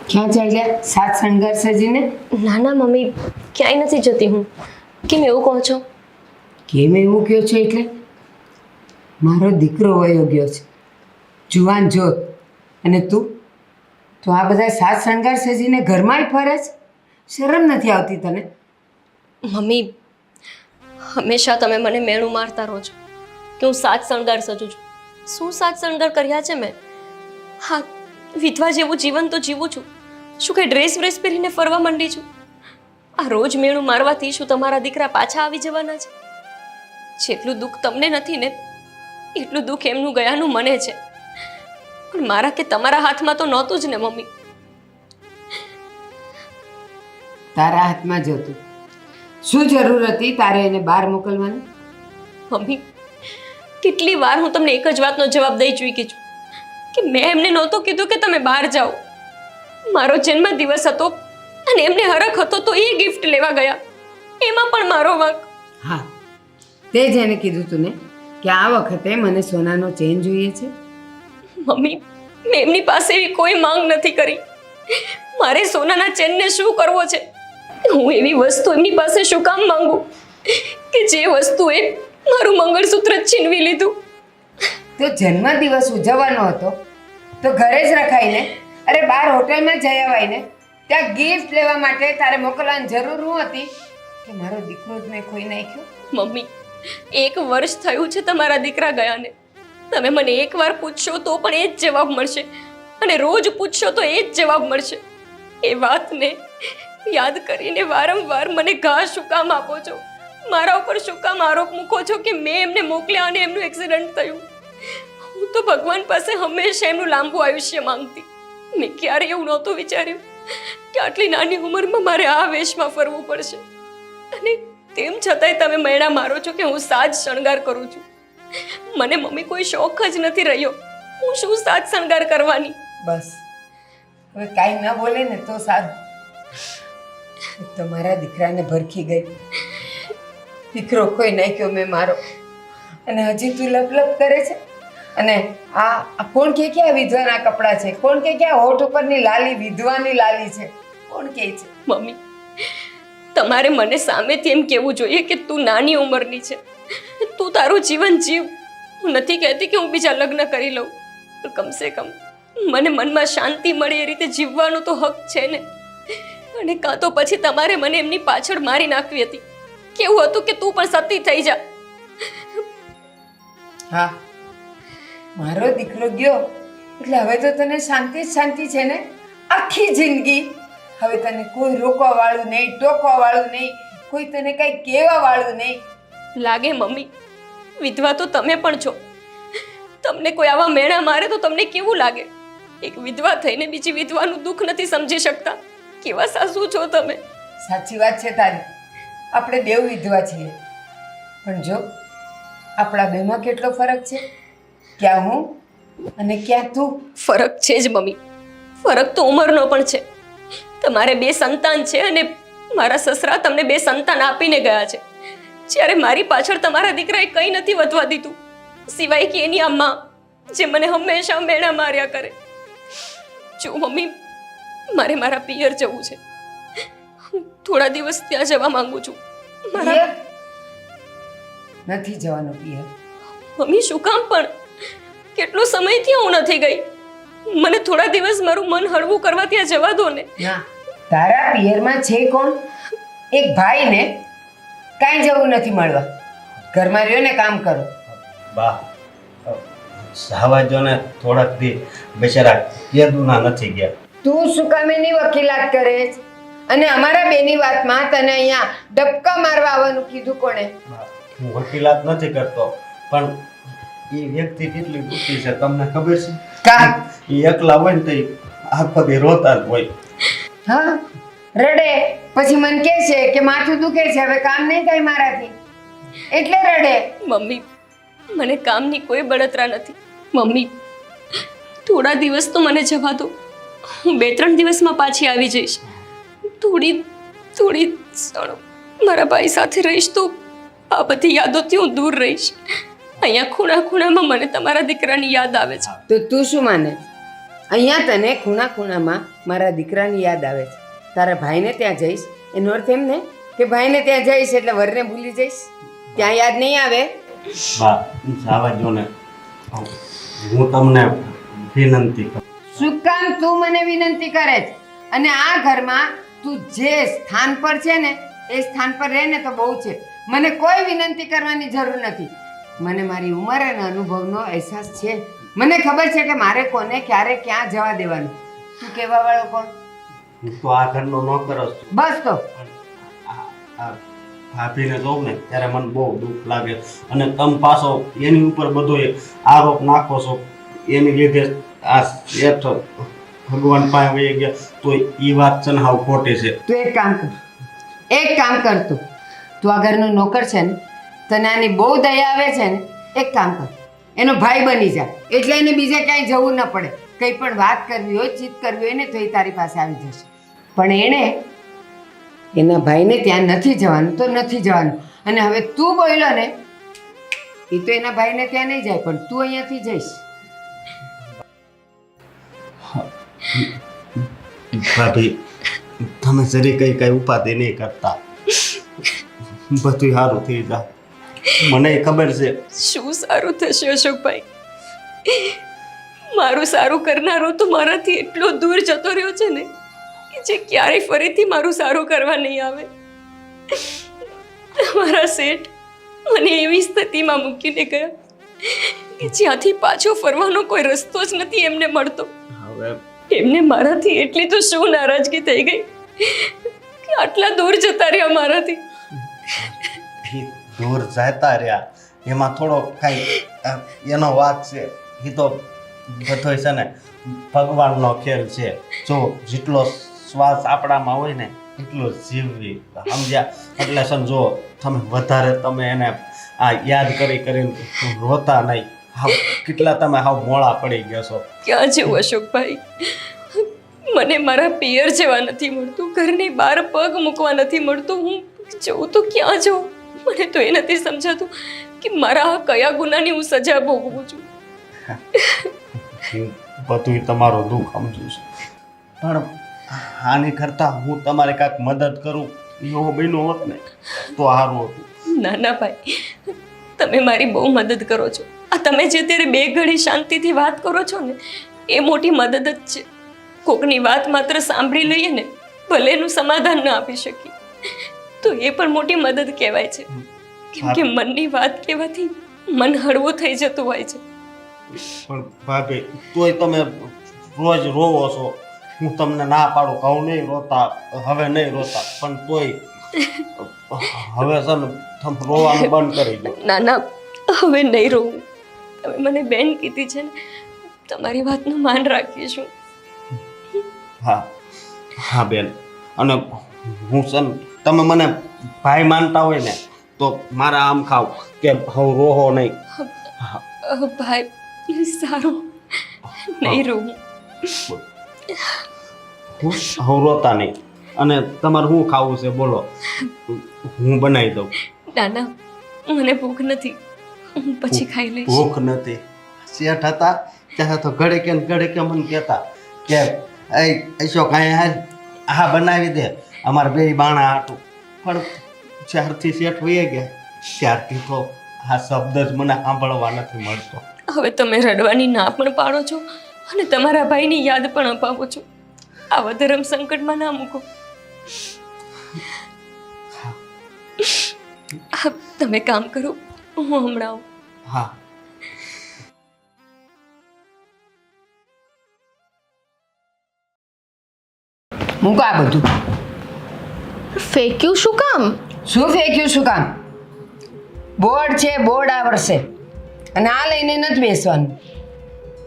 ક્યાં ચાલ્યા સાત શણગાર સજીને? ના ના મમ્મી, ક્યાંય નથી જતી હું. કેમ એવું કહો છો? કેમ એવું કહો છો એટલે? મારો દીકરો વયો ગયો છે, જુવાન જોત, અને તું આ બધા સાત શણગાર સજીને ઘરમાંય ફરે છે? શરમ નથી આવતી તને? મમ્મી, હંમેશા તમે મને મેણું મારતા રહો છો કે હું સાત શણગાર સજું છું. શું સાત શણગાર કર્યા છે મેં? હા, વિધવા જેવું જીવન તો જીવું છું. શું કઈ ડ્રેસ વ્રેસ પહેરીને ફરવા માંડી છું? આ રોજ મેણું મારવાથી શું તમારા દીકરા પાછા આવી જવાના છે? જેટલું દુઃખ તમને નથી ને એટલું દુઃખ એમનું ગયાનું મને છે. પણ મારા કે તમારા હાથમાં તો નહોતું જ ને મમ્મી. તારા હાથમાં જ હતું. શું જરૂર હતી તારે એને બહાર મોકલવાની? મમ્મી, કેટલી વાર હું તમને એક જ વાતનો જવાબ દઈ ચૂકી છું કે મેં એમને નહોતું કીધું કે તમે બહાર જાઓ. મારો જન્મદિવસ હતો અને એમને હરખ હતો તો એ ગિફ્ટ લેવા ગયા, એમાં પણ મારો વાંક. હા, તે જ એને કીધું તું ને કે આ વખતે મને સોનાનો ચેન જોઈએ છે. મમ્મી, મેં એમની પાસે એવી કોઈ માંગ નથી કરી. મારે સોનાના ચેનને શું કરવો છે? હું એવી વસ્તુ એમની પાસે શું કામ માંગુ કે જે વસ્તુએ મારું મંગળસૂત્ર જ છીનવી લીધું? તો જન્મદિવસ ઉજવવાનો હતો તો ઘરે જ રખાઈને, અરે બહાર હોટલમાં જઈ આવાય ને. ત્યાં ગિફ્ટ લેવા માટે તારે મોકલવાની જરૂર શું હતી કે મારો દીકરો જ મેં ખોઈ નાખ્યો? મમ્મી, 1 વર્ષ થયું છે તમારા દીકરા ગયાને. તમે મને એકવાર પૂછશો તો પણ એ જ જવાબ મળશે, અને રોજ પૂછશો તો એ જ જવાબ મળશે. એ વાતને યાદ કરીને વારંવાર મને ઘા શું કામ આપો છો? મારા ઉપર શું કામ આરોપ મૂકો છો કે મેં એમને મોકલ્યા અને એમનું એક્સિડન્ટ થયું? હું તો ભગવાન પાસે હંમેશા એમનું લાંબુ આયુષ્ય માંગતી. મેં ક્યારે એવું નહોતું વિચાર્યું કે આટલી નાની ઉંમરમાં મારે આ વેશમાં ફરવું પડશે. અને તેમ છતાંય તમે મૈણા મારો છો કે હું સાજ શણગાર કરું છું. મને મમ્મી કોઈ શોખ જ નથી રહ્યો. હું શું સાજ શણગાર કરવાની? બસ હવે કાંઈ ન બોલે ને તો સારું. તો મારા દીકરાને ભરખી ગઈ. દીકરો ખોઈ નાખ્યો મેં મારો, અને હજી તું લપ કરે છે. અને આ કોણ કે આ વિધવાના કપડાં છે? કોણ કે આ હોઠ ઉપરની લાલી વિધવાની લાલી છે? કોણ કે છે? મમ્મી, તમારે મને સામેથી એમ કહેવું જોઈએ કે તું નાની ઉંમરની છે, તું તારું જીવન જીવ. હું નથી કહેતી કે હું બીજા લગ્ન કરી લઉં, પણ કમસે કમ મને મનમાં શાંતિ મળે એ રીતે જીવવાનો તો હક છે ને. અને કાં તો પછી તમારે મને એમની પાછળ મારી નાખવી હતી. કેવું હતું કે તું પણ સતી થઈ જા. હા, મારો દીકરો ગયો એટલે હવે તો તને શાંતિ જ શાંતિ છે ને આખી જિંદગી. હવે તને કોઈ રોકવા વાળું નહીં, ટોકવા વાળું નહીં, કોઈ તને કઈ કહેવા વાળું નહીં. લાગે મમ્મી, વિધવા તો તમે પણ છો. તમને કોઈ આવા મેણા મારે તો તમને કેવું લાગે? એક વિધવા થઈને બીજી વિધવાનું દુઃખ નથી સમજી શકતા. કેવા સાસુ છો તમે? સાચી વાત છે તારી. આપણે બેવ વિધવા છીએ, પણ જો આપણા બેમાં કેટલો ફરક છે. ક્યાં હું અને ક્યાં તું. ફરક છે જ મમ્મી. ફરક તો ઉંમરનો પણ છે. તમારે 2 સંતાન છે અને મારા સસરા તમને 2 સંતાન આપીને ગયા છે, જ્યારે મારી પાછળ તમારા દીકરાએ કંઈ નથી વધવા દીધું સિવાય કે એની આ માં, જે મને હંમેશા મેણા માર્યા કરે. જો મમ્મી, મારે મારા પિયર જવું છે. હું થોડા દિવસ ત્યાં જવા માંગુ છું. પિયર? નથી જવાનું પિયર. મમ્મી, શું કામ પણ? કેટલો સમયથી હું નથી ગઈ. મને થોડા દિવસ મારું મન હળવું કરવા ત્યાં જવા દો ને. ના, તારા પિયરમાં છે કોણ? એક ભાઈ ને. કાંઈ જવું નથી મળવા. ઘરમાં રહ્યો ને કામ કરો. બા, સાવા જો ને થોડાક દી બેચારા કેદુના નથી ગયા. તું શું કામ એની વકીલાત કરે છે? અને અમારા બેની વાતમાં તને અહીંયા ડબકા મારવા આવવાનું કીધું કોણે? હું વકીલાત નથી કરતો, પણ એ વ્યક્તિ કેટલી દુઃખી છે તમને ખબર છે? કા? એ એકલા હોય ને તો આખો દી રોતા જ હોય. હા, રડે પછી મને કહે છે કે માથું દુખે છે, હવે કામ નહીં થાય મારાથી, એટલે રડે. મમ્મી, મને કામની કોઈ બળતરા નથી. મમ્મી, થોડા દિવસ તો મને જવા દો. હું 2-3 દિવસમાં પાછી આવી જઈશ. થોડી મારા ભાઈ સાથે રહીશ તો આ બધી યાદોથી હું દૂર રહીશ. અહીંયા ખૂણામાં મને તમારા દીકરાની યાદ આવે છે. તો તું શું માને? અહીંયા તને ખૂણામાં મારા દીકરાની યાદ આવે છે. તારા ભાઈને ત્યાં જઈશ એનો અર્થ એમ ને કે ભાઈને ત્યાં જઈશ એટલે વરને ભૂલી જઈશ? ત્યાં યાદ નહીં આવે? બા જવા જો ને, હું તમને વિનંતી કરું. શું કામ તું મને વિનંતી કરે છે? અને આ ઘરમાં તું જે સ્થાન પર છે ને એ સ્થાન પર રહે ને તો બહુ છે. મને કોઈ વિનંતી કરવાની જરૂર નથી. મને મારી ઉંમર અને અનુભવનો અહેસાસ છે. મને ખબર છે કે મારે કોને ક્યારે ક્યાં જવા દેવાનું. તું કહેવા વાળો કોણ? હું તો આ ઘરનો નોકર જ છું. બસ તો આ ભાભીને જોઉં ને ત્યારે મને બહુ દુઃખ લાગે અને તમે પાછો એની ઉપર બધો આરોપ નાખો છો. એની લીધે આ શેઠ ભગવાન પાસે વહી ગયા તો એ વાત છે ને હાવ ખોટી છે. તું એક કામ કર તું આ ઘરનો નોકર છે ને, તને આની બહુ દયા આવે છે ને, એક કામ કર, એનો ભાઈ બની જા એટલે એને બીજે ક્યાંય જવું ન પડે. કંઈ પણ વાત કરવી હોય, ચીત કરવી હોય ને તો એ તારી પાસે આવી જશે. પણ એણે એના ભાઈને ત્યાં નથી જવાનું તો નથી જવાનું. અને હવે તું બોલ્યો ને, એ તો એના ભાઈને ત્યાં નહીં જાય પણ તું અહીંયાથી જઈશ. ભાભી તમે જરી કઈ ઉપાધિ નહીં કરતા, બધું સારું થઈ જાય. મને ખબર છે. શું સારું થશે અશોકભાઈ? મારું સારું કરનારો તો મારાથી એટલો દૂર જતો રહ્યો છે ને કે જે ક્યારેય ફરીથી મારું સારું કરવા નહીં આવે. મારા શેઠ મને એવી સ્થિતિમાં મૂકીને ગયા કે જ્યાંથી પાછો ફરવાનો કોઈ રસ્તો જ નથી એમને મળતો. હવે એમને મારાથી એટલી તો શું નારાજગી થઈ ગઈ કે આટલા દૂર જતા રહ્યા મારાથી. દૂર જતા રહ્યા એમાં થોડો કઈ એનો વાત છે. એ તો બધો છે ને ભગવાનનો ખેલ છે. જો જેટલો શ્વાસ આપણામાં હોય ને એટલો જીવવી, સમજ્યા? એટલે છે ને જો તમે વધારે તમે એને આ યાદ કરીને રોતા નહીં. હા, કેટલા તમે હાવ મોળા પડી ગયા છો. ક્યાં જવું અશોકભાઈ? મને મારા પિયર જેવા નથી મળતું, ઘરની બહાર પગ મૂકવા નથી મળતું. હું જઉં તો ક્યાં જઉં? મને તો એ નથી સમજાતું કે મારા આ કયા ગુનાની હું સજા ભોગવું છું. બધું તમારો દુઃખ સમજુ છું, પણ આની કરતા હું તમારે કાંઈક મદદ કરું એવો બન્યો હોત ને તો સારું હતું. ના ના ભાઈ, તમે મારી બહુ મદદ કરો છો. આ તમે જે અત્યારે બે ઘડી શાંતિથી વાત કરો છો ને એ મોટી મદદ જ છે. કોકની વાત માત્ર સાંભળી લઈએ ને ભલે એનું સમાધાન ન આપી શકીએ તો એ પણ મોટી મદદ કહેવાય છે. કેમ કે મનની વાત કહેવાથી મન હળવું થઈ જતું હોય છે. પણ ભાભી તોય તમે રોજ રોવો છો. હું તમને ના પાડું કહું નહીં રોતા, હવે નહીં રોતા, પણ તોય હવે છે ને તમે રોવાનું બંધ કરી દો. ના ના, હવે નહીં રોવું. તમે મને બેન કીધી છે ને, તમારી વાતનું માન રાખીશું. હા હા બેન, અને હું છે ને તમે મને ભાઈ માનતા હોય ને તો મારા આમ ખાવ કે હવે રોહો નહીં. ભાઈ સારું, નહીં રોવું. હવે રોતા નહીં. અને તમારે શું ખાવું છે બોલો, હું બનાવી દઉં. ના ના, મને ભૂખ નથી, હું પછી ખાઈ લઈશ. ભૂખ નથી? શેઠ હતા ત્યારે તો ઘડે કે મને કહેતા કે અશોક અહીંયા હાલ હા બનાવી દે અમારે બે બાણા હાટું. પણ જ્યારથી શેઠ વહી ગયા ત્યારથી તો આ શબ્દ જ મને સાંભળવા નથી મળતો. હવે તમે રડવાની ના પણ પાડો છો અને તમારા ભાઈની યાદ પણ અપાવો છો. આવા ધર્મ સંકટમાં ના મૂકો. તમે કામ કરો, હું હમણાં આવું. હા મૂકો આ બધું. ફેંક્યું શું કામ? શું ફેંક્યું શું કામ? બોર્ડ છે, બોર્ડ આ વર્ષે, અને આ લઈને નથી બેસવાનું.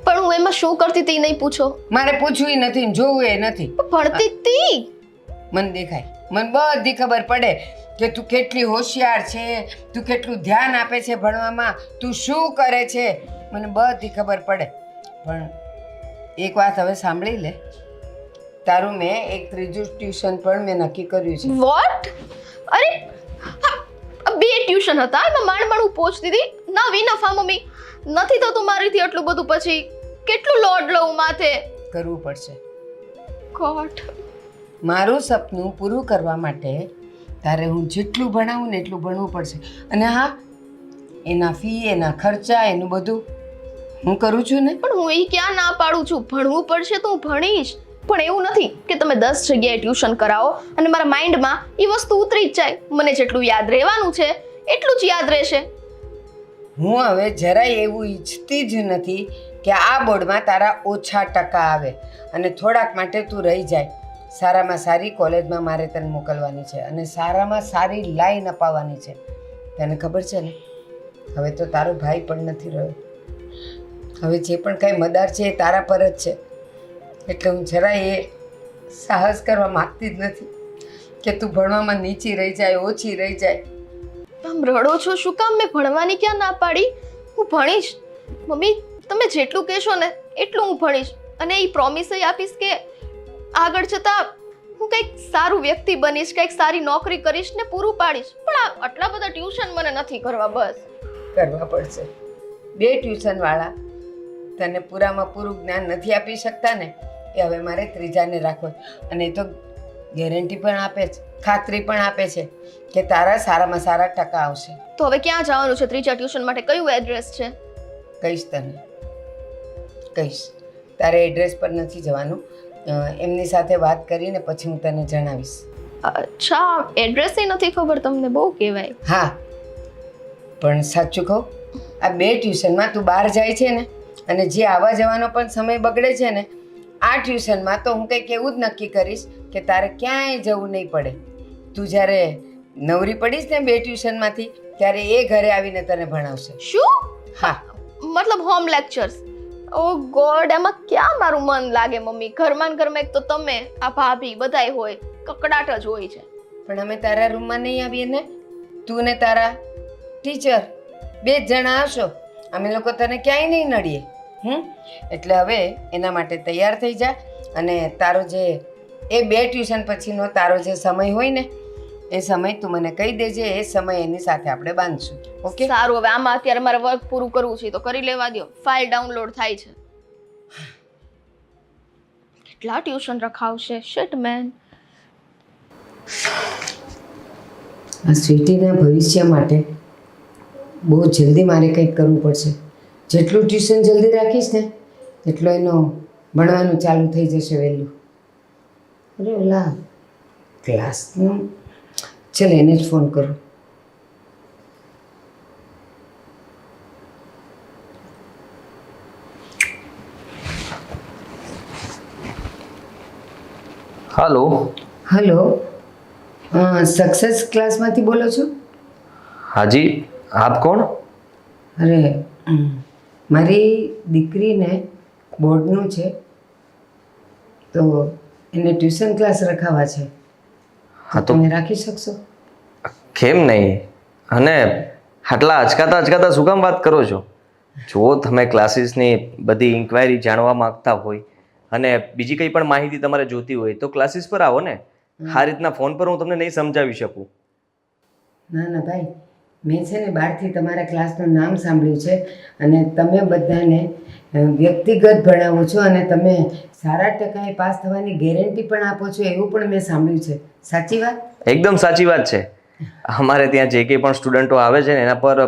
પણ હું એમાં શું કરતી હતી નહીં પૂછો. મારે પૂછવું નથી ને જોવું એ નથી. ભણતી હતી. મને દેખાય, મને બધી ખબર પડે કે તું કેટલી હોશિયાર છે, તું કેટલું ધ્યાન આપે છે ભણવામાં, તું શું કરે છે, મને બધી ખબર પડે. પણ એક વાત હવે સાંભળી લે, તારું મેં એક ત્રીજું ટ્યુશન પણ મેં નક્કી કર્યું છે. વોટ? અરે બે ટ્યુશન હતા, એમાં માંડ હું પહોંચતી હતી. નવી નફા મમ્મી, નથી થતું મારીથી આટલું બધું. પછી કેટલું લોડ લઉં માથે? કરવું પડશે. ગોડ. મારું સપનું પૂરું કરવા માટે તારે હું જેટલું ભણાવું ને એટલું ભણવું પડશે. અને હા, એના ફી, એના ખર્ચા, એનું બધું હું કરું છું ને. પણ હું એ ક્યાં ના પાડું છું, ભણવું પડશે તો હું ભણીશ. પણ એવું નથી કે તમે 10 જગ્યાએ ટ્યુશન કરાવો અને મારા માઇન્ડમાં એ વસ્તુ ઉતરી જ જાય. મને જેટલું યાદ રહેવાનું છે એટલું જ યાદ રહેશે. હું હવે જરાય એવું ઈચ્છતી જ નથી કે આ બોર્ડમાં તારા ઓછા ટકા આવે અને થોડાક માટે તું રહી જાય. સારામાં સારી કોલેજમાં મારે તને મોકલવાની છે અને સારામાં સારી લાઈન અપાવવાની છે. તને ખબર છે ને, હવે તો તારો ભાઈ પણ નથી રહ્યો. હવે જે પણ કાંઈ મદાર છે એ તારા પર જ છે. એટલે હું જરાય એ સાહસ કરવા માગતી જ નથી કે તું ભણવામાં નીચી રહી જાય, ઓછી રહી જાય. આમ રડો છો શું કામ? મેં ભણવાની ક્યાં ના પાડી? હું ભણીશ મમ્મી. તમે જેટલું કહેશો ને એટલું હું ભણીશ. અને એ પ્રોમિસ આપીશ કે આગળ જતાં હું કંઈક સારું વ્યક્તિ બનીશ, કંઈક સારી નોકરી કરીશ ને પૂરું પાડીશ. પણ આટલા બધા ટ્યુશન મને નથી કરવા. બસ કરવા પડશે. 2 ટ્યુશનવાળા તને પૂરામાં પૂરું જ્ઞાન નથી આપી શકતા ને, એ હવે મારે ત્રીજાને રાખવો. અને એ તો ગેરંટી પણ આપે છે, ખાતરી પણ આપે છે કે તારા સારામાં સારા ટકા આવશે. તો હવે ક્યાં જવાનું છે ત્રીજા ટ્યુશન માટે? કયું એડ્રેસ છે? કહીશ તને, કહીશ. તારે એડ્રેસ પર નથી જવાનું. એમની સાથે વાત કરીને પછી હું તને જણાવીશ. અચ્છા, એડ્રેસ નથી ખબર તમને? બહુ કહેવાય. હા, પણ સાચું કહું, આ 2 ટ્યુશનમાં તું બહાર જાય છે ને, અને જે આવવા જવાનો પણ સમય બગડે છે ને, આ ટ્યુશનમાં તો હું કંઈક એવું જ નક્કી કરીશ કે તારે ક્યાંય જવું નહીં પડે. તું જ્યારે નવરી પડીશ ને 2 ટ્યુશનમાંથી, ત્યારે એ ઘરે આવીને તને ભણાવશે. શું? હા, મતલબ હોમ લેક્ચર્સ? ઓ ગોડ, એમાં ક્યાં મારું મન લાગે મમ્મી? ઘરમાં ને ઘરમાં એક તો તમે, આ ભાભી, બધાય હોય, કકડાટ જ હોય છે. પણ અમે તારા રૂમમાં નહીં આવીએ ને. તું ને તારા ટીચર 2 જ જણા આવશો. અમે લોકો તને ક્યાંય નહીં નડીએ. એટલે હવે એના માટે તૈયાર થઈ જા. અને તારો જે એ 2 ટ્યુશન પછીનો તારો જે સમય હોય ને, એ સમય તું મને કહી દેજે. એ સમય એની સાથે આપણે બાંધશું. ઓકે? સારું. હવે આમાં અત્યારે મારે વર્ક પૂરું કરવું છે તો કરી લેવા દો. ફાઇલ ડાઉનલોડ થાય છે. કેટલા ટ્યુશન રખાવશે? Shit main. આ સ્વીટીના ભવિષ્ય માટે બહુ જલ્દી મારે કંઈક કરવું પડશે. જેટલું ટ્યુશન જલ્દી રાખીશ ને એટલો એનો ભણવાનું ચાલુ થઈ જશે વહેલું. અરે ઓલા ક્લાસનું, ચાલ એને જ ફોન કરું. हेलो હલો, સક્સેસ ક્લાસમાંથી બોલો છો? हाँ जी, आप कौन? અરે મારી દીકરીને બોર્ડનું છે તો એને ટ્યુશન ક્લાસ રખાવા છે. હા તો તમે રાખી શકશો? કેમ નહીં? અને આટલા અચકાતા શું કામ વાત કરો છો? જો તમે ક્લાસીસની બધી ઇન્ક્વાયરી જાણવા માંગતા હોય અને બીજી કંઈ પણ માહિતી તમારે જોતી હોય તો ક્લાસીસ પર આવો ને. આ રીતના ફોન પર હું તમને નહીં સમજાવી શકું. ના ના ભાઈ, મેં છે ને બહારથી તમારા ક્લાસનું નામ સાંભળ્યું છે અને તમે બધાને વ્યક્તિગત ભણાવો છો અને તમે સારા ટકાએ પાસ થવાની ગેરંટી પણ આપો છો એવું પણ મેં સાંભળ્યું છે. સાચી વાત? એકદમ સાચી વાત છે. અમારે ત્યાં જે કંઈ પણ સ્ટુડન્ટો આવે છે ને એના પર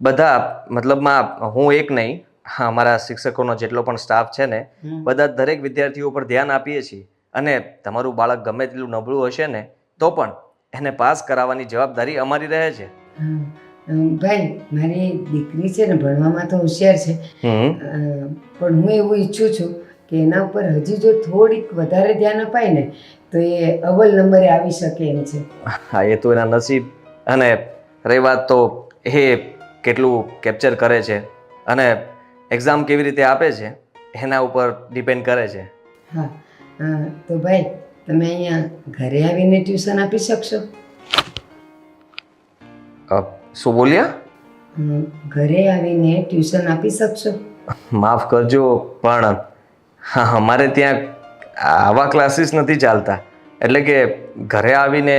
બધા, મતલબમાં હું એક નહીં, અમારા શિક્ષકોનો જેટલો પણ સ્ટાફ છે ને, બધા દરેક વિદ્યાર્થીઓ પર ધ્યાન આપીએ છીએ. અને તમારું બાળક ગમે તેટલું નબળું હશે ને તો પણ એને પાસ કરાવવાની જવાબદારી અમારી રહે છે. ભાઈ, મારી દીકરી છે ને ભણવામાં તો હોશિયાર છે, પણ હું એવું ઈચ્છું છું કે એના ઉપર હજી જો થોડીક વધારે ધ્યાન અપાય ને તો એ અવ્વલ નંબરે આવી શકે એમ છે. હા, એ તો એના નસીબ. અને રહી વાત તો એ કેટલું કેપ્ચર કરે છે અને એક્ઝામ કેવી રીતે આપે છે એના ઉપર ડિપેન્ડ કરે છે. હા, તો ભાઈ તમે અહીંયા ઘરે આવીને ટ્યુશન આપી શકશો? શું બોલ્યા? ઘરે આવીને ટ્યુશન આપી શકશો? માફ કરજો, પણ અમારે ત્યાં આવા ક્લાસીસ નથી ચાલતા. એટલે કે ઘરે આવીને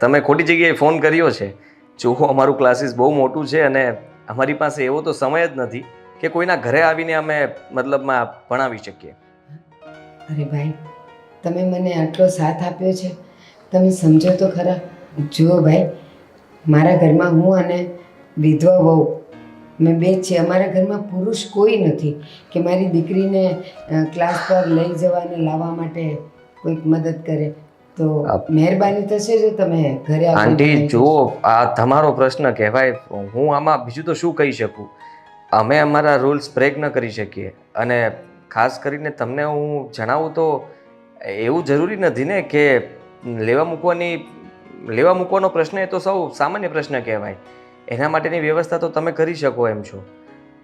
તમે ખોટી જગ્યાએ ફોન કર્યો છે. જો અમારું ક્લાસીસ બહુ મોટું છે અને અમારી પાસે એવો તો સમય જ નથી કે કોઈના ઘરે આવીને અમે મતલબમાં ભણાવી શકીએ. અરે ભાઈ, તમે મને આટલો સાથ આપ્યો છે. તમે સમજો તો ખરા. જુઓ ભાઈ, મારા ઘરમાં હું અને વિધવા વહુ મેં બે જ છીએ. અમારા ઘરમાં પુરુષ કોઈ નથી કે મારી દીકરીને ક્લાસ પર લઈ જવા અને લાવવા માટે કોઈક મદદ કરે. તો મહેરબાની થશે જો તમે ઘરે આંટી જુઓ, આ તમારો પ્રશ્ન કહેવાય. હું આમાં બીજું તો શું કહી શકું? અમે અમારા રૂલ્સ બ્રેક ન કરી શકીએ. અને ખાસ કરીને તમને હું જણાવું તો એવું જરૂરી નથી ને કે લેવા મૂકવાનો પ્રશ્ન એ તો સૌ સામાન્ય પ્રશ્ન કહેવાય. એના માટેની વ્યવસ્થા તો તમે કરી શકો એમ છો.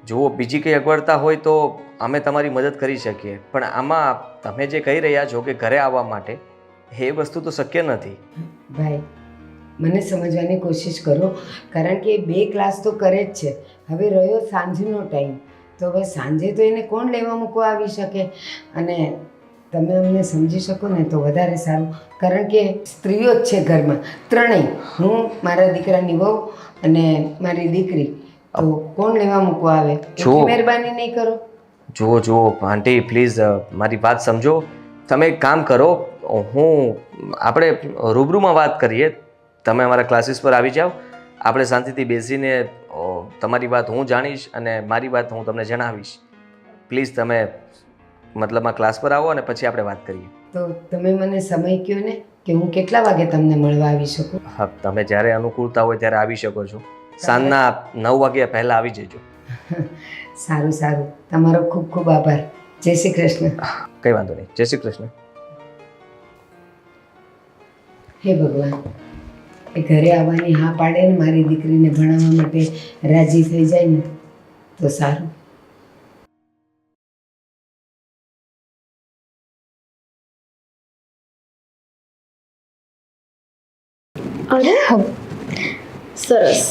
જુઓ, બીજી કંઈ અગવડતા હોય તો અમે તમારી મદદ કરી શકીએ, પણ આમાં તમે જે કહી રહ્યા છો કે ઘરે આવવા માટે, એ વસ્તુ તો શક્ય નથી. ભાઈ, મને સમજવાની કોશિશ કરો, કારણ કે 2 ક્લાસ તો કરે જ છે. હવે રહ્યો સાંજનો ટાઈમ, તો હવે સાંજે તો એને કોણ લેવા મૂકવા આવી શકે? અને તમે અમને સમજી શકો ને તો વધારે સારું, કારણ કે સ્ત્રીઓ જ છે ઘરમાં, ત્રણેય. હું, મારા દીકરાની વહુ અને મારી દીકરી. તો કોણ લેવા મૂકવા આવે? એટલી મહેરબાની નહીં કરો? જુઓ આંટી, પ્લીઝ મારી વાત સમજો. તમે એક કામ કરો, આપણે રૂબરૂમાં વાત કરીએ. તમે અમારા ક્લાસીસ પર આવી જાઓ, આપણે શાંતિથી બેસીને તમારી વાત હું જાણીશ અને મારી વાત હું તમને જણાવીશ. પ્લીઝ તમે મતલબમાં ક્લાસ પર આવો અને પછી આપણે વાત કરીએ. તો તમે મને સમય કહો ને કે હું કેટલા વાગે તમને મળવા આવી શકું? હા, તમે જ્યારે અનુકૂળતા હોય ત્યારે આવી શકો છો. સાંજના 9 વાગ્યા પહેલાં આવી જજો. સારું. તમારો ખૂબ ખૂબ આભાર. જય શ્રી કૃષ્ણ. કંઈ વાંધો નહીં. જય શ્રી કૃષ્ણ. હે ભગવાન, એ ઘરે આવવાની હા પાડે ને મારી દીકરીને ભણાવવા માટે રાજી થઈ જાય ને તો સારું. અરે સરસ,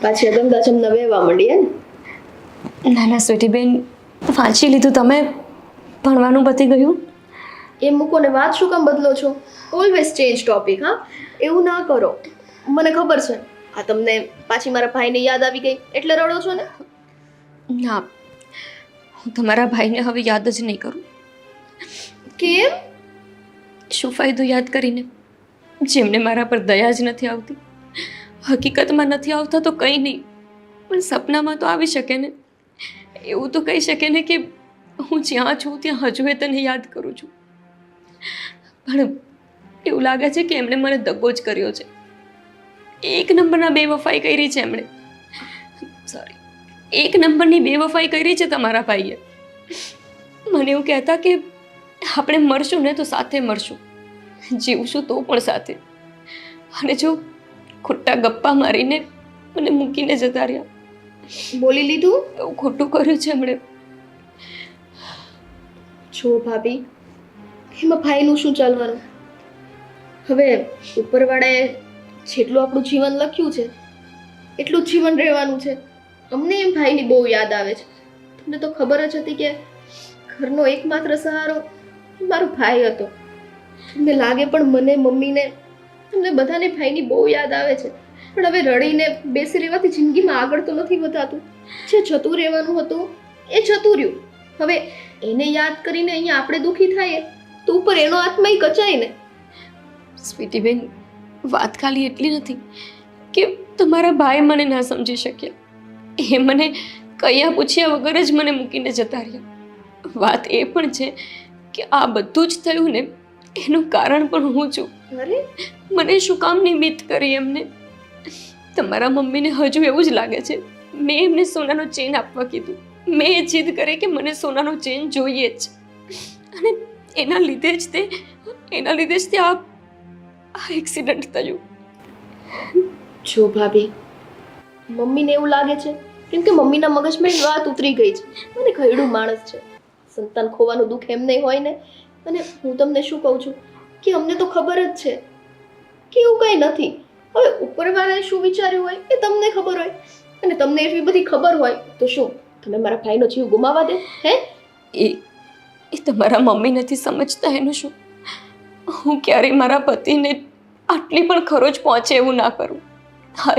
પાછી અગમદાચમ નવેવા માંડી હે ને? ના સ્વીટી બેન, વાંચી લીધું તમે? ભણવાનું પતી ગયું? એ મૂકો ને વાત શું કામ બદલો છો? Always change topic. હા, એવું ના કરો. મને ખબર છે આ તમને પાછી મારા ભાઈને યાદ આવી ગઈ એટલે રડો છો ને? ના, હું તમારા ભાઈને હવે યાદ જ નહીં કરું. કેમ? શું ફાયદો યાદ કરીને, જેમને મારા પર દયા જ નથી આવતી. હકીકતમાં નથી આવતા તો કંઈ નહીં, પણ સપનામાં તો આવી શકે ને. એવું તો કહી શકે ને કે હું જ્યાં છું ત્યાં હજુ તને યાદ કરું છું. પણ એવું લાગે છે કે એમણે મને દગો જ કર્યો છે. 1 નંબરના બેવફાઈ કરી છે એમણે. સોરી, 1 નંબરની બેવફાઈ કરી છે તમારા ભાઈએ. મને એવું કહેતા કે આપણે મળશું ને તો સાથે મળશું, જીવશું તો પણ સાથે. અને જો ખોટા ગપ્પા મારીને મને મૂકીને જતા રહ્યા. બોલી લીધું? એવું ખોટું કર્યું છે એમણે. છો ભાભી, એમાં ભાઈનું શું ચાલવાનું? હવે ઉપરવાળાએ જેટલું આપણું જીવન લખ્યું છે એટલું જ જીવન રહેવાનું છે. અમને એમ ભાઈની બહુ યાદ આવે છે. તમને તો ખબર જ હતી કે ઘરનો એકમાત્ર સહારો મારો ભાઈ હતો. તમને લાગે પણ મને, મમ્મીને, તમને બધાને ભાઈની બહુ યાદ આવે છે. પણ હવે રડીને બેસી રહેવાથી જિંદગીમાં આગળ તો નથી વધાતું. જે જતું રહેવાનું હતું એ જતું રહ્યું. હવે એને યાદ કરીને અહીંયા આપણે દુઃખી થાય તો ઉપર એનો આત્મા કચાય ને. સ્વીટી બેન, વાત ખાલી એટલી નથી કે તમારા ભાઈ મને ના સમજી શક્યા. એ મને કયા પૂછ્યા વગર જ મને મૂકીને જતા રહ્યા. વાત એ પણ છે કે આ બધું જ થયું ને એનું કારણ પણ હું છું. અરે મને શું કામ નિમિત્ત કરી એમને? તમારા મમ્મીને હજુ એવું જ લાગે છે. મેં એમને સોનાનો ચેન આપવા કીધું. મેં એ જીદ કરી કે મને સોનાનો ચેન જોઈએ જ. અને એના લીધે જ તે આ એક્સિડન્ટ થયું. જો ભાભી, મમ્મીને એવું લાગે છે કેમ કે મમ્મીના મગજમાં એક વાત ઉતરી ગઈ છે. મને ઘરડું માણસ છે, સંતાન ખોવાનું દુઃખ એમ નહીં હોય ને. અને હું તમને શું કહું છું કે અમને તો ખબર જ છે કે એવું કંઈ નથી. હવે ઉપરવાળાએ શું વિચાર્યું હોય એ તમને ખબર હોય, અને તમને એટલી બધી ખબર હોય તો શું તમે મારા ભાઈનો જીવ ગુમાવા દે? હે, એ તમારા મમ્મી નથી સમજતા એનું શું? હું ક્યારેય મારા પતિને આટલી પણ ખરોચ પહોંચે એવું ના કરું.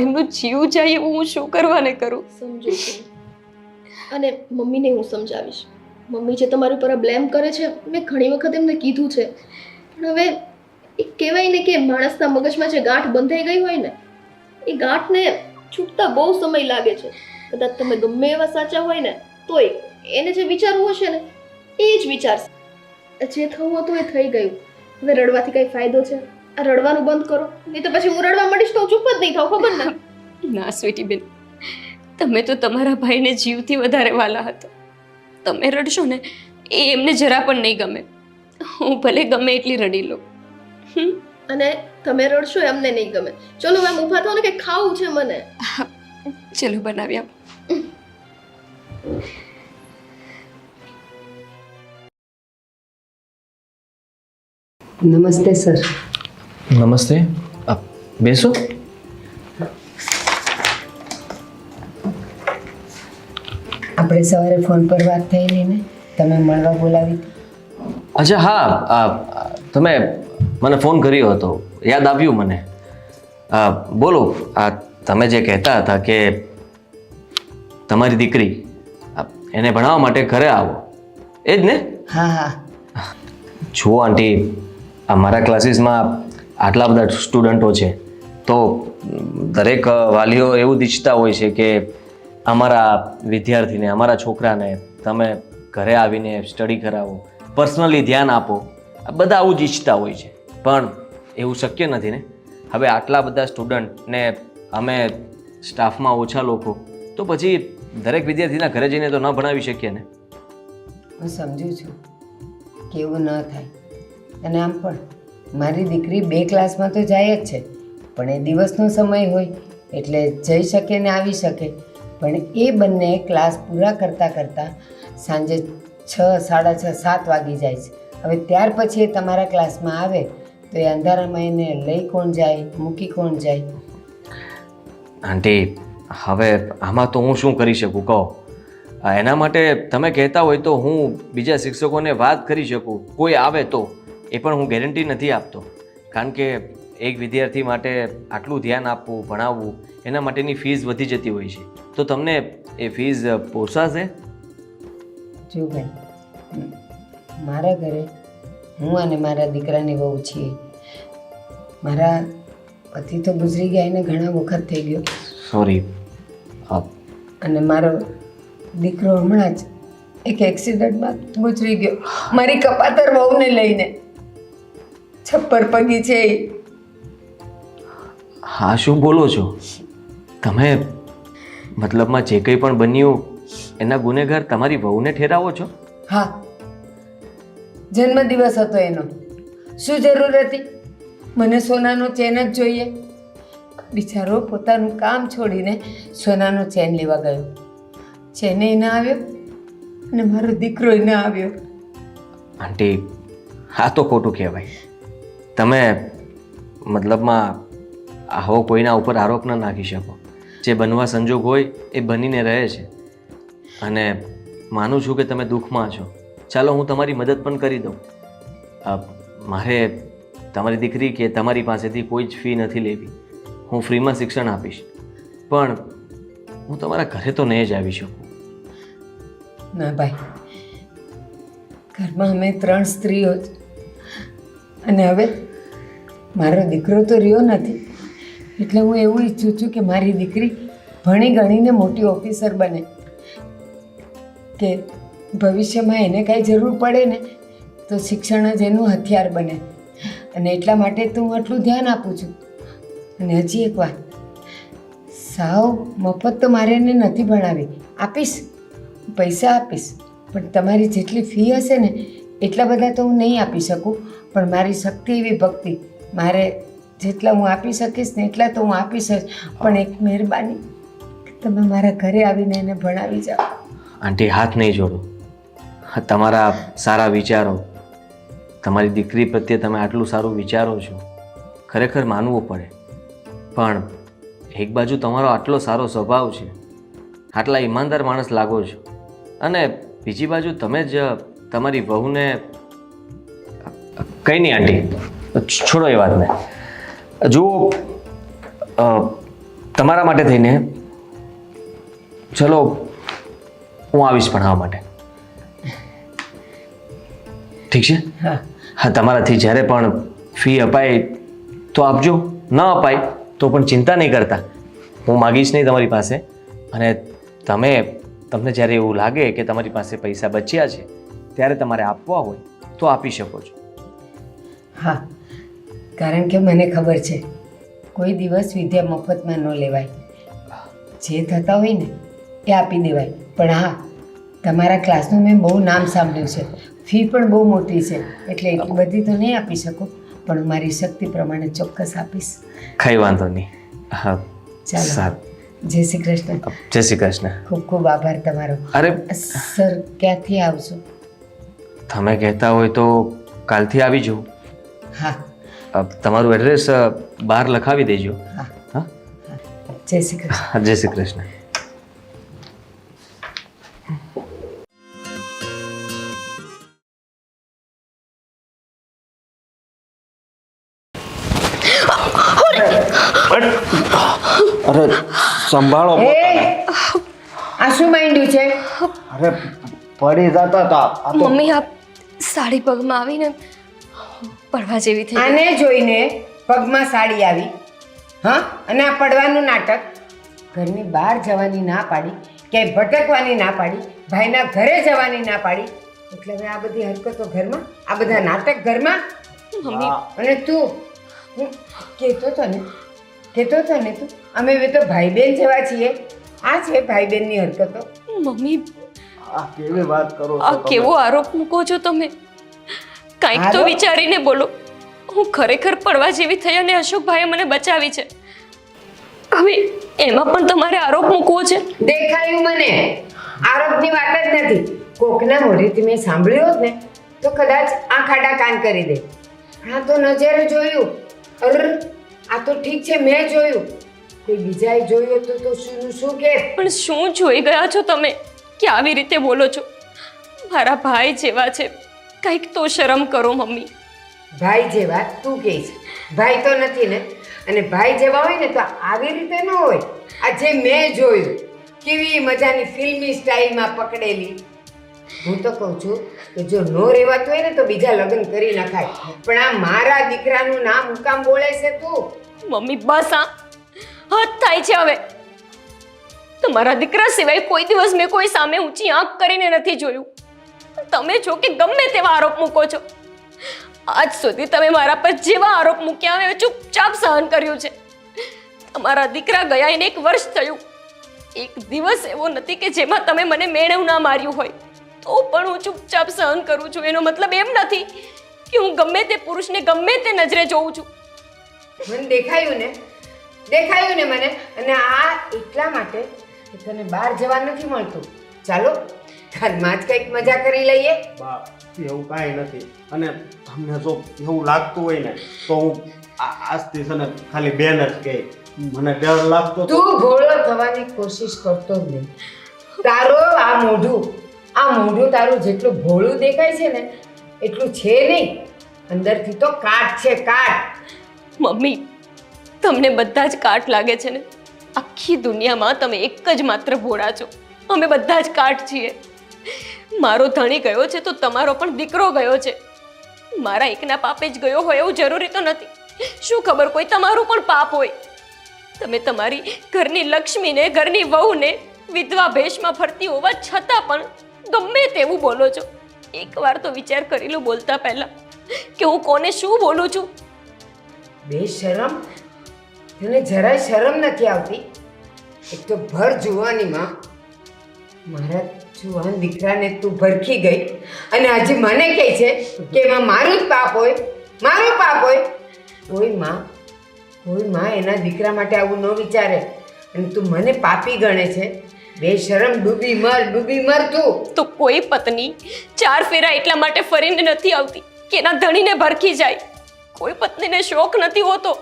એમનો જીવ જાય એવું હું શું કરવાને કરું? સમજુ છું. અને મમ્મીને હું સમજાવીશ. મમ્મી જે તમારી ઉપર બ્લેમ કરે છે, મેં ઘણી વખત એમને કીધું છે પણ હવે એ કહેવાય ને કે માણસના મગજમાં જે ગાંઠ બંધાઈ ગઈ હોય ને એ ગાંઠને છૂટતા બહુ સમય લાગે છે. કદાચ તમે ગમે એવા સાચા હોય ને તોય એને જે વિચારવું હશે ને એ જ વિચારશે. જે થવું હતું એ થઈ ગયું. હવે રડવાથી કઈ ફાયદો છે? આ રડવાનું બંધ કરો, નહીં તો પછી હું રડવા માંડીશ તો ચૂપ જ નહીં થાવ, ખબર ને? ના સ્વીટી બેન, તમે તો તમારા ભાઈને જીવથી વધારે વાલા હતા. તમે રડશો ને એ એમને જરા પણ નહીં ગમે. હું ભલે ગમે એટલી રડી લઉં. અને તમે રડશો એમને નહીં ગમે. ચલો એમ ઊભા થાવ ને કે ખાવું છે મને. ચલો બનાવી આપ. નમસ્તે સર. નમસ્તે. બેસો. આપણે સવારે ફોન પર વાત થયેલી ને, તમે મળવા બોલાવી. અચ્છા હા, તમે મને ફોન કર્યો હતો, યાદ આવ્યું મને. બોલો, તમે જે કહેતા હતા કે તમારી દીકરી એને ભણાવવા માટે ઘરે આવો, એ જ ને? હા હા. જુઓ આંટી, મારા ક્લાસીસમાં આટલા બધા સ્ટુડન્ટો છે તો દરેક વાલીઓ એવું જ ઈચ્છતા હોય છે કે અમારા વિદ્યાર્થીને, અમારા છોકરાને તમે ઘરે આવીને સ્ટડી કરાવો, પર્સનલી ધ્યાન આપો. બધા આવું જ ઈચ્છતા હોય છે, પણ એવું શક્ય નથી ને. હવે આટલા બધા સ્ટુડન્ટને અમે સ્ટાફમાં ઓછા લોકો, તો પછી દરેક વિદ્યાર્થીના ઘરે જઈને તો ન ભણાવી શકીએ ને. હું સમજુ છું કે એવું ન થાય. અને આમ પણ મારી દીકરી 2 ક્લાસમાં તો જાય જ છે, પણ એ દિવસનો સમય હોય એટલે જઈ શકે ને આવી શકે. પણ એ બંને ક્લાસ પૂરા કરતાં કરતાં સાંજે 6, 6:30, 7 વાગી જાય છે. હવે ત્યાર પછી એ તમારા ક્લાસમાં આવે તો એ અંધારામાં એને લઈ કોણ જાય, મૂકી કોણ જાય? આંટી, હવે આમાં તો હું શું કરી શકું કહો? એના માટે તમે કહેતા હોય તો હું બીજા શિક્ષકોને વાત કરી શકું, કોઈ આવે તો. એ પણ હું ગેરંટી નથી આપતો, કારણ કે એક વિદ્યાર્થી માટે આટલું ધ્યાન આપવું, ભણાવવું, એના માટેની ફીસ વધી જતી હોય છે. તો તમને એ ફીસ પોસાશે? જો ભાઈ, મારા ઘરે હું અને મારા દીકરાની વહુ છીએ. મારા પતિ તો ગુજરી ગયા એને ઘણા વખત થઈ ગયો. સોરી. અને મારો દીકરો હમણાં જ એક એક્સિડન્ટમાં ગુજરી ગયો, મારી કપાતર વહુને લઈને. છપ્પર પગી છે એ. હા, શું બોલો છો તમે? મતલબમાં જે કંઈ પણ બન્યું એના ગુનેગાર તમારી વહુને ઠેરાવો છો? હા, જન્મદિવસ હતો એનો. શું જરૂર હતી? મને સોનાનો ચેન જ જોઈએ. બિચારો પોતાનું કામ છોડીને સોનાનો ચેન લેવા ગયો. ચેને ના આવ્યો અને મારો દીકરો ના આવ્યો. આંટી, હા તો ખોટું કહેવાય. તમે મતલબમાં આવો કોઈના ઉપર આરોપ ન નાખી શકો. જે બનવા સંજોગ હોય એ બનીને રહે છે. અને માનું છું કે તમે દુઃખમાં છો. ચાલો, હું તમારી મદદ પણ કરી દઉં. મારે તમારી દીકરી કે તમારી પાસેથી કોઈ જ ફી નથી લેવી. હું ફ્રીમાં શિક્ષણ આપીશ, પણ હું તમારા ઘરે તો નહીં જ આવી શકું. ના ભાઈ, ઘરમાં અમે 3 સ્ત્રીઓ જ. અને હવે મારો દીકરો તો રહ્યો નથી, એટલે હું એવું ઈચ્છું છું કે મારી દીકરી ભણી ગણીને મોટી ઓફિસર બને, કે ભવિષ્યમાં એને કાંઈ જરૂર પડે ને તો શિક્ષણ જ એનું હથિયાર બને. અને એટલા માટે તો હું આટલું ધ્યાન આપું છું. અને હજી એક વાત, સાવ મફત તો મારે એને નથી ભણાવી. આપીશ, પૈસા આપીશ, પણ તમારી જેટલી ફી હશે ને એટલા બધા તો હું નહીં આપી શકું. પણ મારી શક્તિ એવી ભક્તિ, મારે જેટલા હું આપી શકીશ ને એટલા તો હું આપીશ જ. પણ એક મહેરબાની, તમે મારા ઘરે આવીને એને ભણાવી જાઓ. આંટી, હાથ નહીં જોડો. તમારા સારા વિચારો, તમારી દીકરી પ્રત્યે તમે આટલું સારું વિચારો છો, ખરેખર માનવું પડે. પણ એક બાજુ તમારો આટલો સારો સ્વભાવ છે, આટલા ઈમાનદાર માણસ લાગો છો, અને બીજી બાજુ તમે જ તમારી વહુને... કંઈ નહીં આંટી, છોડો એ વાતને. જુઓ, તમારા માટે થઈને ચલો હું આવીશ ભણાવવા માટે. ઠીક છે? હા હા, તમારાથી જ્યારે પણ ફી અપાય તો આપજો, ન અપાય તો પણ ચિંતા નહીં કરતા, હું માગીશ નહીં તમારી પાસે. અને તમને જ્યારે એવું લાગે કે તમારી પાસે પૈસા બચ્યા છે ત્યારે તમારે આપવા હોય તો આપી શકો છો. હા, કારણ કે મને ખબર છે કોઈ દિવસ વિદ્યા મફતમાં ન લેવાય. જે થતા હોય ને એ આપી દેવાય. પણ હા, તમારા ક્લાસનું મેં બહુ નામ સાંભળ્યું છે, ફી પણ બહુ મોટી છે, એટલે એટલી બધી તો નહીં આપી શકું, પણ મારી શક્તિ પ્રમાણે ચોક્કસ આપીશ. કંઈ વાંધો નહીં. હા, ચાલો, સારું. જય શ્રી કૃષ્ણ. જય શ્રી કૃષ્ણ. ખૂબ ખૂબ આભાર તમારો. અરે, સર ક્યાંથી આવશો? તમે કહેતા હોય તો કાલથી આવી જાઉં. હા તમારું એડ્રેસ બહાર લખાવી દેજો. હા હા, જય શ્રી કૃષ્ણ. જય શ્રી કૃષ્ણ. અરે સંભાળો. એ આ શું માંડ્યું છે? અરે પડી જતા હતા. મમ્મી આ સાડી પગમાં આવીને પડવા જેવી થઈ ગઈ. આને જોઈને પગમાં સાડી આવી, હા, અને આ પડવાનું નાટક. ઘરની બહાર જવાની ના પાડી, ક્યાંય ભટકવાની ના પાડી, ભાઈના ઘરે જવાની ના પાડી, એટલે હવે આ બધી હરકતો ઘરમાં, આ બધા નાટક ઘરમાં. મમ્મી અને તું કહેતો તો ને તું અમે બે તો ભાઈ બહેન જેવા છીએ. આ છે ભાઈ બહેનની હરકતો. મમ્મી આ કેવી વાત કરો છો આ તમે? કેવો આરોપ મૂકો છો તમે? કાંઈક તો આરોપ? વિચારીને બોલો. હું ખરેખર પડવા જેવી થઈ અને અશોકભાઈએ મને બચાવી છે. હવે એમાં પણ તમારે આરોપ મૂકવો છે? દેખાયું મને. આરોપની વાત જ નથી. કોકના મોઢેથી મેં સાંભળ્યું હોત ને તો કદાચ આંખ આડા કાન કરી દે. હા, તો નજરે જોયું. અર, આ તો ઠીક છે, મેં જોયું. કોઈ બીજાએ જોયું તો શું કે? પણ શું જોઈ ગયા છો તમે કે આવી રીતે બોલો છો? મારા ભાઈ જેવા છે, કંઈક તો શરમ કરો મમ્મી. ભાઈ જેવા તું કહે છે? ભાઈ તો નથી ને. અને ભાઈ જેવા હોય ને તો આવી રીતે ન હોય. આ જે મેં જોયું, કેવી મજાની ફિલ્મી સ્ટાઇલમાં પકડેલી. હું તો કહું છું કે જો નો રહેવાતું હોય ને તો બીજા લગ્ન કરી નખાય, પણ આ મારા દીકરાનું નામ હું કામ બોલે છે તું? મમ્મી બસ, આ હદ થાય છે હવે. તમારા દીકરા સિવાય કોઈ દિવસ મેં કોઈ સામે ઊંચી આંખ કરીને નથી જોયું. તમે જો કે ગમે તેવા આરોપ મૂકો છો. આજ સુધી તમે મારા પર જેવા આરોપ મૂક્યા હવે ચૂપચાપ સહન કર્યું છે. તમારા દીકરા ગયા એને 1 વર્ષ થયું. એક દિવસ એવો નથી કે જેમાં તમે મને મેણું ના માર્યું હોય, તો પણ હું ચૂપચાપ સહન કરું છું. એનો મતલબ એમ નથી કે હું ગમે તે પુરુષને ગમે તે નજરે જોઉં છું. મને દેખાયું ને મને. અને આ એટલા માટે કે તને બહાર જવા નથી મળતું. ચાલો ઘરમાં જ કંઈક મજા કરી લઈએ. બા, એવું કાંઈ નથી. અને તમને જો એવું લાગતું હોય ને તો હું આજથી છે ને ખાલી બેન જ કહે. મને ડર લાગતો તો તું ભોળો થવાની કોશિશ કરતો જ નહીં. તારો આ મોઢું તારું જેટલું ભોળું દેખાય છે ને એટલું છે નહીં. અંદરથી તો કાટ છે, કાટ. મમ્મી તમને બધા જ કાટ લાગે છે ને? આખી દુનિયામાં તમે એક જ માત્ર ભોળા છો. અમે બધા જ કાટ છીએ. મારો ધણી ગયો છે તો તમારો પણ દીકરો ગયો છે. મારા એકના પાપે જ ગયો હોય એવું જરૂરી તો નથી. શું ખબર કોઈ તમારું પણ પાપ હોય. તમે તમારી ઘરની લક્ષ્મીને, ઘરની વહુને વિધવા ભેષમાં ફરતી હોવા છતાં પણ ગમે તેવું બોલો છો. એકવાર તો વિચાર કરી લો બોલતા પહેલા કે હું કોને શું બોલું છું. બેશરમ, તને જરાય શરમ નથી આવતી? એક તો ભર જુવાનીમાં મારા જુવાન દીકરાને તું ભરખી ગઈ અને આજે મને કહે છે કે એમાં મારું જ પાપ હોય, મારું પાપ હોય. કોઈ માં એના દીકરા માટે આવું ન વિચારે અને તું મને પાપી ગણે છે. બેશરમ, ડૂબી મર તું. તો કોઈ પત્ની 4 ફેરા એટલા માટે ફરીને નથી આવતી કે એના ધણીને ભરખી જાય. કોઈ પત્નીને શોખ નથી હોતો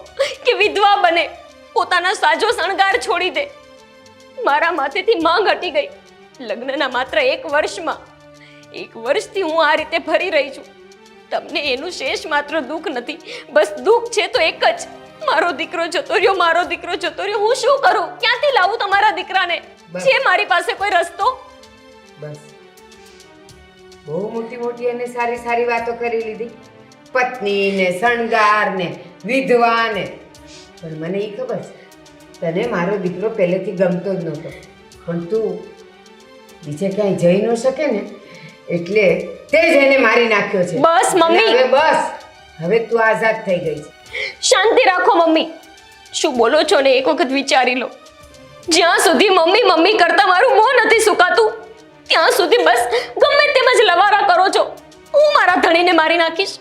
કે વિધવા બને, પોતાના સાજો શણગાર છોડી દે. મારા માથેથી માંગ હટી ગઈ. લગ્નના માત્ર 1 વર્ષમાં 1 વર્ષથી હું આ રીતે ફરી રહી છું. તમને એનું શેષ માત્ર દુઃખ નથી, બસ દુઃખ છે તો એક જ. મારો દીકરો જતો રહ્યો. હું શું કરું? ક્યાંથી લાવું તમારા દીકરાને? છે મારી પાસે કોઈ રસ્તો? બસ બહુ મોટી મોટી અને સારી સારી વાતો કરી લીધી, પત્ની ને શણગાર ને વિધવા ને. પણ મને એ ખબર છે તને મારો દીકરો પહેલેથી ગમતો જ નહોતો, પણ તું બીજે ક્યાંય જઈ ન શકે ને એટલે તે જ એને મારી નાખ્યો છે. બસ મમ્મી. હવે બસ, હવે તું આઝાદ થઈ ગઈ છે. શાંતિ રાખો મમ્મી. શું બોલો છો ને એક વખત વિચારી લો. જ્યાં સુધી મમ્મી મમ્મી કરતા મારું મોં નથી સુકાતું ત્યાં સુધી બસ ગમે તેમ જ લવારા કરો છો. હું મારા ધણીને મારી નાખીશ?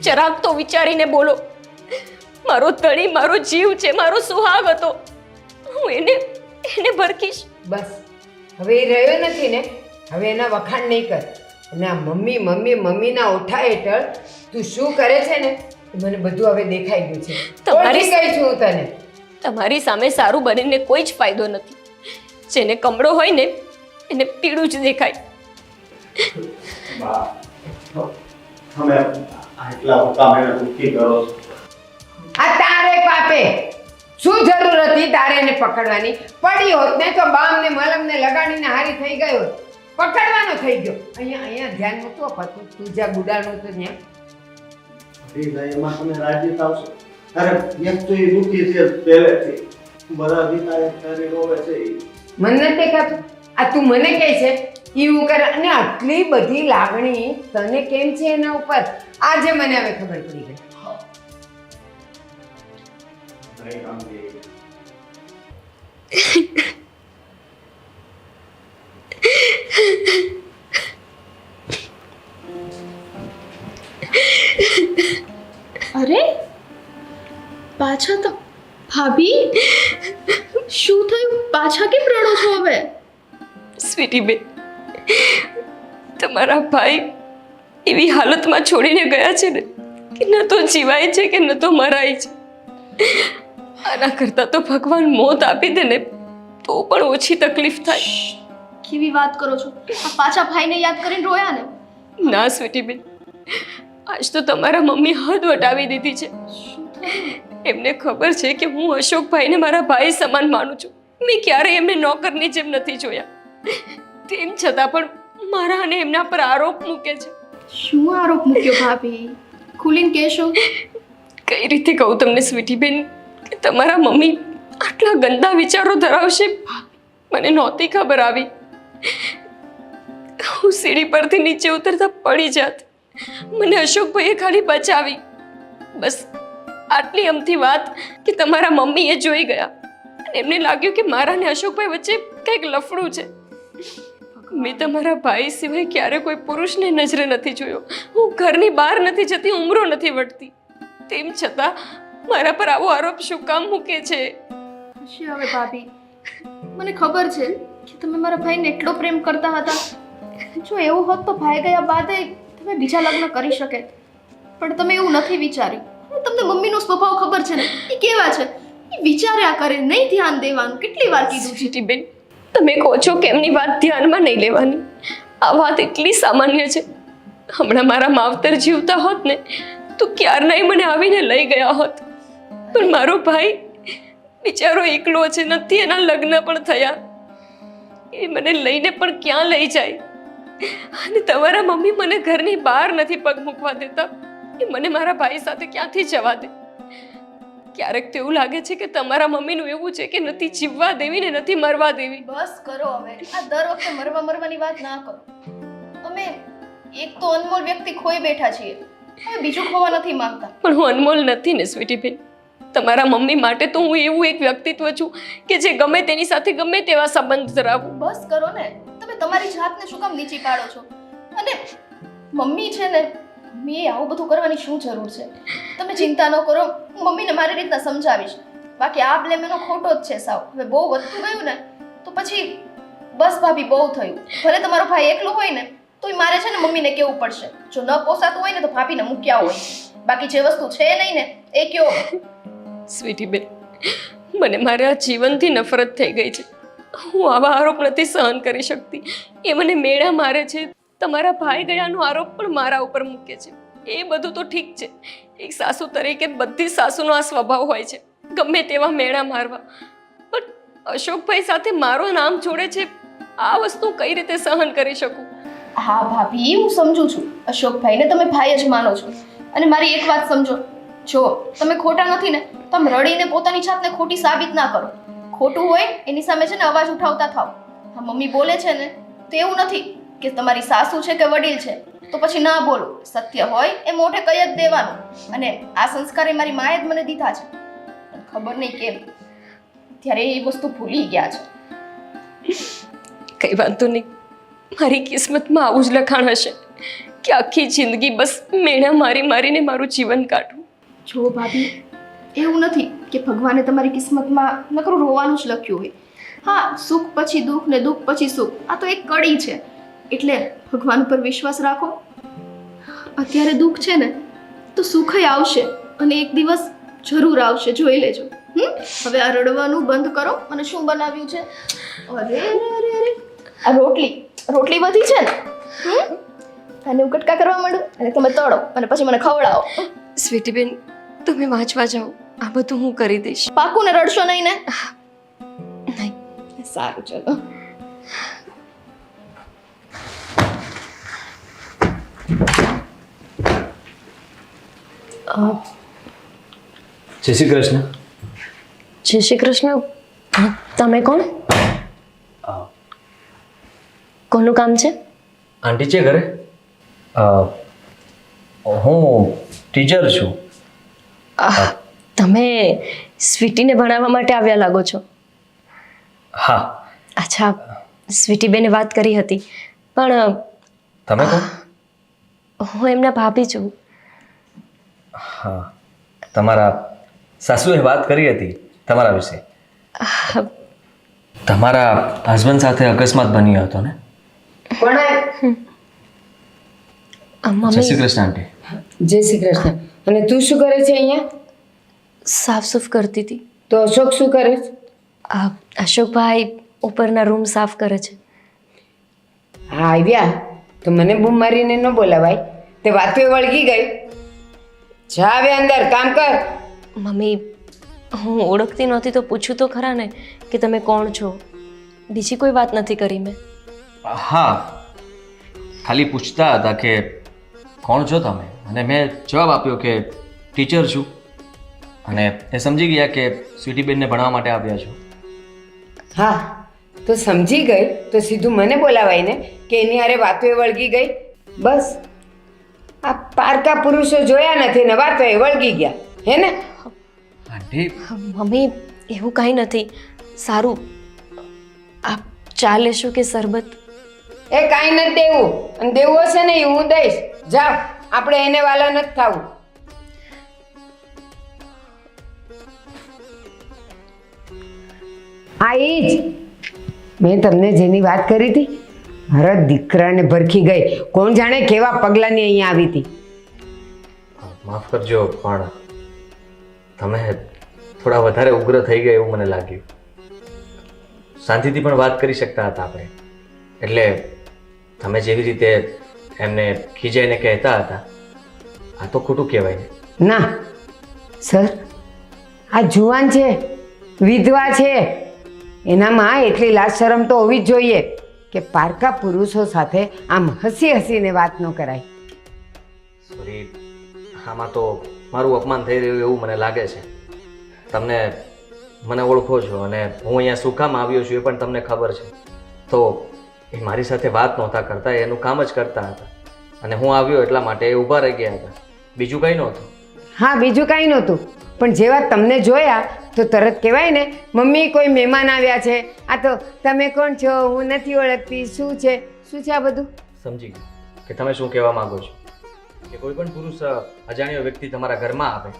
જરાક તો વિચારીને બોલો. મારો ધણી મારો જીવ છે, મારો સુહાગ હતો. હું એને ભરખીશ? બસ હવે એ રહ્યો નથી ને, હવે એના વખાણ નહીં કર. અને આ મમ્મી મમ્મી મમ્મીના ઓઠા હેઠળ તું શું કરે છે ને મને બધું હવે દેખાઈ ગયું છે. ઓળખી ગઈ છું હું તને. તમારી સામે સારું બનીને કોઈ જ ફાયદો નથી. જેને કમળો હોય ને એને પીળું જ દેખાય. તમે આટલા હુકામ એને દુઃખી કરો છો. આ તારે પાપે શું જરૂર હતી તારે એને પકડવાની? પડી હોત ને તો બામ ને મલમ ને લગાડીને હારી થઈ ગયો હોત. પકડવાનો થઈ ગયો. અહીંયા ધ્યાન મૂકવો પતું તું જ્યાં ગુડાનું તો ત્યાં. એમાં તમે રાજી થાવશો? અરે એક તો એ દુઃખી છે પહેલેથી, બધા વિતા એક તારી રોવે છે ઈ. મને નથી દેખાતું. આ તું મને કહે છે એવું કરે, અને આટલી બધી લાગણી તને કેમ છે એના ઉપર? આજે મને હવે ખબર પડી ગઈ. નહીં સમજી. અરે પાછા તો ભાભી, શું થયું? પાછા કેમ રડો છો હવે? સ્વીટી બેન, તમારા ભાઈ એવી હાલતમાં છોડીને ગયા છે ને કે ન તો જીવાય છે કે ન તો મરાય છે. આના કરતાં તો ભગવાન મોત આપી દે ને તો પણ ઓછી તકલીફ થાય. કેવી વાત કરો છો? આ પાછા ભાઈને યાદ કરીને રોયા ને? ના સ્વીટી બેન, આજ તો તમારા મમ્મી હદ વટાવી દીધી છે. એમને ખબર છે કે હું અશોકભાઈને મારા ભાઈ સમાન માનું છું. મેં ક્યારેય એમને નોકરની જેમ નથી જોયા. તેમ છતાં પણ મારા અને એમના પર આરોપ મૂકે છે. શું આરોપ મૂક્યો ભાભી? ખુલીને કહેશો? કઈ રીતે કહું તમને સ્વીટી બેન કે તમારા મમ્મી આટલા ગંદા વિચારો ધરાવશે મને નહોતી ખબર આવી. હું સીડી પરથી નીચે ઉતરતા પડી જાત. મને અશોકભાઈએ ખાલી બચાવી. બસ આટલી અમથી વાત કે તમારા મમ્મીએ જોઈ ગયા અને એમને લાગ્યું કે મારા ને અશોકભાઈ વચ્ચે કંઈક લફડું છે. મેં તમારા ભાઈ સિવાય ક્યારે કોઈ પુરુષને નજરે નથી જોયો. હું ઘરની બહાર નથી જતી, ઉમરો નથી વળતી. તેમ છતાં મારા પર આવો આરોપ શું કામ મૂકે છે? હવે ભાભી, મને ખબર છે કે તમે મારા ભાઈને એટલો પ્રેમ કરતા હતા. જો એવું હોત તો ભાઈ ગયા બાદ તમે બીજા લગ્ન કરી શકે, પણ તમે એવું નથી વિચાર્યું. તમને મમ્મીનો સ્વભાવ ખબર છે ને, એ કેવા છે, એ વિચાર્યા કરે, નહીં ધ્યાન દેવાનું. કેટલી વાર કીધું છે. સ્વીટી બેન, તમે કહો છો કે એમની વાત ધ્યાનમાં નહીં લેવાની. આ વાત એટલી સામાન્ય છે. હમણાં મારા માવતર જીવતા હોત ને તો ક્યારનાય મને આવીને લઈ ગયા હોત. પણ મારો ભાઈ બિચારો એકલો છે, નથી એના લગ્ન પણ થયા. એ મને લઈને પણ ક્યાં લઈ જાય? અને તમારા મમ્મી મને ઘરની બહાર નથી પગ મૂકવા દેતા. એ મને મારા ભાઈ સાથે ક્યાંથી જવા દે? ક્યારેક તો એવું લાગે છે કે તમારા મમ્મીનું એવું છે કે નથી જીવવા દેવી ને નથી મરવા દેવી. બસ કરો હવે. આ દર વખતે મરવાની વાત ના કરો. અમે એક તો અનમોલ વ્યક્તિ ખોઈ બેઠા છીએ, હવે બીજું ખોવા નથી માંગતા. પણ હું અનમોલ નથી ને સ્વીટી બેન. તમારા મમ્મી માટે તો હું એવું એક વ્યક્તિત્વ છું કે જે ગમે તેની સાથે ગમે તેવા સંબંધ ધરાવું. બસ કરો ને. તમે તમારી જાતને શું કામ નીચી પાડો છો? અને મમ્મી છે ને, મેં આવું બધું કરવાની શું જરૂર છે? તમે ચિંતા ન કરો, હું મમ્મીને મારી રીતના સમજાવીશ. બાકી આ બ્લેમ એનો ખોટો જ છે સાવ. હવે બહુ વધતું ગયું ને તો પછી બસ ભાભી, બહુ થયું. ભલે તમારો ભાઈ એકલો હોય ને તોય મારે છે ને મમ્મીને કહેવું પડશે. જો ન પોસાતું હોય ને તો ભાભીને મૂક્યા હોય. બાકી જે વસ્તુ છે નહીં ને એ કયો. સ્વીટી બેન, મને મારા જીવનથી નફરત થઈ ગઈ છે. હું આવા આરોપ નથી સહન કરી શકતી. એ મને મેળા મારે છે. તમારા ભાઈ ગયાનો આરોપ પણ મારા ઉપર મૂકે છે. એ બધું તો ઠીક છે, એક સાસુ તરીકે બધી સાસુનો આ સ્વભાવ હોય છે, ગમે તેવા મેળા મારવા. પણ અશોકભાઈ સાથે મારું નામ જોડે છે, આ વસ્તુ કઈ રીતે સહન કરી શકું? હા ભાભી હું સમજુ છું અશોકભાઈને તમે ભાઈ જ માનો છો અને મારી એક વાત સમજો જો તમે ખોટા નથી ને તમે રડીને પોતાની જાતને ખોટી સાબિત ના કરો ખોટું હોય એની સામે છે ને અવાજ ઉઠાવતા થાવ હા મમ્મી બોલે છે ને તો એવું નથી કે તમારી સાસુ છે કે વડીલ છે તો પછી ના બોલો સત્ય હોય એ મોઢે કહી જ દેવાનું અને આ સંસ્કારે મારી માએ જ મને દીધા છે પણ ખબર નહીં કેમ ત્યારે એ વસ્તુ ભૂલી ગયા છે કઈ વાંધો નહીં, મારી કિસ્મતમાં આવું જ લખાણ હશે કે આખી જિંદગી બસ મેણા મારીને મારું જીવન કાઢું. જો ભાભી એવું નથી કે ભગવાને તમારી કિસ્મતમાં નકરું રોવાનું જ લખ્યું હોય. હા, સુખ પછી દુઃખ ને દુઃખ પછી સુખ, આ તો એક કડી છે. એટલે ભગવાન ઉપર વિશ્વાસ રાખો. અત્યારે દુઃખ છે ને તો સુખય આવશે અને એક દિવસ જરૂર આવશે, જોઈ લેજો. હવે આ રડવાનું બંધ કરો. અને શું બનાવ્યું છે? અરે અરે અરે આ રોટલી વધી છે ને. અને હું કટકા કરવા માંડું અને તમે તળો અને પછી મને ખવડાવો. સ્વીટી બેન, તમે વાંચવા જાઓ, આ બધું હું કરી દઈશ. પાકું ને રડશો નહીં ને? નહીં. સારું, ચલો. જય શ્રી કૃષ્ણ. જય શ્રી કૃષ્ણ. તમે કોણ? કોનું કામ છે? આંટી છે ઘરે? હું ટીચર છું. તમે સ્વીટીને ભણાવવા માટે આવ્યા લાગો છો. હા. અચ્છા, સ્વીટી બેને વાત કરી હતી, પણ તમે કોણ? હું એમના ભાભી છું. હા, તમારા સાસુએ વાત કરી હતી તમારા વિશે. તમારા હસબન્ડ સાથે અકસ્માત બન્યો હતો ને? પણ જય શ્રી કૃષ્ણ આંટી. જય શ્રી કૃષ્ણ. અને તું શું કરે છે અહીંયા? સાફ સૂફ કરતી હતી. તો અશોક શું કરે છે? અશોકભાઈ ઉપરના રૂમ સાફ કરે છે. હા, આવ્યા તો મને બૂમ મારીને ન બોલાવાય. તે વાતો વળગી ગઈ. જા હવે અંદર કામ કર. મમ્મી, હું ઓળખતી નહોતી તો પૂછું તો ખરા ને કે તમે કોણ છો. બીજી કોઈ વાત નથી કરી મેં. હા, ખાલી પૂછતા હતા કે કોણ છો તમે, અને મેં જવાબ આપ્યો કે ટીચર છું, અને એ સમજી ગયા કે સ્વીટીબેનને ભણવા માટે આવ્યા છો. હા, તો સમજી ગઈ તો સીધું મને બોલાવાય ને કે એની હારે વાતો વળગી ગઈ. બસ આ પારકા પુરુષો જોયા નથી ને વાતો વળગી ગયા, હે ને? આંટી, મમ્મી, એવું કાંઈ નથી. સારું, આપ ચા લેશો કે શરબત? એ કાંઈ નથી દેવું, અને દેવું હશે ને એ હું દઈશ. જાઓ, આપણે એને વાલા નથી થવું. આ એ જ મેં તમને જેની વાત કરી હતી, મારા દીકરાને ભરખી ગઈ. કોણ જાણે કેવા પગલાંની અહીંયા આવી હતી. માફ કરજો, પણ તમે થોડા વધારે ઉગ્ર થઈ ગયા એવું મને લાગ્યું. શાંતિથી પણ વાત કરી શકતા હતા આપણે. એટલે તમે જેવી રીતે એમને ખીજાઈને કહેતા હતા, આ તો ખોટું કહેવાય ને. ના સર, આ જુવાન છે, વિધવા છે, એનામાં એટલી લાજ શરમ તો હોવી જ જોઈએ કે પારકા પુરુષો સાથે આમ હસી હસીને વાત ન કરાય. સોરી, આમાં તો મારું અપમાન થઈ રહ્યું એવું મને લાગે છે. તમને મને ઓળખો છો અને હું અહીંયા શું કામ આવ્યો છું એ પણ તમને ખબર છે. તો એ મારી સાથે વાત નહોતા કરતા, એનું કામ જ કરતા હતા, અને હું આવ્યો એટલા માટે એ ઊભા રહી ગયા હતા. બીજું કંઈ નહોતું. હા, બીજું કાંઈ નહોતું, પણ જેવા તમને જોયા તો તરત કહેવાય ને, મમ્મી કોઈ મહેમાન આવ્યા છે. આ તો તમે કોણ છો, હું નથી ઓળખતી, શું છે આ બધું? સમજી ગયો કે તમે શું કહેવા માંગો છો. કે કોઈ પણ પુરુષ અજાણ્યો વ્યક્તિ તમારા ઘરમાં આવે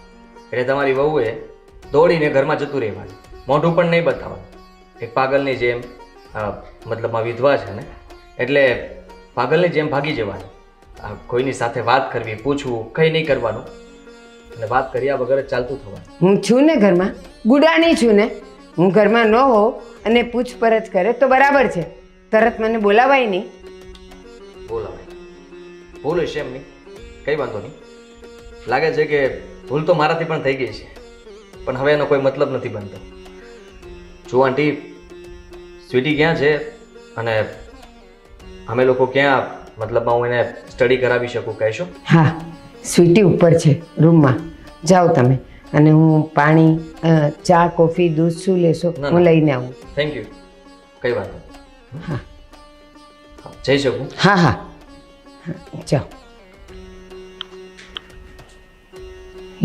એટલે તમારી વહુએ દોડીને ઘરમાં જતું રહેવાનું, મોઢું પણ નહીં બતાવવાનું. એક પાગલની જેમ, મતલબમાં વિધવા છે ને એટલે પાગલની જેમ ભાગી જવાનું. કોઈની સાથે વાત કરવી, પૂછવું, કંઈ નહીં કરવાનું, અને વાત કર્યા વગર જ ચાલતું થવાનું. હું છું ને ઘરમાં, ગુડાણી છું ને. હું ઘરમાં ન હોઉં અને પૂછપરછ કરે તો બરાબર છે, તરત મને બોલાવાય નહીં. બોલાવાય, બોલીશ એમ નહીં, કંઈ વાંધો નહીં. લાગે છે કે ભૂલ તો મારાથી પણ થઈ ગઈ છે, પણ હવે એનો કોઈ મતલબ નથી બનતો. જો આંટી, સ્વીટી ક્યાં છે અને અમે લોકો ક્યાં મતલબમાં હું એને સ્ટડી કરાવી શકું કહેશો? હા, સ્વીટી ઉપર છે રૂમમાં. જાઓ તમે. અને હું પાણી, ચા, કોફી, દૂધ શું લેશો? ના, હું ના. લઈને આવું. Thank you. કઈ વાત નહીં. હા જઈ શકું? હા હા હા, જાઓ.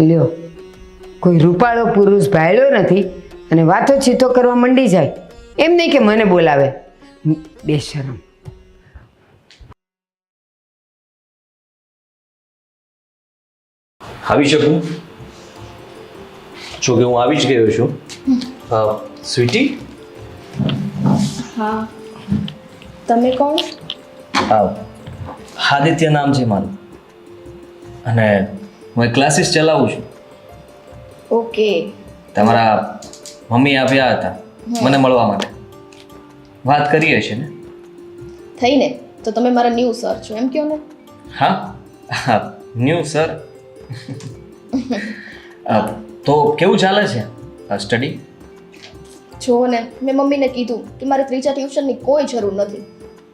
લ્યો, કોઈ રૂપાળો પુરુષ ભાયડો નથી અને વાતો ચીતો કરવા મંડી જાય. એમ નહીં કે મને બોલાવે. બેશરમ. આવી શકું? જો કે હું આવી જ ગયો છું. સ્વીટી, હા, તમે કોણ? આદિત્ય નામ છે મારું અને હું ક્લાસીસ ચલાવું છું. ઓકે. તમારા મમ્મી આવ્યા હતા મને મળવા માટે. વાત કરી હશે ને? થઈને તો તમે મારા ન્યૂ સર છો એમ કહો ને? હા, ન્યૂ સર. તો કેવું ચાલે છે સ્ટડી? જુઓ ને, મેં મમ્મીને કીધું કે મારે ત્રીજા ટ્યુશનની કોઈ જરૂર નથી,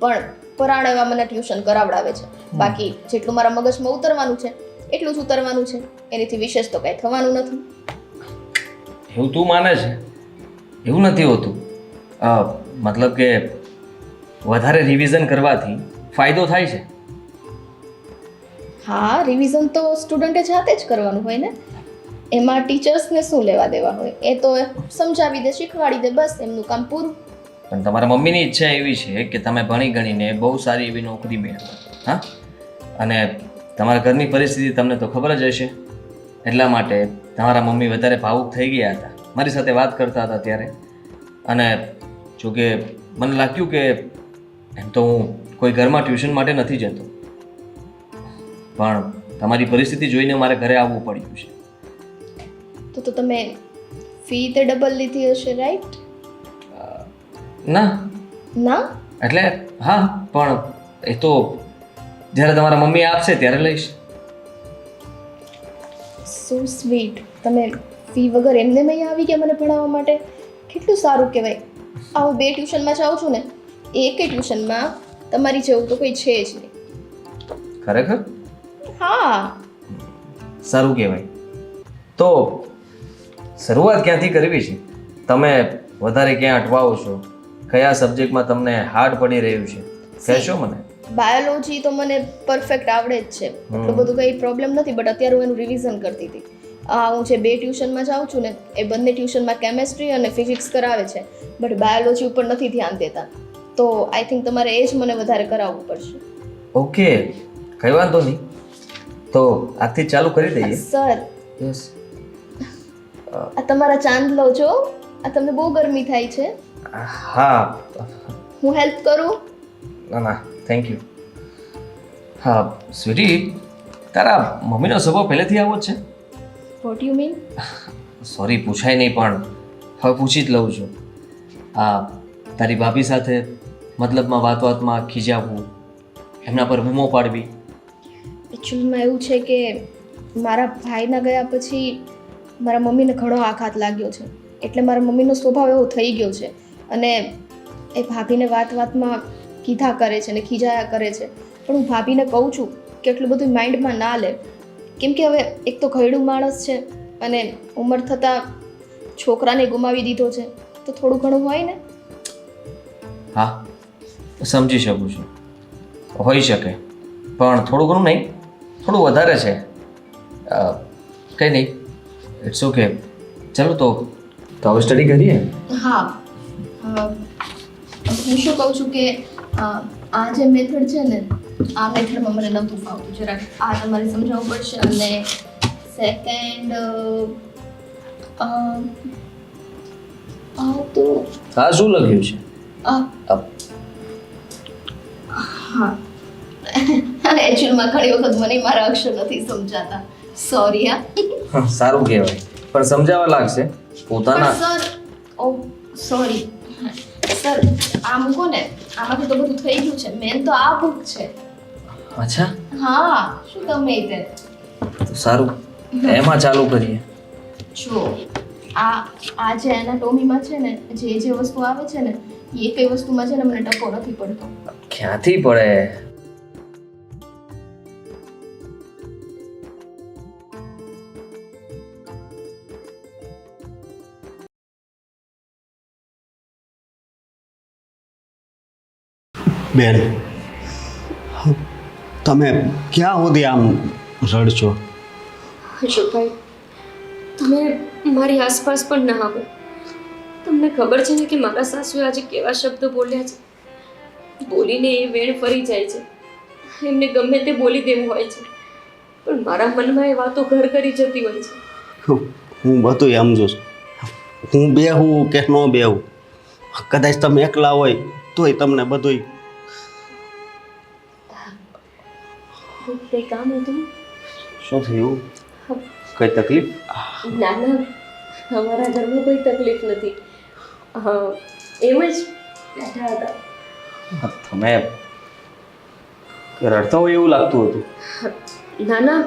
પણ પરાણે એવા મને ટ્યુશન કરાવડાવે છે. બાકી જેટલું મારા મગજમાં ઉતરવાનું છે એટલું જ ઉતરવાનું છે, એનાથી વિશેષ તો કાંઈ થવાનું નથી. એવું તું માને છે? એવું નથી હોતું. મતલબ કે વધારે રિવિઝન કરવાથી ફાયદો થાય છે. હા, રિવિઝન તો સ્ટુડન્ટે જાતે જ કરવાનું હોય ને, એમાં ટીચર્સને શું લેવા દેવા હોય? એ તો સમજાવી દે, શીખવાડી દે, બસ એમનું કામ પૂરું. પણ તમારા મમ્મીની ઈચ્છા એવી છે કે તમે ભણી ગણીને બહુ સારી એવી નોકરી મેળવો. હા, અને તમારા ઘરની પરિસ્થિતિ તમને તો ખબર જ હશે. એટલા માટે તમારા મમ્મી વધારે ભાવુક થઈ ગયા હતા મારી સાથે વાત કરતા હતા ત્યારે. અને જોકે મને લાગ્યું કે એમ તો હું કોઈ ઘરમાં ટ્યુશન માટે નથી જતો, પણ તમારી પરિસ્થિતિ જોઈને મારે ઘરે આવવું પડ્યું છે. તો તમે ફી તે ડબલ લીધી હશે, રાઈટ? ના ના? એટલે હા, પણ એ તો જ્યારે તમારા મમ્મી આપશે ત્યારે લઈશ. So sweet. તમે ફી વગર એમને અહીં આવી ગયા મને ભણાવવા માટે? કેટલું સારું કહેવાય. હું 2 ટ્યુશનમાં જાઉં છું ને, એકે ટ્યુશનમાં તમારી જેવું તો કોઈ છે જ નહીં. ખરેખર? હા. સારું કહેવાય. તો શરૂઆત ક્યાંથી કરવી છે? તમે વધારે ક્યાં અટવાઓ છો? કયા સબ્જેક્ટમાં તમને હાર્ડ પડી રહ્યું છે કહેશો મને? બાયોલોજી તો મને પરફેક્ટ આવડે જ છે, એટલું બધું કંઈ પ્રોબ્લેમ નથી, બટ અત્યારે હું એનું રિવિઝન કરતી હતી. હું જે 2 ટ્યુશનમાં જાઉં છું ને, એ બંને ટ્યુશનમાં કેમેસ્ટ્રી અને ફિઝિક્સ કરાવે છે, બટ બાયોલોજી ઉપર નથી ધ્યાન દેતા. તો આઈ થિંક તમારે એ જ મને વધારે કરાવવું પડશે. ઓકે, કઈ વાંધો નહીં. તો આજથી ચાલુ કરી દઈએ. Sir, yes. આ તમારા ચાંદ લો છો, આ તમને બહુ ગરમી થાય છે. હા. હું હેલ્પ કરું? ના ના, થેન્ક યુ. હા સ્વીટી, તારા મમ્મીનો સ્વભાવ પહેલેથી આવો જ છે? What you mean? સોરી, પૂછાય નહીં પણ હવે પૂછી જ લઉં છું. તારી ભાભી સાથે મતલબમાં વાતમાં ખીજાવવું, એમના પર બૂમો પાડવી? એકચ્યુઅલીમાં એવું છે કે મારા ભાઈના ગયા પછી મારા મમ્મીને ઘણો આઘાત લાગ્યો છે, એટલે મારા મમ્મીનો સ્વભાવ એવો થઈ ગયો છે. અને એ ભાભીને વાતમાં કીધા કરે છે ને ખીજાયા કરે છે, પણ હું ભાભીને કહું છું કે એટલું બધું માઇન્ડમાં ના લે, કેમ કે હવે એક તો ઘરડું માણસ છે અને ઉંમર થતાં છોકરાને ગુમાવી દીધો છે, તો થોડું ઘણું હોય ને. હા, સમજી શકું છું, હોઈ શકે, પણ થોડું ઘણું નહીં, થોડું વધારે છે. કંઈ નહીં, ઇટ્સ ઓકે. ચાલો તો હવે સ્ટડી કરીએ. હા, હું શું કહું છું કે આ જે મેથડ છે ને, આ મેથડમાં મને નહોતું ફાવતું જરાક. આ તમારે સમજાવવું પડશે. અને સેકન્ડ તો હા, શું લખ્યું છે? હા, એકચ્યુઅલમાં ઘણી વખત મને મારા અક્ષર નથી સમજાતા, સોરી. હા, સારું કહેવાય, પણ સમજાવવા લાગશે પોતાના. સર, ઓ સોરી સર, આ મૂકો ને, આમાંથી તો બધું થઈ ગયું છે. મેન તો આ બુક છે. અચ્છા, હા, શું ગમે તે. તો સારું, એમાં ચાલુ કરીએ. જો આ જે એનાટોમીમાં છે ને, જે વસ્તુ આવે છે ને, એ કઈ વસ્તુમાં છે ને મને ટકો નથી પડતો. ક્યાંથી પડે? બેન, તમે ક્યાં સુધી આમ રડશો? અશોકભાઈ, તમે મારી આસપાસ પણ ના આવો. તમને ખબર છે ને કે મારા સાસુએ આજે કેવા શબ્દો બોલ્યા છે. બોલીને એ વેણ ફરી જાય છે. એમને ગમે તે બોલી દેવું હોય છે, પણ મારા મનમાં એ વાતો ઘર કરી જતી હોય છે. હું બધું સમજુ છું. હું બેહું કે ન બેહું, કદાચ તમે એકલા હોય તોય તમને બધુંય. કંઈ કામ હતું? શું થયું? કઈ તકલીફ? ના ના, અમારા ઘરમાં કોઈ તકલીફ નથી. એમ જ બેઠા હતા. તમે રડતા હોય એવું લાગતું હતું. ના ના,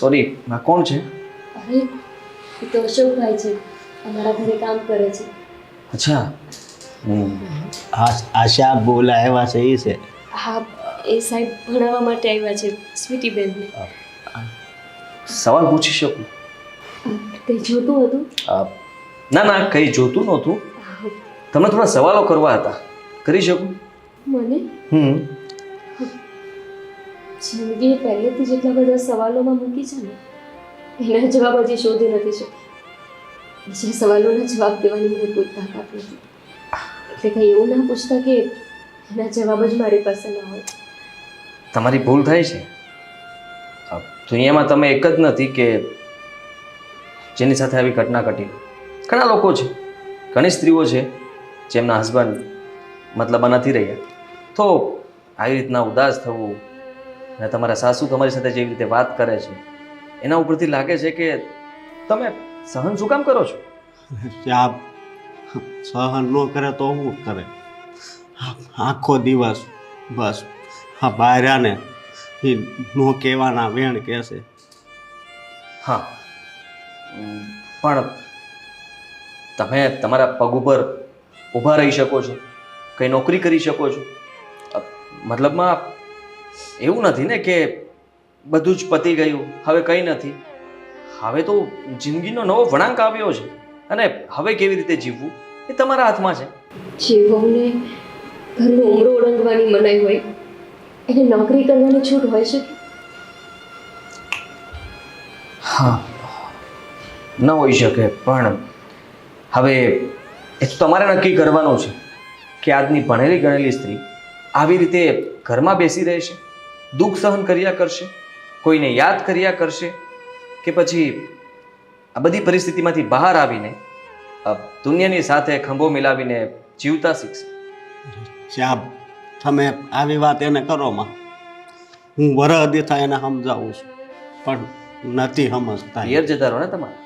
સોરી, આ કોણ છે? અરે એ તો અશોકભાઈ છે, અમારા ઘરે કામ કરે છે. અચ્છા. આશા બોલા એવા છે એ છે. હા, એ સાહેબ ભણાવવા માટે આવ્યા છે સ્વીટીબેનને. સવાલ પૂછી શકું? કંઈ જોતું હતું? ના ના, કંઈ જોતું નહોતું. તમને થોડા સવાલો કરવા હતા, કરી શકું? મને જિંદગીએ પહેલેથી જેટલા બધા સવાલોમાં મૂકી છે ને, એના જવાબ હજી શોધી નથી શકી. બીજા સવાલોના જવાબ દેવાની મને કોઈ તાકાત નથી. એટલે કંઈ એવું ના પૂછતા કે એના જવાબ જ મારી પાસે ના હોય. તમારી ભૂલ થાય છે. દુનિયામાં તમે એક જ નથી કે જેની સાથે આવી ઘટના ઘટી. ઘણા લોકો છે, ઘણી સ્ત્રીઓ છે જેમના હસબન્ડ મતલબ નથી રહ્યા. તો આવી રીતના ઉદાસ થવું અને તમારા સાસુ તમારી સાથે જેવી રીતે વાત કરે છે એના ઉપરથી લાગે છે કે તમે સહન શું કામ કરો છો? આ સહન ન કરે તો શું કરે? આખો દિવસ બસ આ બાયરાને એ નો કહેવાના વેણ કહેશે. હા, પણ તમે તમારા પગ ઉપર ઊભા રહી શકો છો, કંઈ નોકરી કરી શકો છો. મતલબમાં એવું નથી ને કે બધું જ પતી ગયું, હવે કંઈ નથી. હવે તો જિંદગીનો નવો વળાંક આવ્યો છે અને હવે કેવી રીતે જીવવું એ તમારા હાથમાં છે. જે વહુને ઘરનું ઉમરો ઓળંગવાની મનાઈ હોય એને નોકરી કરવાની છૂટ હોય શકે? હા, ન હોઈ શકે, પણ હવે એ તો તમારે નક્કી કરવાનું છે કે આજની ભણેલી ગણેલી સ્ત્રી આવી રીતે ઘરમાં બેસી રહેશે, દુઃખ સહન કર્યા કરશે, કોઈને યાદ કર્યા કરશે, કે પછી આ બધી પરિસ્થિતિમાંથી બહાર આવીને દુનિયાની સાથે ખંભો મિલાવીને જીવતા શીખશે. શ્યામ, તમે આવી વાત એને કરો માં. હું વરહ થાય એને સમજાવું છું પણ નથી સમજતા. પિયર જતા રહો ને તમારે.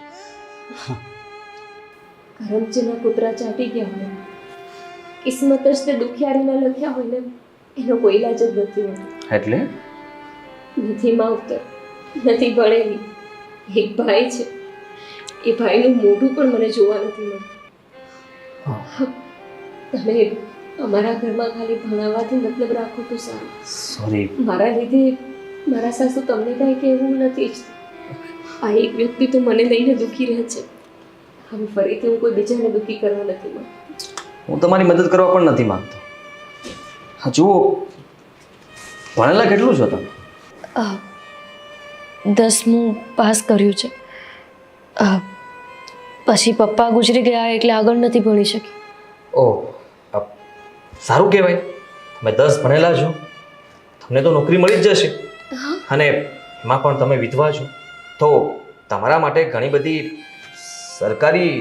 કરમચીના કૂતરા ચાટી ગયા હોય, કિસ્મત જ તે દુખિયારીના લખ્યા હોય ને એનો કોઈ ઇલાજ જ નથી હોતો. એટલે નથી માવતર, નથી ભણેલી, એક ભાઈ છે, એ ભાઈનું મોઢું પણ મને જોવા નથી મળતું. તમે અમારા ઘરમાં ખાલી ભણાવવાથી મતલબ રાખો તો સારું. સોરી. મારા લીધે મારા સાસુ તમને કાંઈ કહેવું નથી જ. આ એક વ્યક્તિ તો મને લઈને દુઃખી રહે છે. હવે ફરીથી હું કોઈ બીજાને દુઃખી કરવા નથી માંગતી. હું તમારી મદદ કરવા પણ નથી માંગતો. હા જુઓ, ભણેલા કેટલું છો તમે? 10મું પાસ કર્યું છે. પછી પપ્પા ગુજરી ગયા એટલે આગળ નથી ભણી શકી. ઓહ, સારું કહેવાય. તમે 10 ભણેલા છો, તમને તો નોકરી મળી જ જશે. અને એમાં પણ તમે વિધવા છો તો તમારા માટે ઘણી બધી સરકારી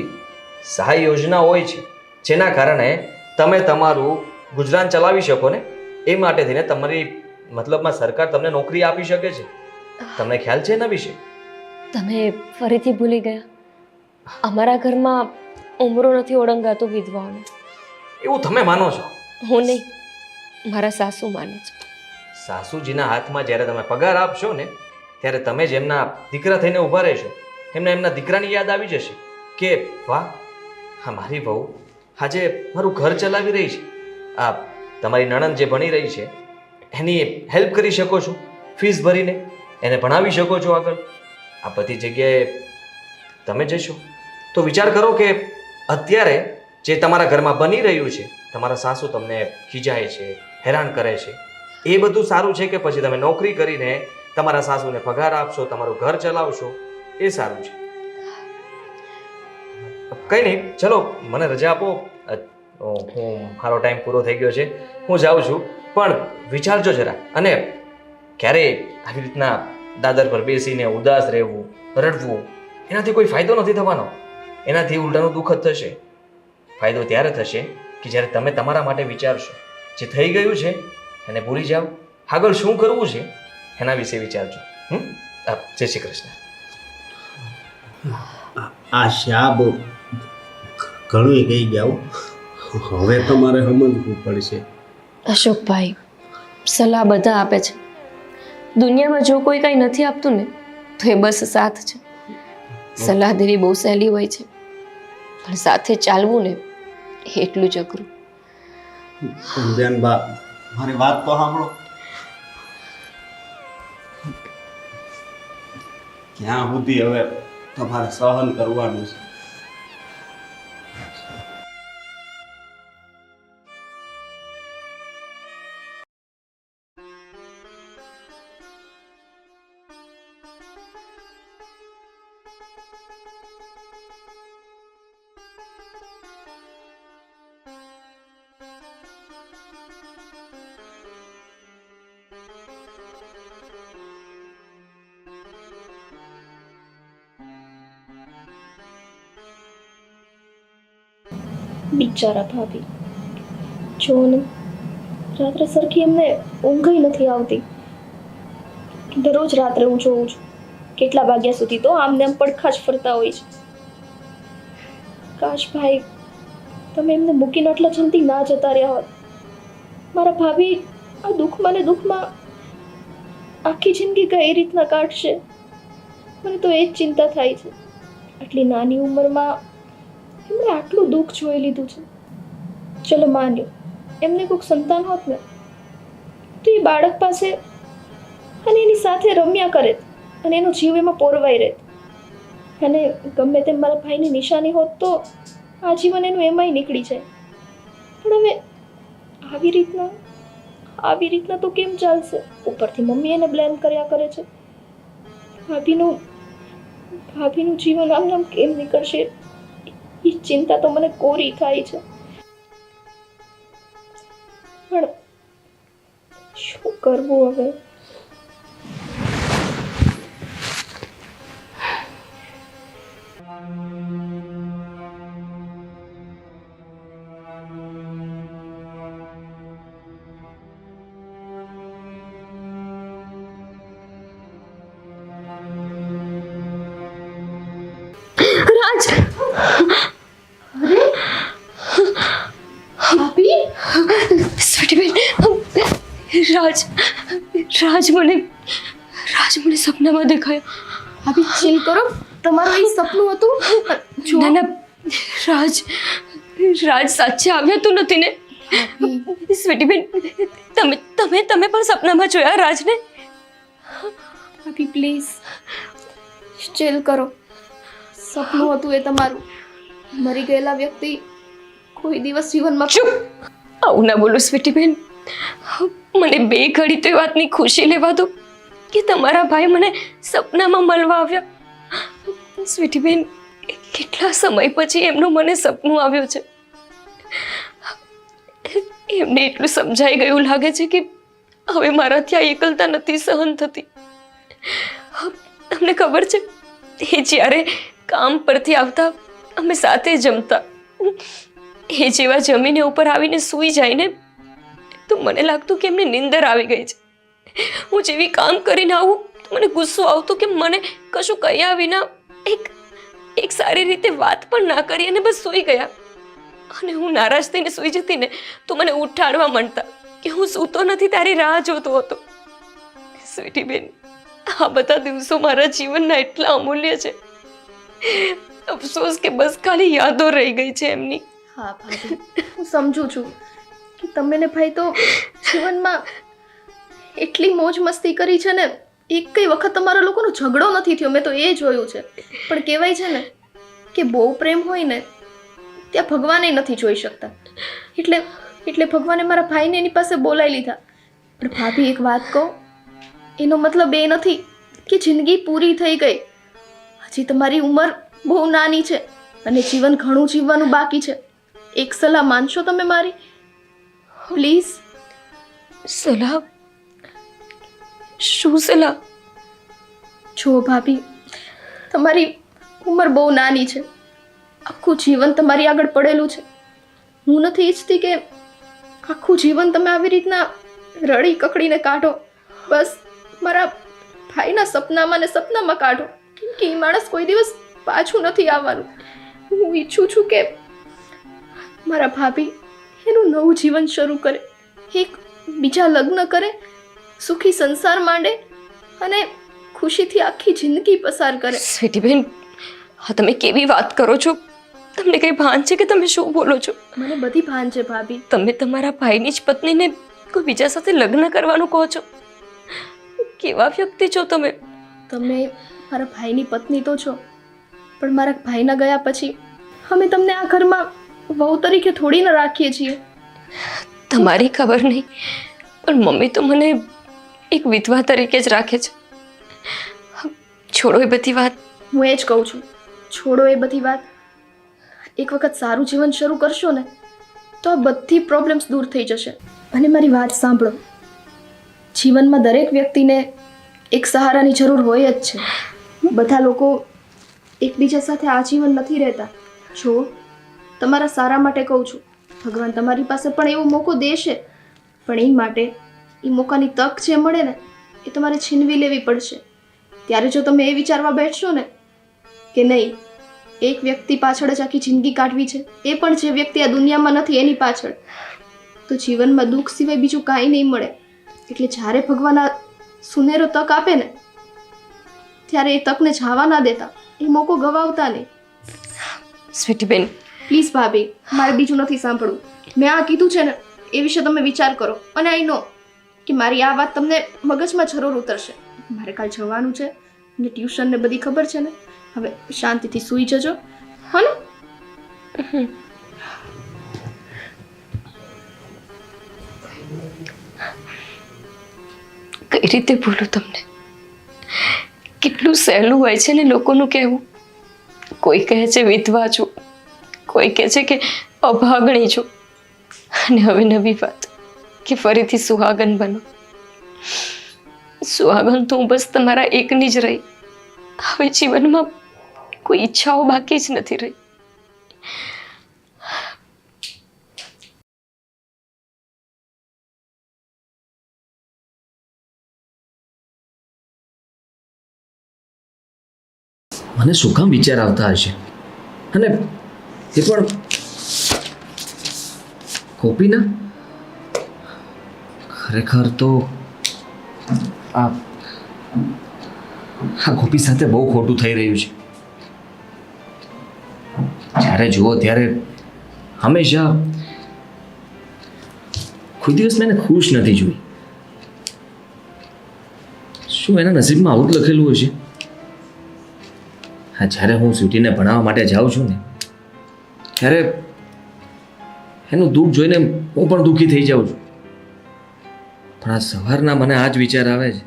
સહાય યોજના હોય છે જેના કારણે તમે તમારું ગુજરાન ચલાવી શકો ને. એ માટે થઈને તમારી મતલબમાં સરકાર તમને નોકરી આપી શકે છે. તમને ખ્યાલ છે એના વિશે? તમે ફરીથી ભૂલી ગયા. અમારા ઘરમાં ઉમરો નથી ઓળંગાતો વિધવાઓને. એવું તમે માનો છો? હું નહીં, મારા સાસુ માને છે. સાસુજીના હાથમાં જ્યારે તમે પગાર આપશો ને ત્યારે તમે જ એમના દીકરા થઈને ઊભા રહેશો. એમને એમના દીકરાની યાદ આવી જશે કે વાહ, હા મારી વહુ આજે મારું ઘર ચલાવી રહી છે. આ તમારી નણંદ જે ભણી રહી છે એની હેલ્પ કરી શકો છો, ફીસ ભરીને એને ભણાવી શકો છો આગળ. આ બધી જગ્યાએ તમે જશો તો વિચાર કરો કે અત્યારે જે તમારા ઘરમાં બની રહ્યું છે, તમારા સાસુ તમને ખીજાય છે, હેરાન કરે છે, એ બધું સારું છે કે પછી તમે નોકરી કરીને તમારા સાસુને પગાર આપશો, તમારું ઘર ચલાવશો, એ સારું છે? કંઈ નહીં, ચલો મને રજા આપો. મારો ટાઈમ પૂરો થઈ ગયો છે, હું જાઉં છું. પણ વિચારજો જરા, અને ક્યારેય આવી રીતના દાદર પર બેસીને ઉદાસ રહેવું, રડવું, એનાથી કોઈ ફાયદો નથી થવાનો. એનાથી ઉલટાનું દુઃખ જ થશે. ફાયદો ત્યારે થશે કે જ્યારે તમે તમારા માટે વિચારશો. જે થઈ ગયું છે એને ભૂલી જાઓ, આગળ શું કરવું છે એના વિશે વિચારજો. જય શ્રી કૃષ્ણ. આ શાબ ઘણું કહી ગયા હો. હવે તમારે સમજવું પડશે. અશોકભાઈ, સલાહ બધા આપે છે. દુનિયામાં જો કોઈ કંઈ નથી આપતું ને તો એ બસ સાથ છે. સલાહ દેવી બહુ સહેલી હોય છે, પણ સાથે ચાલવું ને એટલું જ અઘરું. બેન બા, મારી વાત તો સાંભળો. ક્યાં સુધી હવે તમારે સહન કરવાનું છે? બિચારા ભાભી, જો ને રાત્રે સરખી એમને ઊંઘ નથી આવતી. દરરોજ રાત્રે હું જોઉં છું કેટલા વાગ્યા સુધી તો આમને આમ પડખા જ ફરતા હોય છે. કાશ ભાઈ તમે એમને મૂકીને આટલા જલ્દી ના જતા રહ્યા હોત. મારા ભાભી આ દુઃખમાં ને દુઃખમાં આખી જિંદગી કઈ રીતના કાઢશે, મને તો એ જ ચિંતા થાય છે. આટલી નાની ઉંમરમાં એમણે આટલું દુઃખ જોઈ લીધું છે. ચલો માન્યું એમને કોઈક સંતાન હોત ને તો એ બાળક પાસે અને એની સાથે રમ્યા કરે અને એનો જીવ એમાં પોરવાઈ રહે. અને ગમે તેમ મારા ભાઈની નિશાની હોત તો આજીવન એનું એમાંય નીકળી જાય. પણ હવે આવી રીતના તો કેમ ચાલશે? ઉપરથી મમ્મી એને બ્લેમ કર્યા કરે છે. ભાભીનું જીવન આમ કેમ નીકળશે એ ચિંતા તો મને કોરી થાય છે. પણ શું કરવું હવે? રાજ, ભાભી, સ્વીટીબેન, રાજ મને સપનામાં દેખાયો. ભાભી ચિલ કરો. તમારું એ સપનું હતું? જો ના ના, રાજ સાચે આવ્યો તો નથી ને? સ્વીટીબેન, તમે પણ સપનામાં જોયા રાજને? ભાભી પ્લીઝ ચિલ કરો. સપનું હતું એ તમારું. મરી ગયેલા વ્યક્તિ કોઈ દિવસ જીવનમાં ચૂપ! આવું ના બોલો સ્વીટીબેન. મને બે ઘડી તો એ વાતની ખુશી લેવા દો કે તમારા ભાઈ મને સપનામાં મળવા આવ્યા. સ્વીટીબેન, કેટલા સમય પછી એમનું મને સપનું આવ્યું છે. એમને એટલું સમજાઈ ગયું લાગે છે કે હવે મારાથી આ એકલતા નથી સહન થતી. તમને ખબર છે, એ જ્યારે કામ પરથી આવતા અમે સાથે જમતા. એ જેવા જમીને ઉપર આવીને સૂઈ જાય ને તો મને લાગતું કે એમને નીંદર આવી ગઈ છે. હું જેવી કામ કરીને આવું તો મને ગુસ્સો આવતો કે મને કશું કહ્યા વિના એક સારી રીતે વાત પણ ના કરી અને બસ સૂઈ ગયા. અને હું નારાજ થઈને સૂઈ જતી ને તો મને ઉઠાડવા માંડતા કે હું સૂતો નથી, તારી રાહ જોતો હતો. સ્વીટી બેન, આ બધા દિવસો મારા જીવનના એટલા અમૂલ્ય છે. અફસોસ કે બસ ખાલી યાદો રહી ગઈ છે એમની. હા ભાભી, હું સમજુ છું કે તમે ને ભાઈ તો જીવનમાં એટલી મોજ મસ્તી કરી છે ને, એક કઈ વખત તમારા લોકોનો ઝઘડો નથી થયો. મેં તો એ જોયું છે. પણ કહેવાય છે ને કે બહુ પ્રેમ હોય ને ત્યાં ભગવાને નથી જોઈ શકતા. એટલે ભગવાને મારા ભાઈને એની પાસે બોલાવી લીધા. પણ ભાભી એક વાત કહું, એનો મતલબ એ નથી કે જિંદગી પૂરી થઈ ગઈ. હજી તમારી ઉંમર બહુ નાની છે અને જીવન ઘણું જીવવાનું બાકી છે. એક સલાહ માનશો તમે મારી? પ્લીઝ. સલાહ? શું સલાહ? જો ભાભી, તમારી ઉંમર બહુ નાની છે, આખું જીવન તમારી આગળ પડેલું છે. હું નથી ઈચ્છતી કે આખું જીવન તમે આવી રીતના રડી કકડીને કાઢો. બસ મારા ભાઈના સપનામાં ને સપનામાં કાઢો, કેમ કે એ માણસ કોઈ દિવસ પાછું નથી આવવાનું. હું ઈચ્છું છું કે મારા ભાભી એનું નવું જીવન શરૂ કરે, એક બીજા લગ્ન કરે, સુખી સંસાર માંડે અને ખુશીથી આખી જિંદગી પસાર કરે. સ્વીટી બેન, હા તમે કેવી વાત કરો છો? તમને કઈ ભાન છે કે તમે શું બોલો છો? મને બધી ભાન છે ભાભી. તમે તમારા ભાઈની જ પત્નીને કોઈ બીજા સાથે લગ્ન કરવાનું કહો છો? કેવા વ્યક્તિ છો તમે? તમે મારા ભાઈની પત્ની તો છો, પણ મારા ભાઈના ગયા પછી અમે તમને આ ઘરમાં વહુ તરીકે થોડી ન રાખીએ છીએ. તમારી ખબર નહીં, પણ મમ્મી તો મને એક વિધવા તરીકે જ રાખે છે. છોડો એ બધી વાત. હું એ જ કહું છું, છોડો એ બધી વાત. એક વખત સારું જીવન શરૂ કરશો ને તો આ બધી પ્રોબ્લેમ્સ દૂર થઈ જશે. અને મારી વાત સાંભળો, જીવનમાં દરેક વ્યક્તિને એક સહારાની જરૂર હોય જ છે. બધા લોકો એકબીજા સાથે આજીવન નથી રહેતા. જો તમારા સારા માટે કહું છું, ભગવાન તમારી પાસે પણ એવો મોકો દેશે, પણ એ માટે એ મોકાની તક જે મળે ને એ તમારે છીનવી લેવી પડશે. ત્યારે જો તમે એ વિચારવા બેઠશો ને કે નહીં, એક વ્યક્તિ પાછળ જ આખી જિંદગી કાઢવી છે, એ પણ જે વ્યક્તિ આ દુનિયામાં નથી એની પાછળ, તો જીવનમાં દુઃખ સિવાય બીજું કાંઈ નહીં મળે. એટલે જ્યારે ભગવાન આ સુનેરો તક આપે ને ત્યારે એ તકને જવા ના દેતા, એ મોકો ગવાવતા નહીં. સ્વીટી બેન, પ્લીઝ ભાભી, મારે બીજું નથી સાંભળવું. મેં આ કીધું છે ને એ વિશે તમે વિચાર કરો. અને આઈ નો કે મારી આ વાત તમને મગજમાં જરૂર ઉતરશે. મારે કાલ જવાનું છે ને ટ્યુશન ને બધી ખબર છે ને. હવે શાંતિથી સૂઈ જજો, હો ને? કઈ રીતે બોલું તમને? કેટલું સહેલું હોય છે ને લોકોનું કહેવું. કોઈ કહે છે વિધવા છું, કોઈ કહે છે કે અભાગણી છું, અને હવે નવી વાત કે ફરીથી સુહાગન બનો. સુહાગન તો હું બસ તમારા એકની જ રહી. હવે જીવનમાં કોઈ ઈચ્છાઓ બાકી જ નથી રહી. મને શું કામ વિચાર આવતા હશે? અને એ પણ ગોપીના? ખરેખર તો આ ગોપી સાથે બહુ ખોટું થઈ રહ્યું છે. જ્યારે જુઓ ત્યારે હંમેશા કોઈ દિવસ મેં એને ખુશ નથી જોઈ. શું એના નસીબમાં આવું જ લખેલું હશે? હા, જ્યારે હું સ્વીટીને ભણાવવા માટે જાઉં છું ને ત્યારે એનું દુઃખ જોઈને હું પણ દુઃખી થઈ જાઉં છું. પણ આ સવારના મને આ જ વિચાર આવે છે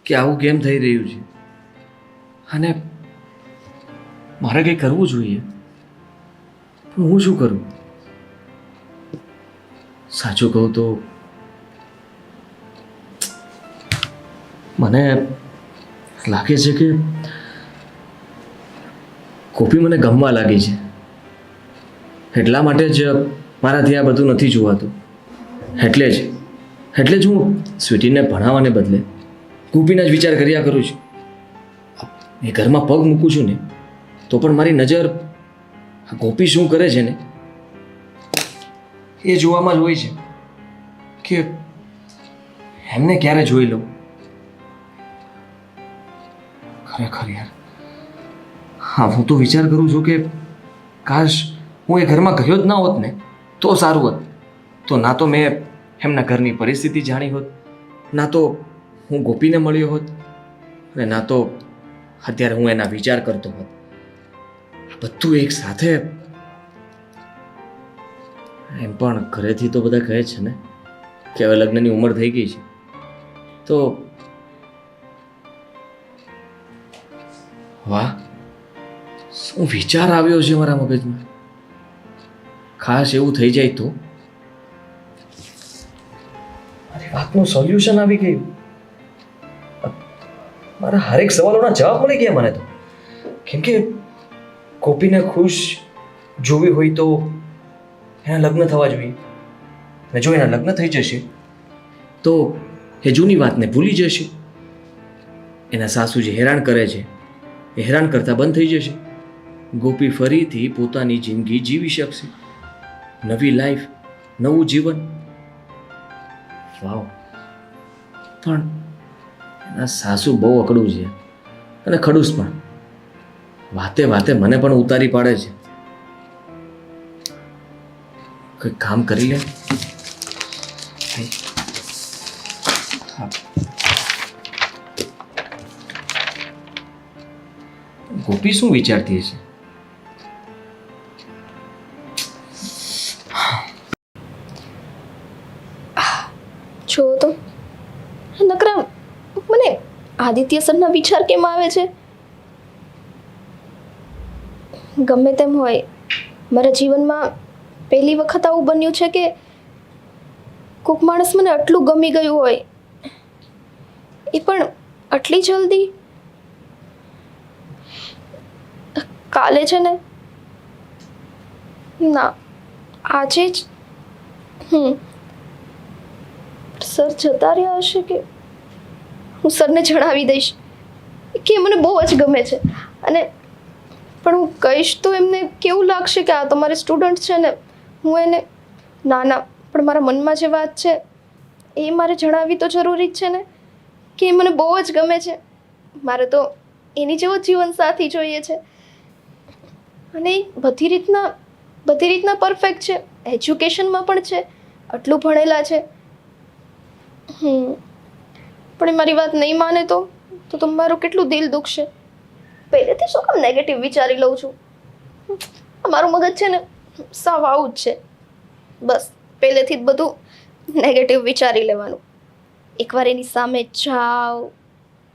કે આવું કેમ થઈ રહ્યું છે, અને મારે કંઈ કરવું જોઈએ, પણ હું શું કરું? સાચું કહું તો મને લાગે છે કે ગોપી મને ગમવા લાગી છે. એટલા માટે જ મારાથી આ બધું નથી જોવાતું. એટલે જ હું સ્વીટીને ભણાવવાને બદલે ગોપીના જ વિચાર કર્યા કરું છું. એ ઘરમાં પગ મૂકું છું ને તો પણ મારી નજર ગોપી શું કરે છે ને એ જોવામાં જ હોય છે કે એમને ક્યારે જોઈ લઉં. ખરેખર યાર, હા, હું તો વિચાર કરું છું કે કાશ હું એ ઘરમાં ગયો જ ના હોત ને તો સારું હોત. તો ના તો મેં એમના ઘરની પરિસ્થિતિ જાણી હોત, ના તો હું ગોપીને મળ્યો હોત, અને ના તો અત્યારે હું એના વિચાર કરતો હોત. બધું એક સાથે એમ પણ ઘરેથી તો બધા કહે છે ને કે હવે લગ્નની ઉંમર થઈ ગઈ છે, તો વાહ, શું વિચાર આવ્યો છે મારા મગજમાં. ખાસ એવું થઈ જાય તો મારી વાતનું સોલ્યુશન આવી ગયું. મારા હરેક સવાલોના જવાબ મળી ગયા મને તો. કેમ કે ગોપીને ખુશ જોવી હોય તો એના લગ્ન થવા જોઈએ, અને જો એના લગ્ન થઈ જશે તો એ જૂની વાતને ભૂલી જશે. એના સાસુ જે હેરાન કરે છે એ હેરાન કરતા બંધ થઈ જશે. ગોપી ફરીથી પોતાની જિંદગી જીવી શકશે, નવી લાઈફ, નવું જીવન. વાવ! પણ એના સાસુ બહુ અકડું છે અને ખડૂસ પણ. વાતે વાતે મને પણ ઉતારી પાડે છે. કંઈક કામ કરી લે. ગોપી શું વિચારતી હશે? જો તો નકરા મને આદિત્ય સરના વિચાર કેમ આવે છે? ગમે તેમ હોય, મારા જીવનમાં પહેલી વખત આવું બન્યું છે કે કોઈક માણસ મને આટલું ગમી ગયું હોય, એ પણ આટલી જલ્દી. કાલે છે ને, ના આજે જ સર જતા રહ્યા હશે કે હું સરને જણાવી દઈશ કે મને બહુ જ ગમે છે. અને પણ હું કહીશ તો એમને કેવું લાગશે કે આ તમારે સ્ટુડન્ટ છે ને. હું એને ના પણ મારા મનમાં જે વાત છે એ મારે જણાવવી તો જરૂરી જ છે ને, કે એ મને બહુ જ ગમે છે. મારે તો એની જેવો જીવન સાથી જોઈએ છે. અને એ બધી રીતના પરફેક્ટ છે, એજ્યુકેશનમાં પણ છે, આટલું ભણેલા છે. પણ એ મારી વાત નહીં માને તો તમારું કેટલું દિલ દુખશે. પહેલેથી શું કામ નેગેટિવ વિચારી લઉં છું? મારું મગજ છે ને સાવ આવું જ છે. બસ પહેલેથી જ બધું નેગેટિવ વિચારી લેવાનું. એકવાર એની સામે જાઉં,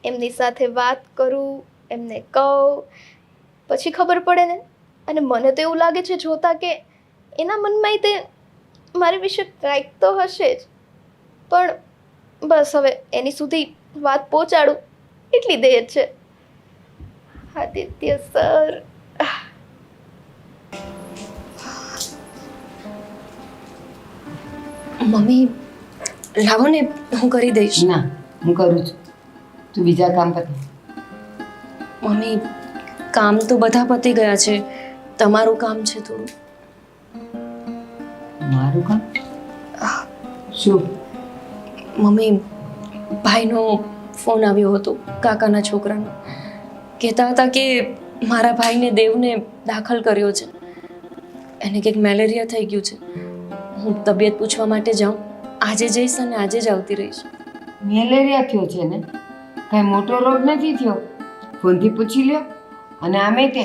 એમની સાથે વાત કરું, એમને કહું, પછી ખબર પડે ને. અને મને તો એવું લાગે છે જોતા કે એના મનમાં તે મારી વિશે કાંઈક તો હશે જ. પણ બસ હવે એની સુધી વાત પહોંચાડું એટલી દેર છે. આદિત્ય સર, મમ્મી લાવો ને, હું કરી દઈશ. ના, હું કરું છું, તું બીજા કામ પતાવ. મમ્મી કામ તો બધા પતી ગયા છે, તમારું કામ છે થોડું. મારું કામ શું? મમ્મી ભાઈનો ફોન આવ્યો હતો, કાકાના છોકરાનો. કહેતા હતા કે મારા ભાઈને દેવને દાખલ કર્યો છે, એને કંઈક મેલેરિયા થઈ ગયું છે. હું તબિયત પૂછવા માટે જાઉં, આજે જઈશ અને આજે જ આવતી રહીશ. મેલેરિયા થયો છે ને? કાંઈ મોટો રોગ નથી થયો, ફોનથી પૂછી લ્યો. અને આમે તે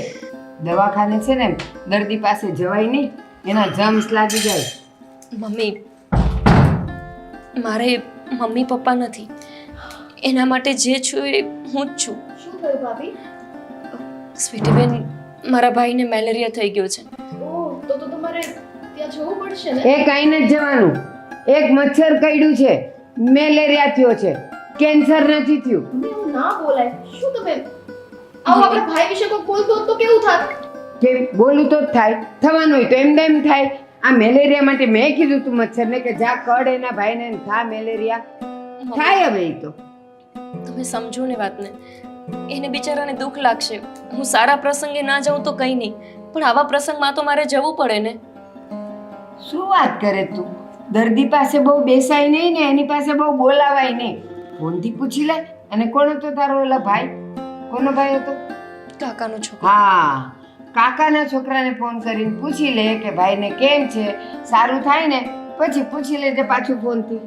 દવાખાને છે ને દર્દી પાસે જવાય નહીં, એના જમ્સ લાગી જાય. મમ્મી મારે મમ્મી પપ્પા નથી, એના માટે જે છું એ હું જ છું. શું થયું ભાભી? સ્વીટીબેન, મારા ભાઈને મેલેરિયા થઈ ગયો છે. ઓહ, તો તમારે ત્યાં જવું પડશે ને. એ કાંઈ નથી જવાનું. એક મચ્છર કરડ્યું છે, મેલેરિયા થયો છે, કેન્સર નથી થયું. મમ્મી એવું ના બોલાય. શું તમે આવું આપણા ભાઈ વિશે કોઈ બોલતો હોત તો કેવું થાત? કે બોલું તો જ થાય, થવાનું હોય તો એમ થાય. આ મેલેરિયા માટે મેં કીધું તું મચ્છરને કે જા કડ એના ભાઈને ને થા મેલેરિયા. થાય હવે એ તો. તમે સમજો ને વાતને, એને બિચારાને દુઃખ લાગશે. હું સારા પ્રસંગે ના જાઉં તો કંઈ નહીં, પણ આવા પ્રસંગમાં તો મારે જવું પડે ને. શું વાત કરે તું? દર્દી પાસે બહુ બેસાય નહીં ને એની પાસે બહુ બોલાવાય નહીં. ફોનથી પૂછી લે. અને કોણ હતો તારો ઓલા ભાઈ? કોનો ભાઈ હતો? કાકાનો છોકરો. હા, કાકાના છોકરાને ફોન કરીને પૂછી લે કે ભાઈને કેમ છે, સારું થાય ને પછી પૂછી લેજે પાછું ફોનથી.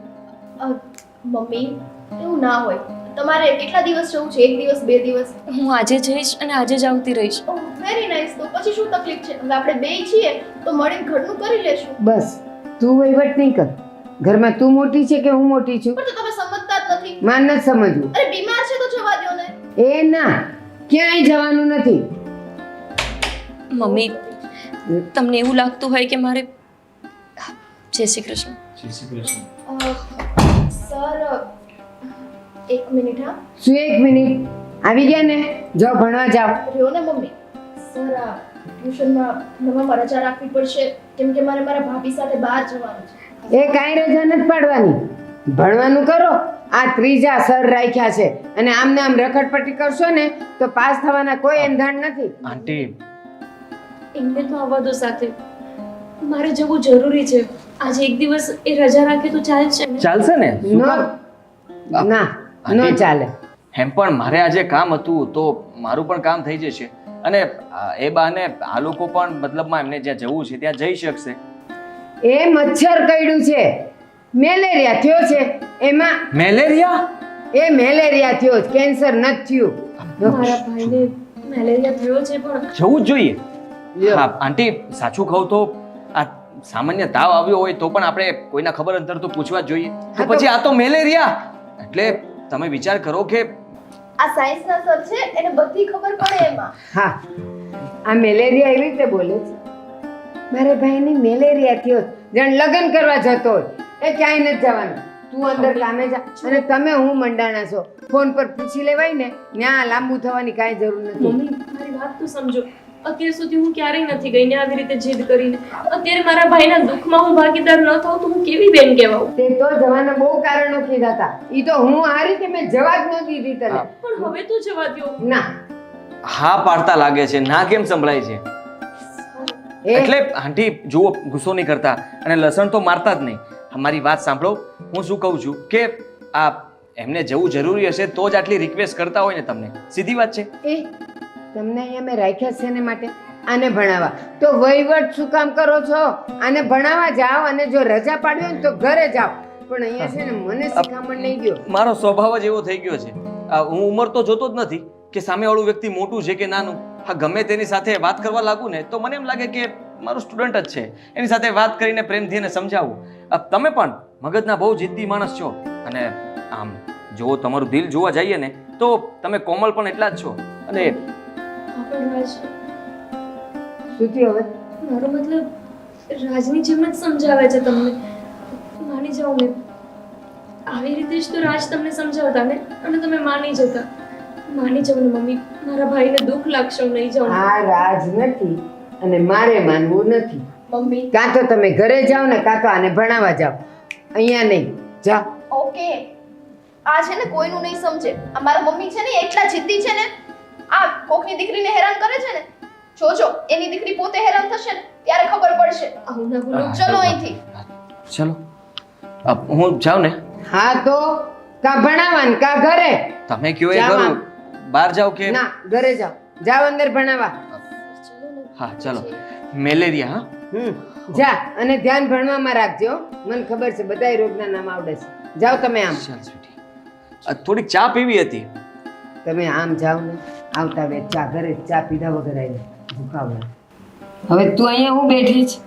મમ્મી એવું ના હોય. તમારે કેટલા દિવસ જવું છે? 1 દિવસ, 2 દિવસ? હું આજે જઈશ અને આજે જ આવતી રહીશ. Very nice. તો પછી શું તકલીફ છે? હવે આપણે બેય છીએ તો મળીને ઘરનું કરી લેશું. બસ તું વહીવટ નહીં કર. ઘરમાં તું મોટી છે કે હું મોટી છું? પણ તો તમે સમજતા જ નથી. માન નથી સમજવું. અરે બીમાર છે તો જવા દ્યો ને. એ ના, ક્યાંય જવાનું નથી. મમ્મી તમને એવું લાગતું હોય કે મારે જય શ્રી કૃષ્ણ. સર એક મિનિટ હા. શું 1 મિનિટ? આવી ગયા ને, જાઓ ભણવા જાઓ. રહ્યો ને મમ્મી. સર આ ટ્યુશનમાં નવામાં રજા રાખવી પડશે કેમ કે મારે મારા ભાભી સાથે બહાર જવાનું છે. એ કાંઈ રજા નથી પાડવાની, ભણવાનું કરો. આ ત્રીજા સર રાખ્યા છે અને આમને આમ રખડપટ્ટી કરશો ને તો પાસ થવાના કોઈ એંધાણ નથી. આંટી એમને તો આવવા દો સાથે, મારે જવું જરૂરી છે. આજે એક દિવસ એ રજા રાખે તો ચાલશે ને? ચાલશે ને? શું નો, કામ? ના, નો ચાલે. એમ પણ મારે આજે કામ હતું તો મારું પણ કામ થઈ જશે અને એ બહાને આ લોકો પણ મતલબમાં એમને જ્યાં જવું છે ત્યાં જઈ શકશે. એ મચ્છર કઈડું છે, મેલેરિયા થયો છે. એમાં મેલેરિયા? એ મેલેરિયા થયો છે, કેન્સર નથી થયું. મારા ભાઈને મેલેરિયા થયો છે પણ જવું જ જોઈએ. લ્યો. હા આંટી, સાચું કહું તો આ સામાન્ય તાવ આવ્યો હોય તો પણ આપણે કોઈના ખબર અંતર તો પૂછવા જ જોઈએ. તો પછી આ તો મેલેરિયા. એટલે તમે વિચાર કરો કે આ સાયન્સના સર છે એને બધી ખબર પડે એમાં. હા, આ મેલેરિયા એવી રીતે બોલે છે. મારે ભાઈને મેલેરિયા થયો છે. જાણ લગ્ન કરવા જતો હોય એ ક્યાંય નથી જવાનું. તું અંદર કામે જા અને તમે હું મંડાણા છો ફોન પર પૂછી લેવાય ને, ત્યાં લાંબુ થવાની કાંઈ જરૂર નથી. મમ્મી મારી વાત તો સમજો. અત્યાર સુધી હું ક્યારેય નથી ગઈ ને આવી રીતે જીદ કરીને. અત્યારે મારા ભાઈના દુઃખમાં હું ભાગીદાર ન થાઉં તો હું કેવી બેન કહેવાઉં? તે તો જવાના બહુ કારણો કીધા હતા. ઈ તો હું હારી કે મેં જવા જ ન દીધી તને. પણ હવે તો જવા દ્યો. ના, હા પાડતા લાગે છે, ના કેમ સંભળાય છે? એ એટલે આંટી જુઓ, ગુસ્સો નહીં કરતા અને લસણ તો મારતા જ નહીં. મારી વાત સાંભળો, હું શું કહું છું કે આ એમને જવું જરૂરી હશે તો જ આટલી રિક્વેસ્ટ કરતા હોય ને તમને. સીધી વાત છે. એ તમને અહીંયા મેં રાખ્યા છે ને માટે આને ભણાવવા. તો વહીવટ શું કામ કરો છો? આને ભણાવવા જાઓ અને જો રજા પાડવી હોય ને તો ઘરે જાઓ. પણ અહીંયા છે ને મને શિખામણ નહીં દ્યો. મારો સ્વભાવ જ એવો થઈ ગયો છે. હું ઉંમર તો જોતો જ નથી કે સામેવાળું વ્યક્તિ મોટું છે કે નાનું. હા, ગમે તેની સાથે વાત કરવા લાગુ ને તો મને એમ લાગે કે મારો સ્ટુડન્ટ જ છે. એની સાથે વાત કરીને પ્રેમથી એને સમજાવું. તમે પણ મગજના બહુ જિદ્દી માણસ છો અને આમ જો તમારું દિલ જોવા જઈએ ને તો તમે કોમલ પણ એટલા જ છો. અને પણ રાજ, શું થયું હવે? મારો મતલબ રાજની જેમ જ સમજાવે છે તમને. માની જાઓ ને, આવી રીતે જ તો રાજ તમને સમજાવતા ને અને તમે માની જતા. માની જાઓ ને મમ્મી, મારા ભાઈને દુઃખ લાગશે, હું નહીં જાઉં. આ રાજ નથી અને મારે માનવું નથી. મમ્મી કાં તો તમે ઘરે જાઓ ને કાં તો આને ભણાવવા જાઓ. અહીંયા નહીં જાઓ. ઓકે, આ છે ને કોઈનું નહીં સમજે. આ મારા મમ્મી છે ને એટલા જિદ્દી છે ને, આ કોકની દીકરીને હેરાન કરે છે ને, જોજો એની દીકરી પોતે હેરાન થશે ને ત્યારે ખબર પડશે. આવું ના બોલો. ચલો અહીંથી. ચલો, હું જાઉં ને? હા તો કાં ભણાવવાનું કાં ઘરે. તમે કયો એ જાઓ કરું. આમ. બહાર જાઓ કે? ના, ઘરે જાઓ. જાઓ અંદર ભણાવવા. હા ચલો. મેલેરિયા? હા, જા અને ધ્યાન ભણવામાં રાખજો હો. મને ખબર છે બધાય રોગના નામ આવડે છે. જાઓ તમે આમ. ચાલ સ્વીટી. થોડીક ચા પીવી હતી. તમે આમ જાઓ ને, આવતા વેત ચા ઘરે ચા પીધા વગર આવી ભૂખાવડા. હવે તું અહીંયા હું બેઠી છે?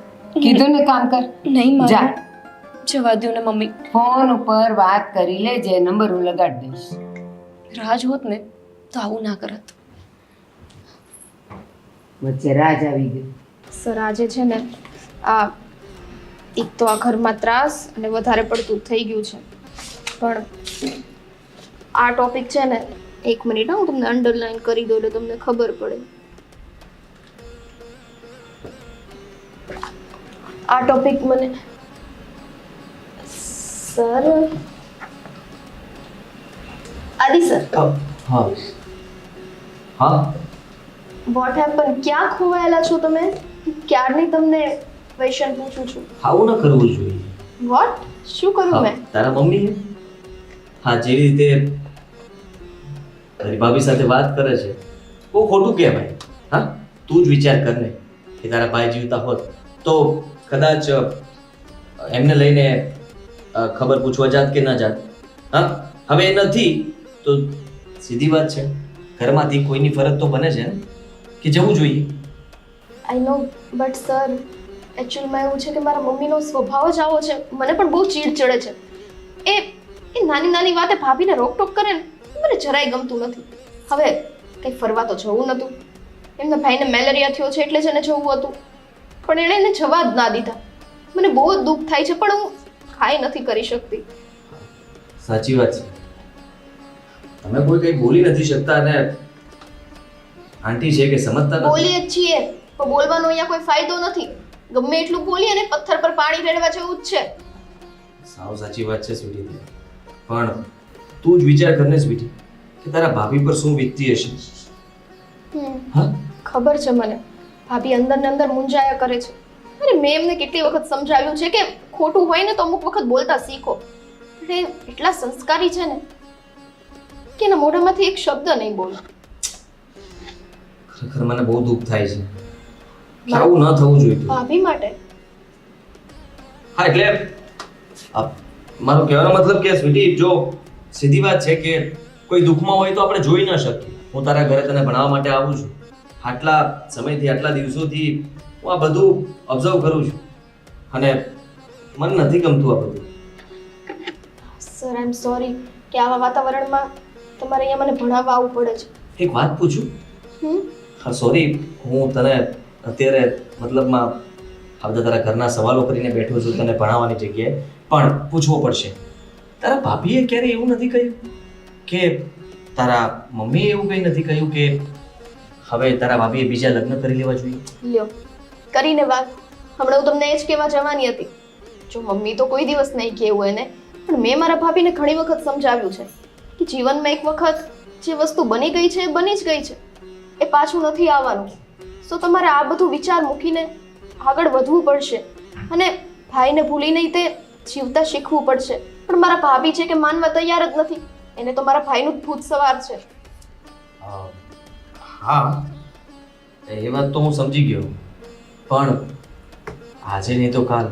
કીધું ને કામ કર. નહીં જા. મારે જવા દ્યો ને મમ્મી. ફોન ઉપર વાત કરી લેજે, નંબર હું લગાડી દઈશ. રાજ હોત ને તો આવું ના કરત. વચ્ચે રાજ આવી ગયો. સર આજે છે ને આ એક તો આ ઘરમાં ત્રાસ અને વધારે પડતું થઈ ગયું છે. પણ આ ટોપિક છે ને, 1 મિનિટ હું તમને અંડરલાઈન કરી દઉં એટલે તમને ખબર પડે. આ ટોપિક મને સર આદિ સર હા હા. What happen? ક્યાં ખોવાયેલા છો તમે? ક્યારની તમને ક્વેશ્ચન પૂછું છું. આવું ન કરવું જોઈએ. વોટ? શું કરું મેં? તારા મમ્મી હા જેવી રીતે તારી ભાભી સાથે વાત કરે છે બહુ ખોટું કહેવાય. હા, તું જ વિચાર કર ને કે તારા ભાઈ જીવતા હોત તો કદાચ એમને લઈને ખબર પૂછવા જાત કે ના જાત. હા, હવે એ નથી તો સીધી વાત છે, ઘરમાંથી કોઈની ફરજ તો બને છે ને કે જવું જોઈએ. આઈ નો બટ સર એકચ્યુઅલમાં એવું છે કે મારા મમ્મીનો સ્વભાવ જ આવો છે. મને પણ બહુ ચીડ ચડે છે. એ નાની નાની વાતે ભાભીને રોકટોક કરે ને મને જરાય ગમતું નથી. હવે કંઈ ફરવા તો જવું નહોતું. એમના ભાઈને મેલેરિયા થયો છે એટલે જ એને જવું હતું, પણ એણે એને જવા જ ના દીધા. મને બહુ જ દુઃખ થાય છે, પણ હું કાંઈ નથી કરી શકતી. સાચી વાત છે. તમે કોઈ કંઈ બોલી નથી શકતા અને આંટી છે કે સમજતા નથી. બોલીએ જ છીએ પણ બોલવાનો અહીંયા કોઈ ફાયદો નથી. ગમે એટલું બોલીએ ને પથ્થર પર પાણી રેડવા જેવું જ છે. સાવ સાચી વાત છે સ્વીટી, પણ તું જ વિચાર કરને સ્વીટી કે તારા ભાભી પર શું વીતતી હશે. હા, ખબર છે મને. ભાભી અંદર ને અંદર મૂંઝાયા કરે છે. અરે મેં એમને કેટલી વખત સમજાવ્યું છે કે ખોટું હોય ને તો અમુક વખત બોલતા શીખો. એટલે એટલા સંસ્કારી છે ને કે એના મોઢામાંથી એક શબ્દ નહીં બોલે. ખરેખર મને બહુ દુઃખ થાય છે કે આવું ન થવું જોઈએ. ભાભી માટે હા, એટલે મારો કહેવાનો મતલબ કે સ્વીટી, જો સીધી વાત છે કે કોઈ દુઃખમાં હોય તો આપણે જોઈ ન શકીએ. હું તારા ઘરે તને ભણાવવા માટે આવું છું. આટલા સમયથી, આટલા દિવસોથી હું આ બધું ઓબ્ઝર્વ કરું છું અને મને નથી ગમતું આ બધું. સર આઈ એમ સોરી કે આવા વાતાવરણમાં તમારે અહીંયા મને ભણાવવા આવવું પડે છે. એક વાત પૂછું? હમ હા સોરી, હું તને અત્યારે મતલબમાં આ બધા તારા ઘરના સવાલો કરીને બેઠો છું તને ભણાવવાની જગ્યાએ, પણ પૂછવો પડશે. તારા ભાભીએ ક્યારે એવું નથી કહ્યું કે તારા મમ્મીએ એવું કંઈ નથી કહ્યું કે હવે તારા ભાભીએ બીજા લગ્ન કરી લેવા જોઈએ? લ્યો કરીને વાત. હમણાં હું તમને એ જ કહેવા જવાની હતી. જો મમ્મી તો કોઈ દિવસ નહીં કહેવું એને, પણ મેં મારા ભાભીને ઘણી વખત સમજાવ્યું છે કે જીવનમાં એક વખત જે વસ્તુ બની ગઈ છે એ બની જ ગઈ છે, એ પાછું નથી આવવાનું. તો તમારે આ બધું વિચાર મૂકીને આગળ વધવું પડશે અને ભાઈને ભૂલી નહીં તે જીવતા શીખવું પડશે. પણ મારા ભાભી છે કે માનવા તૈયાર જ નથી. એને તો મારા ભાઈનું જ ભૂત સવાર છે. હા, એ વાત તો હું સમજી ગયો, પણ આજે નહીં તો કાલ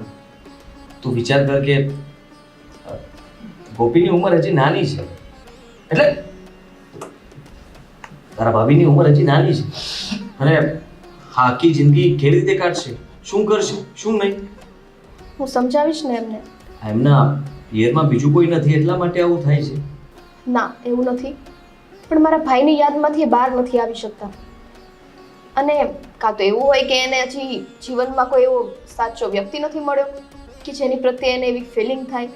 તું વિચાર કર કે ગોપીની ઉંમર હજી નાની છે, એટલે તારા ભાભીની ઉંમર હજી નાની છે અને આખી જિંદગી કેવી રીતે કાઢશે, શું કરશે, શું નહીં? હું સમજાવીશ ને એમને. એમના પિયરમાં બીજું કોઈ નથી એટલા માટે આવું થાય છે? ના એવું નથી, પણ મારા ભાઈની યાદમાંથી એ બહાર નથી આવી શકતા. અને કાં તો એવું હોય કે એને હજી જીવનમાં કોઈ એવો સાચો વ્યક્તિ નથી મળ્યો કે જેની પ્રત્યે એને એવી ફિલિંગ થાય.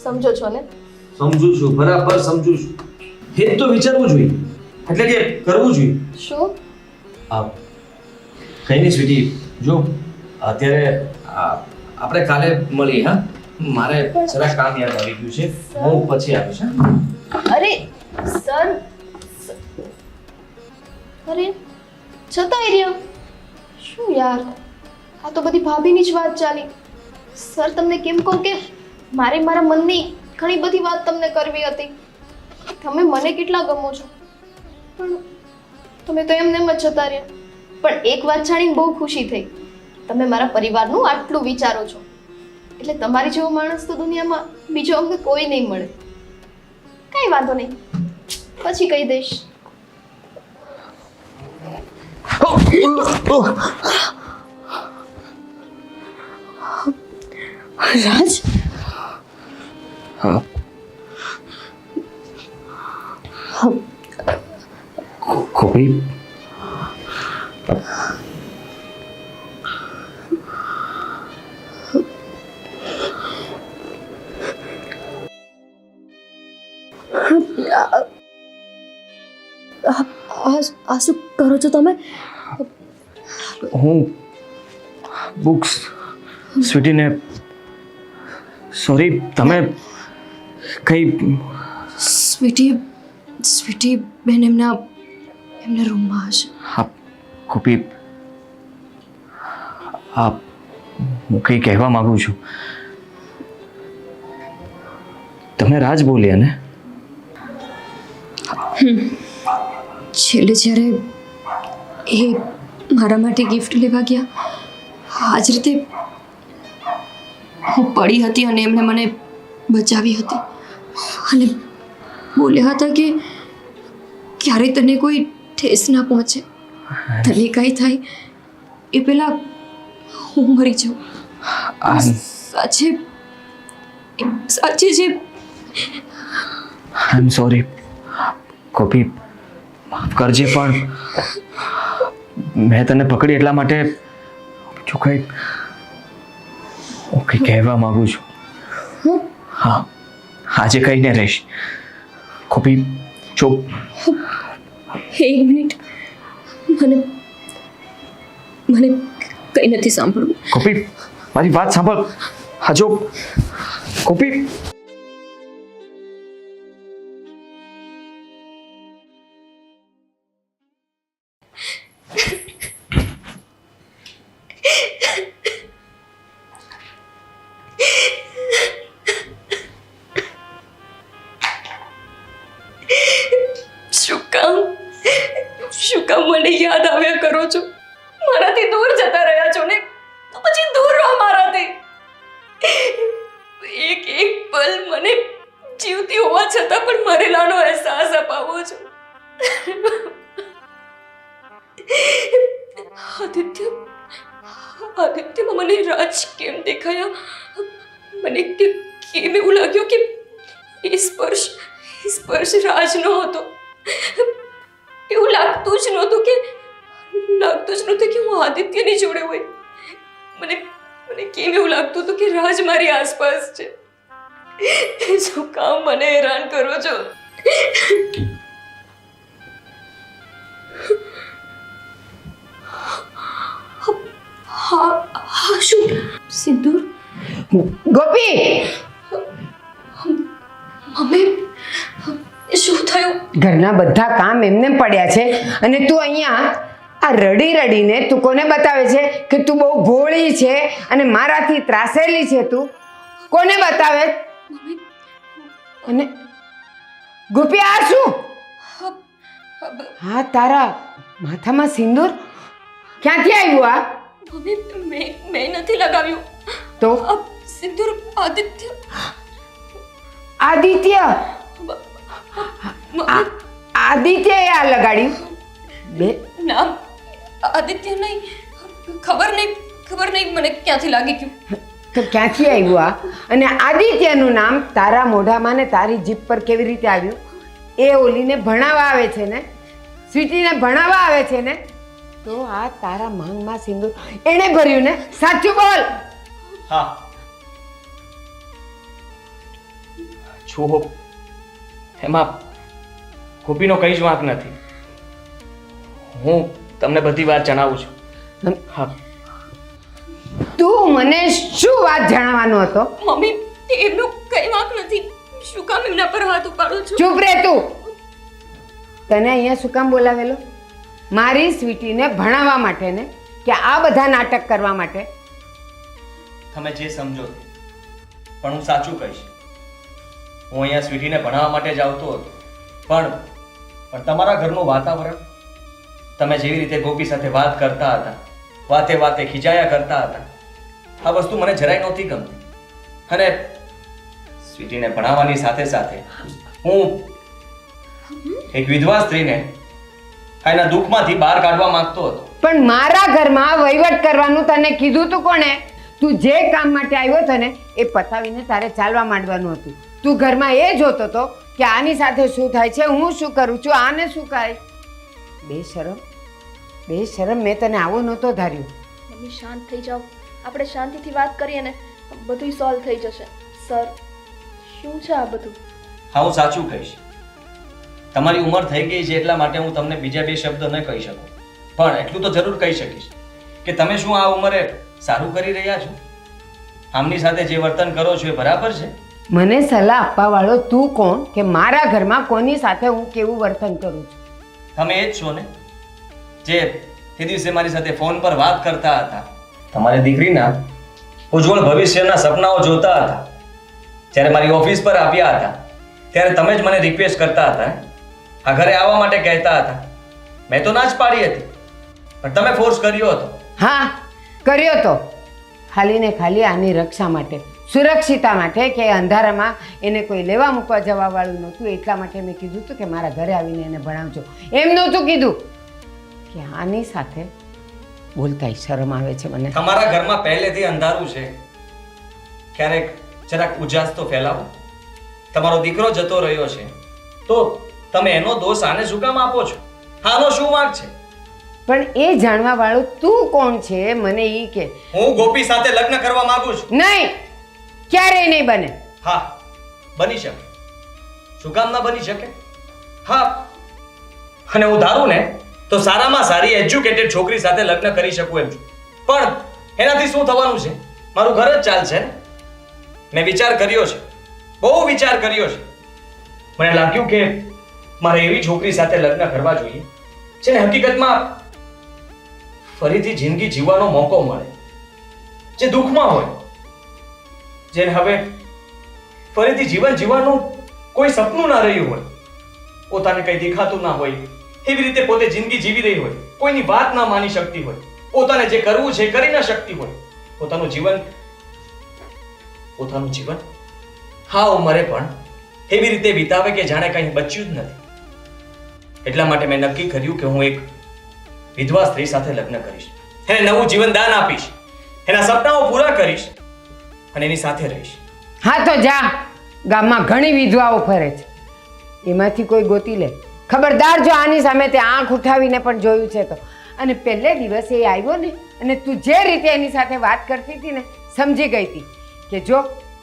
સમજો છો ને? સમજુ છું, બરાબર સમજુ છું. એ જ તો વિચારવું જોઈએ, એટલે કે કરવું જોઈએ. શું? કઈ નહીં સ્વીટી, જો અત્યારે આપણે કાલે મળીએ. હા, મારે જરા કામ યાદ આવી ગયું છે, હું પછી આવીશ. અરે સર, અરે જતા રહ્યા. શું યાર, આ તો બધી ભાભીની જ વાત ચાલી. સર તમને કેમ કહું કે મારે મારા મનની ઘણી બધી વાત તમને કરવી હતી. તમે મને કેટલા ગમો છો, પણ તમે તો એમને એમ જ જતા રહ્યા. પણ એક વાત જાણીને બહુ ખુશી થઈ, તમે મારા પરિવારનું આટલું વિચારો છો. એટલે તમારી જેવો માણસ તો દુનિયામાં બીજો અમને કોઈ નહીં મળે. કઈ વાંધો નહીં, પછી કહી દઈશ. રાજ, હા, ગોપી, આ શું કરો છો તમે? હું બુક્સ સ્વીટીને, સોરી, તમે કઈ સ્વીટી બેન એમના રૂમમાં હશે. હા ગોપી, હા હું કંઈ કહેવા માંગુ છું. તમે રાજ બોલ્યા ને? છેલ્લે જ્યારે એ મારા માટે ગિફ્ટ લેવા ગયા, આ જ રીતે હું પડી હતી અને એમણે મને બચાવી હતી અને બોલ્યા હતા કે ક્યારે તને કોઈ ઠેસ ના પહોંચે, તને કાંઈ થાય એ પહેલાં હું મરી જાઉં. સાચે સાચે જે આઈ એમ સોરી ગોપી, માફ કરજે, પણ મેં તને પકડી એટલા માટે જો કંઈ હું કંઈ કહેવા માંગુ છું. હા, આજે કહીને રહીશ ગોપી. જો એક મિનિટ, મને મને કંઈ નથી સાંભળવું. ગોપી, મારી વાત સાંભળ. હા જો ગોપી, શું કામ મને યાદ આવ્યા કરો છો? મારાથી દૂર જતા રહ્યા છો ને, તો પછી દૂર રહો મારાથી. એક એક પલ મને જીવતી હોવા છતાં પણ મરેલાનો અહેસાસ અપાવો છો. આદિત્યમાં મને રાજ કેમ દેખાયા? મને કેમ એવું લાગ્યું કે એ સ્પર્શ રાજનો હતો. એવું લાગતું જ નહોતું કે હું આદિત્યની જોડે હોય. મને કેમ એવું લાગતું હતું કે રાજ મારી આસપાસ છે. શું કામ મને હેરાન કરો છો? હા શું સિંદૂર? ગોપી, મમ્મી શું થયું? ઘરના બધા કામ એમને પડ્યા છે અને તું અહીંયા આ રડી રડીને તું કોને બતાવે છે કે તું બહુ ભોળી છે અને મારાથી ત્રાસેલી છે? તું કોને બતાવે? અને ગોપી, આ શું? હા, તારા માથામાં સિંદૂર ક્યાંથી આવ્યું? આ મમ્મી મેં નથી લગાવ્યું. તો સિંદૂર આદિત્ય આદિત્યએ આ લગાડ્યું? બે ના, આદિત્ય નહીં. ખબર નહીં મને ક્યાંથી લાગી ગયું. તો ક્યાંથી આવ્યું આ? અને આદિત્યનું નામ તારા મોઢામાં ને તારી જીભ પર કેવી રીતે આવ્યું? એ ઓલીને ભણાવવા આવે છે ને, સ્વીટીને ભણાવવા આવે છે ને, તો આ તારા માંગમાં સિંદૂર એણે ભર્યું ને? સાચું બોલ. હા છો, એમાં ગોપીનો કંઈ જ વાંક નથી. હું તમને બધી વાત જણાવું છું. હા, તું મને શું વાત જણાવવાનો હતો? મમ્મી એમનો કઈ વાંક નથી. શું કામ એમના પર હાથ ઉપાડો છો? ચૂપ રહે તું. તને અહીંયા શું કામ બોલાવેલો? મારી સ્વીટીને ભણાવવા માટે ને, કે આ બધા નાટક કરવા માટે? તમે જે સમજો તે. પણ હું સાચું કહીશ, હું અહીંયા સ્વીટીને ભણાવવા માટે જ આવતો હતો. પણ તમારા ઘરનું વાતાવરણ, તમે જેવી રીતે ગોપી સાથે વાત કરતા હતા, વાતે ખીજાયા કરતા હતા, આ વસ્તુ મને જરાય નહોતી ગમતી. અને સ્વીટીને ભણાવવાની સાથે સાથે હું એક વિધવા સ્ત્રીને એના દુઃખમાંથી બહાર કાઢવા માંગતો હતો. પણ મારા ઘરમાં વહીવટ કરવાનું તને કીધું તું કોણે? તું જે કામ માટે આવ્યો હતો ને એ પતાવીને તારે ચાલવા માંડવાનું હતું. તું ઘરમાં એ જોતો હતો કે આની સાથે શું થાય છે, હું શું કરું છું, આને શું કાય. બેશરમ, મેં તને આવો નહોતો ધાર્યું. મમ્મી શાંત થઈ જાઓ, આપણે શાંતિથી વાત કરીએ ને બધું સોલ્વ થઈ જશે. સર, શું છે આ બધું? હા, હું સાચું કહીશ. તમારી ઉંમર થઈ ગઈ છે એટલા માટે હું તમને બીજા બે શબ્દ ન કહી શકું, પણ એટલું તો જરૂર કહી શકીશ કે તમે શું આ ઉંમરે સારું કરી રહ્યા છો? આમની સાથે જે વર્તન કરો છો એ બરાબર છે? મને સલાહ આપવા વાળો તું કોણ કે મારા ઘરમાં કોની સાથે હું કેવું વર્તન કરું છું? તમે એ જ છો ને જે તે દિવસે મારી સાથે ફોન પર વાત કરતા હતા, તમારી દીકરીના ઉજ્જવળ ભવિષ્યના સપનાઓ જોતા હતા. જ્યારે મારી ઓફિસ પર આવ્યા હતા ત્યારે તમે જ મને રિક્વેસ્ટ કરતા હતા, આ ઘરે આવવા માટે કહેતા હતા. મેં તો ના જ પાડી હતી, પણ તમે ફોર્સ કર્યો હતો. હા, કર્યો તો. ખાલી ને ખાલી આની રક્ષા માટે, સુરક્ષિતા માટે, કે અંધારામાં એને કોઈ લેવા મૂકવા જવા વાળું નહોતું એટલા માટે મેં કીધું હતું કે મારા ઘરે આવીને એને ભણાવજો. એમ નહોતું કીધું કે આની સાથે બોલતાય શરમ આવે છે મને. તમારા ઘરમાં પહેલેથી અંધારું છે. ક્યારેક જરાક ઉજાસ તો ફેલાવો. તમારો દીકરો જતો રહ્યો છે તો તમે એનો દોષ આને શું કામ આપો છો? આનો શું વાંક છે? પણ એ જાણવા વાળું તું કોણ છે મને ઈ કે. હું ગોપી સાથે લગ્ન કરવા માંગુ છું. નહીં, ક્યારેય નહીં બને. હા, બની શકે. શું કામ ના બની શકે? હા, અને હું ધારું ને તો સારામાં સારી એજ્યુકેટેડ છોકરી સાથે લગ્ન કરી શકું એમ છું. પણ એનાથી શું થવાનું છે? મારું ઘર જ ચાલશે ને. મેં વિચાર કર્યો છે, બહુ વિચાર કર્યો છે. મને લાગ્યું કે મારે એવી છોકરી સાથે લગ્ન કરવા જોઈએ જેને હકીકતમાં ફરીથી જિંદગી જીવવાનો મોકો મળે, જે દુઃખમાં હોય, જેને હવે ફરીથી જીવન જીવવાનું કોઈ સપનું ના રહ્યું હોય, પોતાને કંઈ દેખાતું ના હોય, એવી રીતે પોતે જિંદગી જીવી રહી હોય, કોઈની વાત ના માની શકતી હોય, પોતાને જે કરવું છે કરી ના શકતી હોય, પોતાનું જીવન હા ઉંમરે પણ એવી રીતે વિતાવે કે જાણે કંઈ બચ્યું જ નથી. એટલા માટે મેં નક્કી કર્યું કે હું એક વિધવા સ્ત્રી સાથે લગ્ન કરીશ, એને નવું જીવન દાન આપીશ, એના સપનાઓ પૂરા કરીશ અને એની સાથે રહીશ. હા તો જા, ગામમાં ઘણી વિધવાઓ ફરે છે, એમાંથી કોઈ ગોતી લે. ખબરદાર જો આની સામે તે આંખ ઉઠાવીને પણ જોયું છે તો. અને પહેલે દિવસે એ આવ્યો ને અને તું જે રીતે એની સાથે વાત કરતી હતી ને સમજી ગઈ હતી કે જો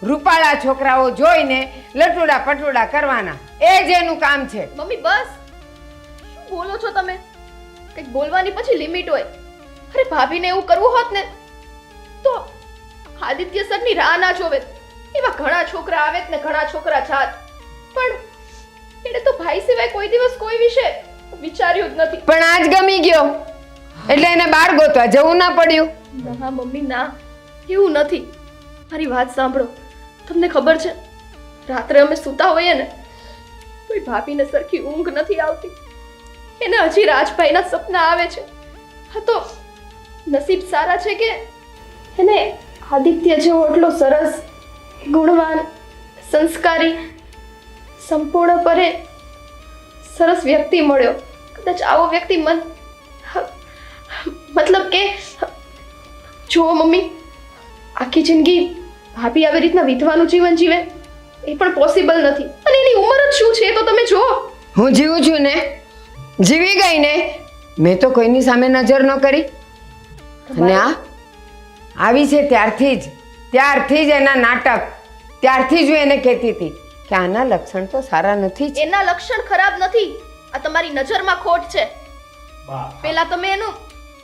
રૂપાળા છોકરાઓ જોઈને લટુડા પટુડા કરવાના, એ જ એનું કામ છે. મમ્મી બસ, શું બોલો છો તમે? કંઈક બોલવાની પછી લિમિટ હોય. અરે ભાભીને એવું કરવું હોત ને તો આદિત્ય સરની રાહ ના જોવે. એવા ઘણા છોકરા આવે ને ઘણા છોકરા જાત, પણ એને તો ભાઈ સિવાય કોઈ દિવસ કોઈ વિશે વિચાર્યું જ નથી. પણ આજ ગમી ગયો એટલે એને બાર ગોતવા જવું ના પડ્યું. ના મમ્મી ના, એવું નથી. મારી વાત સાંભળો. તમને ખબર છે રાત્રે અમે સૂતા હોઈએ ને કોઈ ભાભીને સરખી ઊંઘ નથી આવતી. એને હજી રાજભાઈના સપના આવે છે. હા તો નસીબ સારા છે કે એને આદિત્ય જેવો એટલો સરસ, ગુણવાન, સંસ્કારી, સંપૂર્ણપણે સરસ વ્યક્તિ મળ્યો. કદાચ આવો વ્યક્તિ મતલબ કે જો મમ્મી આખી જિંદગી ભાભી આવી રીતના વિધવાનું જીવન જીવે એ પણ પોસિબલ નથી. અને એની ઉંમર જ શું છે તો તમે જુઓ. હું જીવું છું ને, જીવી ગઈ ને. મેં તો કોઈની સામે નજર ન કરી. અને આ આવી છે ત્યારથી જ એના નાટક, ત્યારથી જ હું એને કહેતી હતી કે આના લક્ષણ તો સારા નથી જ. એના લક્ષણ ખરાબ નથી, આ તમારી નજરમાં ખોટ છે. પેલા તમે એનું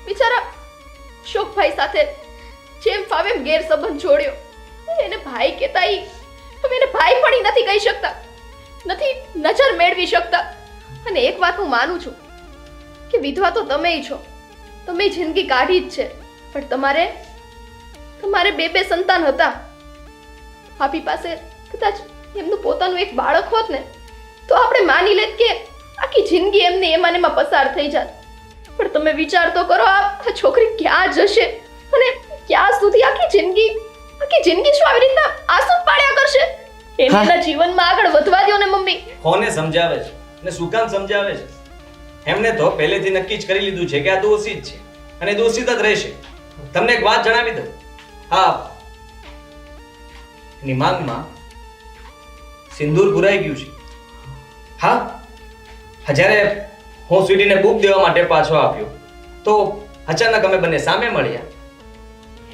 બિચારા શોકભાઈ સાથે જેમ ફાવે એમ ગેરસંબંધ જોડ્યો. એને ભાઈ કહેતા ઈ તમે એને ભાઈ પણ ઈ નથી કહી શકતા, નથી નજર મેળવી શકતા. અને એક વાત હું માનું છું કે વિધવા તો તમેય છો, તમે જિંદગી કાઢી જ છે. પણ તમારે બે સંતાન હતા. આપી પાસે કદાચ એમનું પોતાનું એક બાળક હોત ને તો આપણે માની લેત કે આખી જિંદગી એમને એમાં ને એમાં પસાર થઈ જાત. પણ તમે વિચાર તો કરો, આ છોકરી ક્યાં જશે અને ક્યાં સુધી આખી જિંદગી શું આવી રીતના આંસુ પાડ્યા કરશે? એના જીવનમાં આગળ વધવા દો ને મમ્મી. કોને સમજાવે છે અને શું કામ સમજાવે છે? એમને તો પહેલેથી નક્કી જ કરી લીધું છે કે આ દોષિત છે અને દોષિત જ રહેશે. તમને એક વાત જણાવી દઉં. હા, એની માંગમાં સિંદૂર પુરાઈ ગયું છે. હા, જ્યારે હું સ્વીટીને બુક દેવા માટે પાછો આપ્યો તો અચાનક અમે બંને સામે મળ્યા.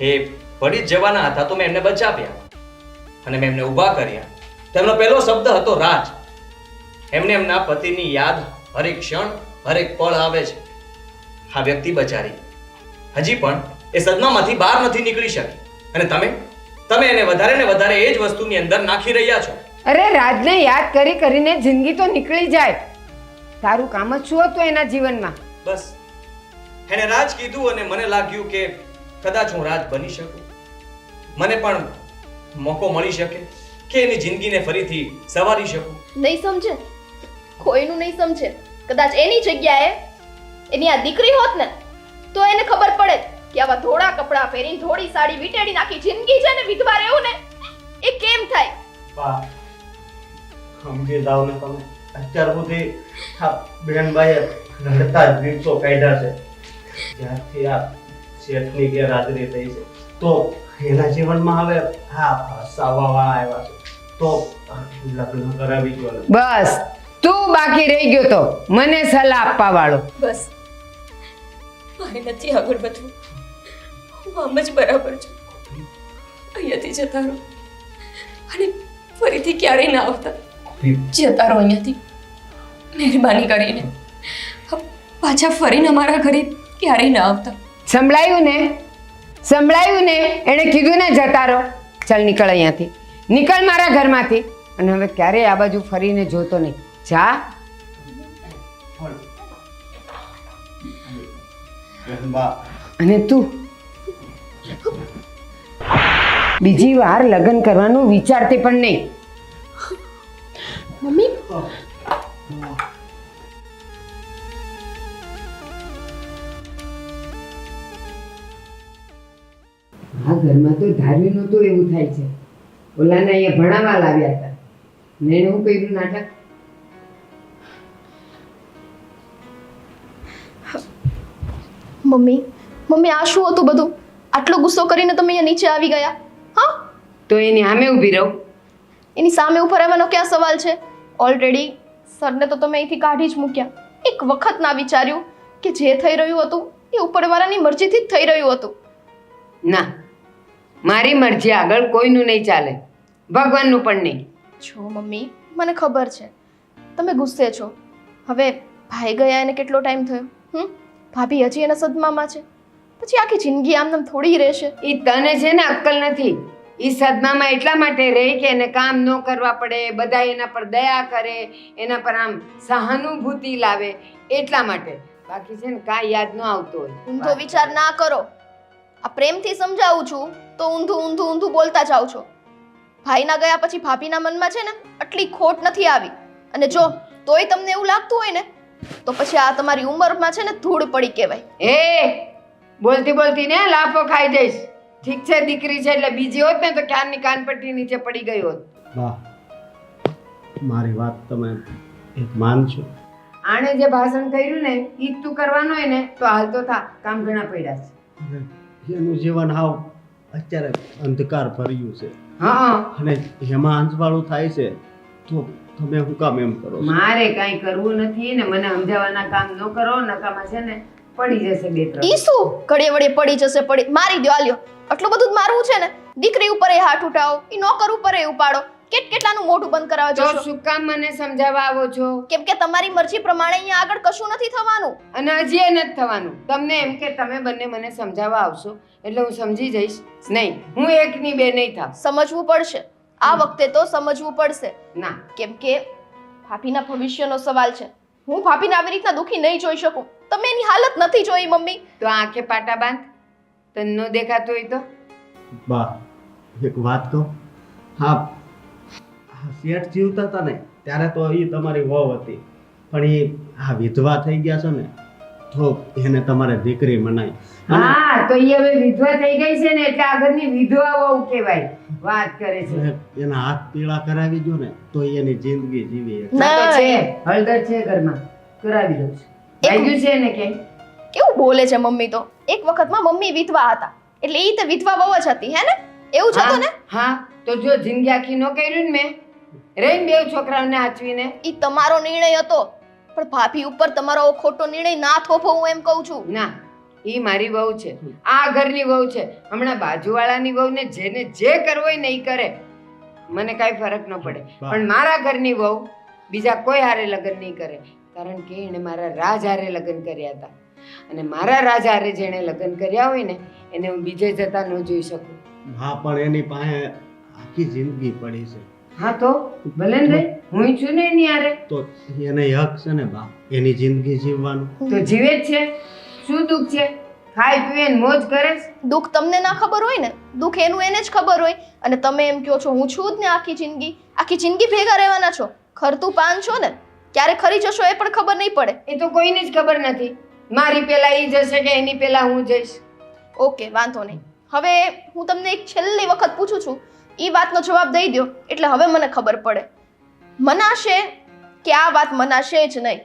એ પડી જ જવાના હતા તો મેં એમને બચાવ્યા અને મેં એમને ઊભા કર્યા. તેમનો પહેલો શબ્દ હતો રાજ. એમને એમના પતિની યાદ હરેક ક્ષણ હરેક પળ આવે છે. આ વ્યક્તિ બચારી હજી પણ એ સદમામાંથી બહાર નથી નીકળી શકી અને તમે એને વધારે ને વધારે એ જ વસ્તુની અંદર નાખી રહ્યા છો. અરે રાજને યાદ કરીને જિંદગી તો નીકળી જાય. તારું કામ જ શું હતું એના જીવનમાં? બસ એને રાજ કીધું અને મને લાગ્યું કે કદાચ હું રાજ બની શકું, મને પણ મોકો મળી શકે કે એની જિંદગીને ફરીથી સવારી શકું. નહીં સમજે, કોઈનું નહીં સમજે. કદાચ એની જગ્યાએ એની આ દીકરી હોત ને તો એને ખબર પડે કે આવા ધોળા કપડાં પહેરીને ધોળી સાડી વીંટેડીને આખી જિંદગી છે ને વિધવા રહેવું ને એ કેમ થાય. બા સમજી જાવ ને તમે. અત્યાર સુધી આ બેનબાઈએ રડતા જ દિવસો કાઢ્યા છે. જ્યારથી આ શેઠની ગેરહાજરી થઈ છે તો એના જીવનમાં હવે સાવાવાળા આવ્યા છે તો લગ્ન કરાવી ગયો ને. બસ તું બાકી રહી ગયો તો મને સલાહ આપવા વાળો. બસ મારે નથી આગળ વધવું. હું આમ જ બરાબર છું. અહીંયાથી જતા રહો અને ફરીથી ક્યારેય ના આવતા. જતા રહો અહીંયાથી મહેરબાની કરીને. પાછા ફરીને અમારા ઘરે ક્યારેય ના આવતા. સંભળાયું ને? સંભળાયું ને? એણે કીધું ને જતા રહો. ચાલ નીકળ અહીંયાથી, નીકળ મારા ઘરમાંથી. અને હવે ક્યારેય આ બાજુ ફરીને જોતો નહીં. જા. બા, અને તું બીજી વાર લગ્ન કરવાનું વિચારતી પણ નહીં. મમ્મી આ ઘરમાં તો ધાર્યું નહોતું એવું થાય છે. ઓલાને અહીંયા ભણાવવા લાવ્યા હતા ને એને હું કર્યું નાટક. મમ્મી મમ્મી આ શું હતું બધું? આટલો ગુસ્સો કરીને તમે અહીંયા નીચે આવી ગયા? હા, તો એની સામે ઊભી રહું. એની સામે ઉભા રહેવાનો ક્યાં સવાલ છે? ઓલરેડી સરને તો તમે અહીંથી કાઢી જ મૂક્યા. એક વખત ના વિચાર્યું કે જે થઈ રહ્યું હતું એ ઉપરવાળાની મરજીથી જ થઈ રહ્યું હતું. ના, મારી મરજી આગળ કોઈનું નહીં ચાલે, ભગવાનનું પણ નહીં. જો મમ્મી, મને ખબર છે તમે ગુસ્સે છો. હવે ભાઈ ગયા એને કેટલો ટાઈમ થયો? ભાભી હજી એના સદમામાં છે. પછી આખી જિંદગી આમ થોડી રહેશે. એ તને છે ને અક્કલ નથી. એ સદમામાં એટલા માટે રહે કે એને કામ ન કરવા પડે, બધા એના પર દયા કરે, એના પર આમ સહાનુભૂતિ લાવે, એટલા માટે. બાકી છે ને કાંઈ યાદ ન આવતું હોય. ઊંધો વિચાર ના કરો. આ પ્રેમથી સમજાવું છું તો ઊંધું બોલતા જાવ છો. ભાઈના ગયા પછી ભાભીના મનમાં છે ને આટલી ખોટ નથી આવી. અને જો તોય તમને એવું લાગતું હોય ને તો પછી આ તમારી ઉંમરમાં છે ને ધૂળ પડી કહેવાય. બોલતી બોલતી ને લાફો ખાઈ જઈશ. ઠીક છે, દીકરી છે એટલે બીજી હોત ને તો ક્યારની કાનપટ્ટી નીચે પડી ગઈ હોત. બા, મારી વાત તમે એક માનશો? આણે જે ભાષણ કર્યું ને ઈ જ તું કરવાનો હોય ને તો હાલ તો થા, કામ ઘણા પડ્યા છે. એનું જીવન હાવ અત્યારે અંધકાર ભર્યું છે હા, અને એમાં અંજવાળું થાય છે તો તમે શું કામ એમ કરો છો? મારે કાંઈ કરવું નથી ને મને સમજાવવાના કામ ન કરો. નકામાં છે ને પડી જશે બે ત્રણ. ઈ શું ઘડીએ વળીએ પડી જશે? પડી મારી દો. આલ્યો આટલું બધું જ મારવું છે ને? દીકરી ઉપર એ હાથ ઉઠાવો, ઈ નોકર ઉપર એ ઉપાડો. કેટલાનું મોઢું બંધ કરાવવા તો જશો? શું કામ મને સમજાવવા આવો છો? કેમ કે તમારી મરજી પ્રમાણે અહીંયા આગળ કશું નથી થવાનું. અને હજી એ નથી થવાનું. તમને એમ કે તમે બંને મને સમજાવવા આવશો એટલે હું સમજી જઈશ? નહીં, હું એકની બે નહીં થાવ. સમજવું પડશે. આ વખતે તો સમજવું પડશે. ના, કેમ કે ભાભીના ભવિષ્યનો સવાલ છે. હું ભાભીને આવી રીતના દુખી નહીં જોઈ શકું. તમે એની હાલત નથી જોઈ મમ્મી. તો આંખે પાટા બાંધ. તને ન દેખાતું હોય તો. બા, એક વાત કહું? હા, શેઠ જીવતા હતા ને ત્યારે તો એ તમારી વહુ હતી, પણ એ આ વિધવા થઈ ગયા છો ને તો એને તમારે દીકરી મનાય. હા, તો એ હવે વિધવા થઈ ગઈ છે ને એટલે આગળની વિધવા વહુ કહેવાય. વાત કરે છે. એના હાથ પીળા કરાવી દો ને તો એની જિંદગી જીવી શકે. ના તો છે, નહીં. હળદર છે ઘરમાં, કરાવી દઉં છું. લાગ્યું છે ને કે કેવું બોલે છે મમ્મી તો? એક વખતમાં મમ્મી વિધવા હતા એટલે ઈ તે વિધવા વહુ જ હતી, હે ને? એવું જ હતું ને? હા, તો જો જિંદગી આખી ન કર્યું ને મેં રહીને બે છોકરાઓને હાચવીને. ઈ તમારો નિર્ણય હતો, પણ ભાભી ઉપર તમારો ખોટો નિર્ણય ના થોપો, હું એમ કહું છું. ના, ઈ મારી વહુ છે, આ ઘરની વહુ છે. હમણાં બાજુવાળાની વહુને જેને જે કરવું હોય ને ઈ કરે, મને કાંઈ ફરક ન પડે. પણ મારા ઘરની વહુ બીજા કોઈ હારે લગ્ન નહીં કરે, કારણ કે એણે મારા રાજ હારે લગ્ન કર્યા હતા. અને મારા રાજ હારે જેણે લગ્ન કર્યા હોય ને એને હું બીજે જતા ન જોઈ શકું. હા, પણ એની પાસે આખી જિંદગી પડી છે. હા, તો ભલે ને રે, હું છું ને એની હારે. તો એને હક છે ને બા એની જિંદગી જીવવાનું. તો જીવે જ છે. શું દુઃખ છે? ખાઈ પીવે ને મોજ કરે છે. દુઃખ તમને ના ખબર હોય ને, દુઃખ એનું એને જ ખબર હોય. અને તમે એમ કહો છો હું છું જ ને આખી જિંદગી ભેગા રહેવાના છો. ખરતું પાન છો ને, ક્યારે ખરી જશો એ પણ ખબર નહીં પડે. એ તો કોઈને જ ખબર નથી. મારી પેલા ઈ જશે કે એની પેલા હું જઈશ. ઓકે, વાંધો નહીં. હવે હું તમને એક છેલ્લી વખત પૂછું છું, ઈ વાતનો જવાબ દઈ દો એટલે હવે મને ખબર પડે. મનાશે કે આ વાત મનાશે જ નહીં?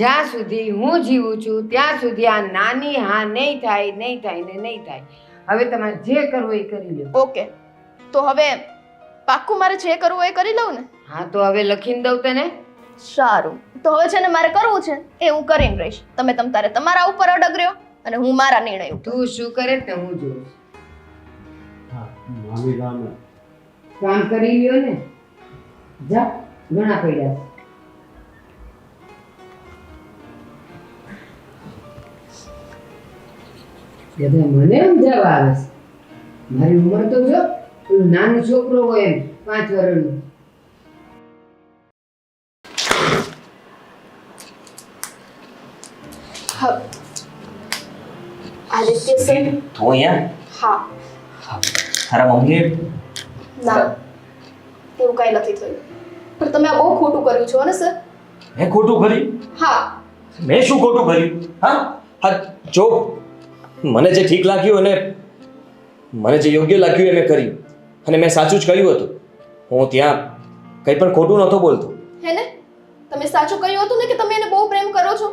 જ્યાં સુધી હું જીવું છું ત્યાં સુધી આ નાની હા નહીં થાય ને નહીં થાય. હવે તમારે જે કરવું એ કરી લો. ઓકે, તો હવે પાક્કું મારે જે કરવું હોય એ કરી લઉં ને? હા તો હવે લખીને દઉં તને. સારું, તો હવે છે ને મારે કરવું છે એ હું કરીને રહીશ. તમે તારે તમારા ઉપર અડગ રહ્યો અને હું મારા નિર્ણય ઉપર. તું શું કરે તે હું જોઉં. હા મામી રામે કામ કરી લ્યો ને. જા, ઘણા પડ્યા છે. બધા મને સમજાવવા આવે છે. મારી ઉંમર તો જો પેલું નાનો છોકરો હોય એમ 5 વર્ષનો. આદિત્ય સર. તું અહીંયા હા. તારા મમ્મીએ ના, એવું કાંઈ નથી થયું. પણ તમે આ બહુ ખોટું કર્યું છો ને સર? મેં ખોટું કર્યું? હા. મેં શું ખોટું કર્યું? હા હા, જો મને જે ઠીક લાગ્યું અને મને જે યોગ્ય લાગ્યું એ મેં કર્યું અને મેં સાચું જ કહ્યું હતું. હું ત્યાં કંઈ પણ ખોટું નહોતો બોલતો. હે ને? તમે સાચું કહ્યું હતું ને કે તમે એને બહુ પ્રેમ કરો છો,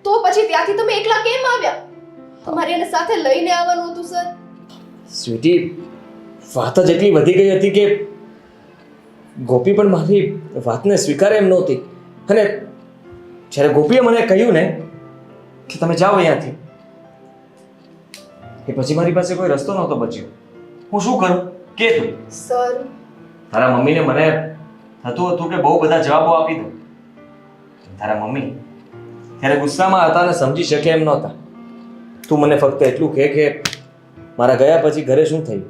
તો પછી ત્યાંથી તમે એકલા કેમ આવ્યા? તમારે એને સાથે લઈને આવવાનું હતું સર. સ્વીટી, વાત જ એટલી વધી ગઈ હતી કે ગોપી પણ મારી વાતને સ્વીકારે એમ નહોતી. અને જ્યારે ગોપીએ મને કહ્યું ને કે તમે જાઓ અહીંયાથી, એ પછી મારી પાસે કોઈ રસ્તો નહોતો બચ્યો. હું શું કરું કે તું? સર, તારા મમ્મીને મને થતું હતું કે બહુ બધા જવાબો આપી દઉં. તારા મમ્મી ત્યારે ગુસ્સામાં હતા અને સમજી શકે એમ નહોતા. તું મને ફક્ત એટલું કહે કે મારા ગયા પછી ઘરે શું થયું.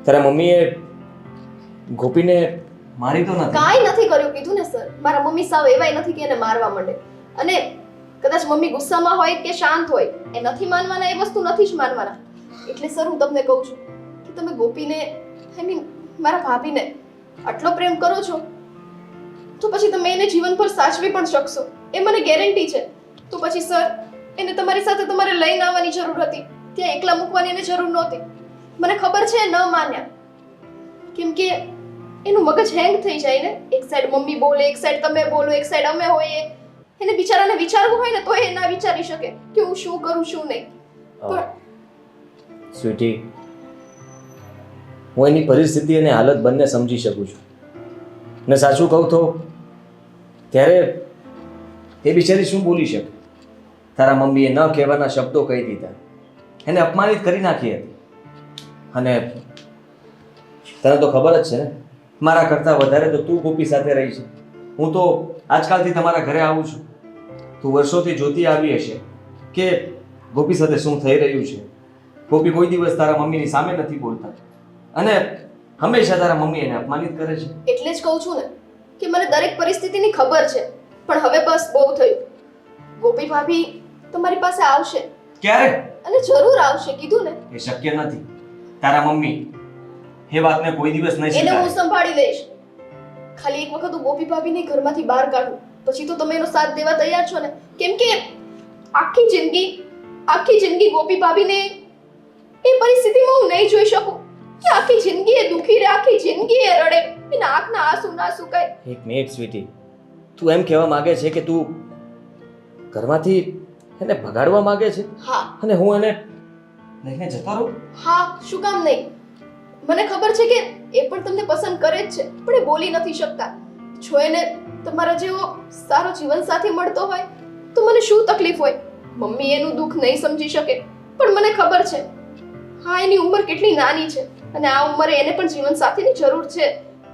તારા મમ્મીએ ગોપીને મારી તો નથી. કાંઈ નથી કર્યું કીધું ને સર. મારા મમ્મી સાવ એવાય નથી કે એને મારવા માંડે. અને કદાચ મમ્મી ગુસ્સામાં હોય કે શાંત હોય, એ નથી માનવાના, એ વસ્તુ નથી જ માનવાના. એટલે સર હું તમને કહું છું કે તમે ગોપીને, આઈ મીન મારા ભાભીને આટલો પ્રેમ કરો છો, તો પછી તમે એને જીવનભર સાચવી પણ શકશો, એ મને ગેરંટી છે. તો પછી સર એને તમારી સાથે તમારે લઈને આવવાની જરૂર હતી. ત્યાં એકલા મૂકવાની એને જરૂર નહોતી. મને ખબર છે એ ન માન્યા, કેમ કે એનું મગજ હેંગ થઈ જાય ને. એક સાઈડ મમ્મી બોલે, એક સાઈડ તમે બોલો, એક સાઈડ અમે હોઈએ. એને બિચારાને વિચારવું હોય ને તો એ ના વિચારી શકે કે હું શું કરું શું નહીં. પણ સ્વીટી, હું એની પરિસ્થિતિ અને હાલત બંને સમજી શકું છું. ને સાચું કહું તો ત્યારે એ બિચારી શું બોલી શકે? તારા મમ્મીએ ન કહેવાના શબ્દો કહી દીધા, એને અપમાનિત કરી નાખી હતી. અને તને તો ખબર જ છે ને, મારા કરતાં વધારે તો તું ગોપી સાથે રહી છે. હું તો આજકાલથી તમારા ઘરે આવું છું. તું વર્ષોથી જોતી આવી હશે કે ગોપી સાથે શું થઈ રહ્યું છે. ગોપી કોઈ દિવસ તારા મમ્મીની સામે નથી બોલતા અને હંમેશા તારા મમ્મી એને અપમાનિત કરે છે. એટલે જ કહું છું ને કે મને દરેક પરિસ્થિતિની ખબર છે. પણ હવે બસ બહુ થયું. ગોપી ભાભી તમારી પાસે આવશે. ક્યારે? અને જરૂર આવશે, કીધું ને. એ શક્ય નથી. તારા મમ્મી એ વાતને કોઈ દિવસ નહીં એને હું સ્વીકારે. સંભાળી લઈશ. ખાલી એક વખત હું ગોપી ભાભીને ઘરમાંથી બહાર કાઢું, પછી તો તમે એનો સાથ દેવા તૈયાર છો ને? કેમ કે આખી જિંદગી ગોપી ભાભીને એ પરિસ્થિતિમાં હું નહીં જોઈ શકું કે આખી જિંદગી એ દુખી રહે, આખી જિંદગી એ રડે, એના આંખના આંસુ ના સુકાય. એક મિનિટ સ્વીટી, તું એમ કહેવા માંગે છે કે તું ઘરમાંથી એને ભગાડવા માંગે છે હા. અને હું એને લઈને જતો રહું? હા, શું કામ નહીં? મને ખબર છે કે એ પણ તમને પસંદ કરે જ છે, પણ એ બોલી નથી શકતા. જો એને તમારા જેવો સારો જીવનસાથી મળતો હોય તો મને શું તકલીફ હોય? મમ્મી એનું દુઃખ નહીં સમજી શકે, પણ મને ખબર છે હા એની ઉંમર કેટલી નાની છે અને આ ઉંમરે એને પણ જીવનસાથીની જરૂર છે.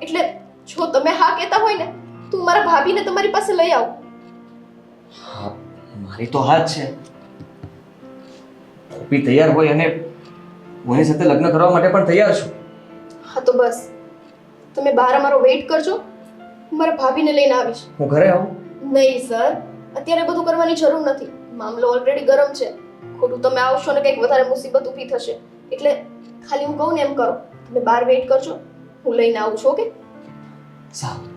એટલે જો તમે હા કહેતા હોય ને તો મારા ભાભીને તમારી પાસે લઈ આવો. હા, મારી તો હાથ છે. ગોપી તૈયાર હોય અને હું એની સાથે લગ્ન કરવા માટે પણ તૈયાર છું. હા તો બસ તમે બહાર અમારો વેઇટ કરજો, હું મારા ભાભીને લઈને આવીશ. હું ઘરે આવું? નહીં સર, અત્યારે બધું કરવાની જરૂર નથી. મામલો ઓલરેડી ગરમ છે. ખોટું તમે આવશો ને કંઈક વધારે મુસીબત ઊભી થશે. એટલે ખાલી હું કહું ને એમ કરો. તમે બહાર વેઇટ કરજો, હું લઈને આવું છું. ઓકે? સારું.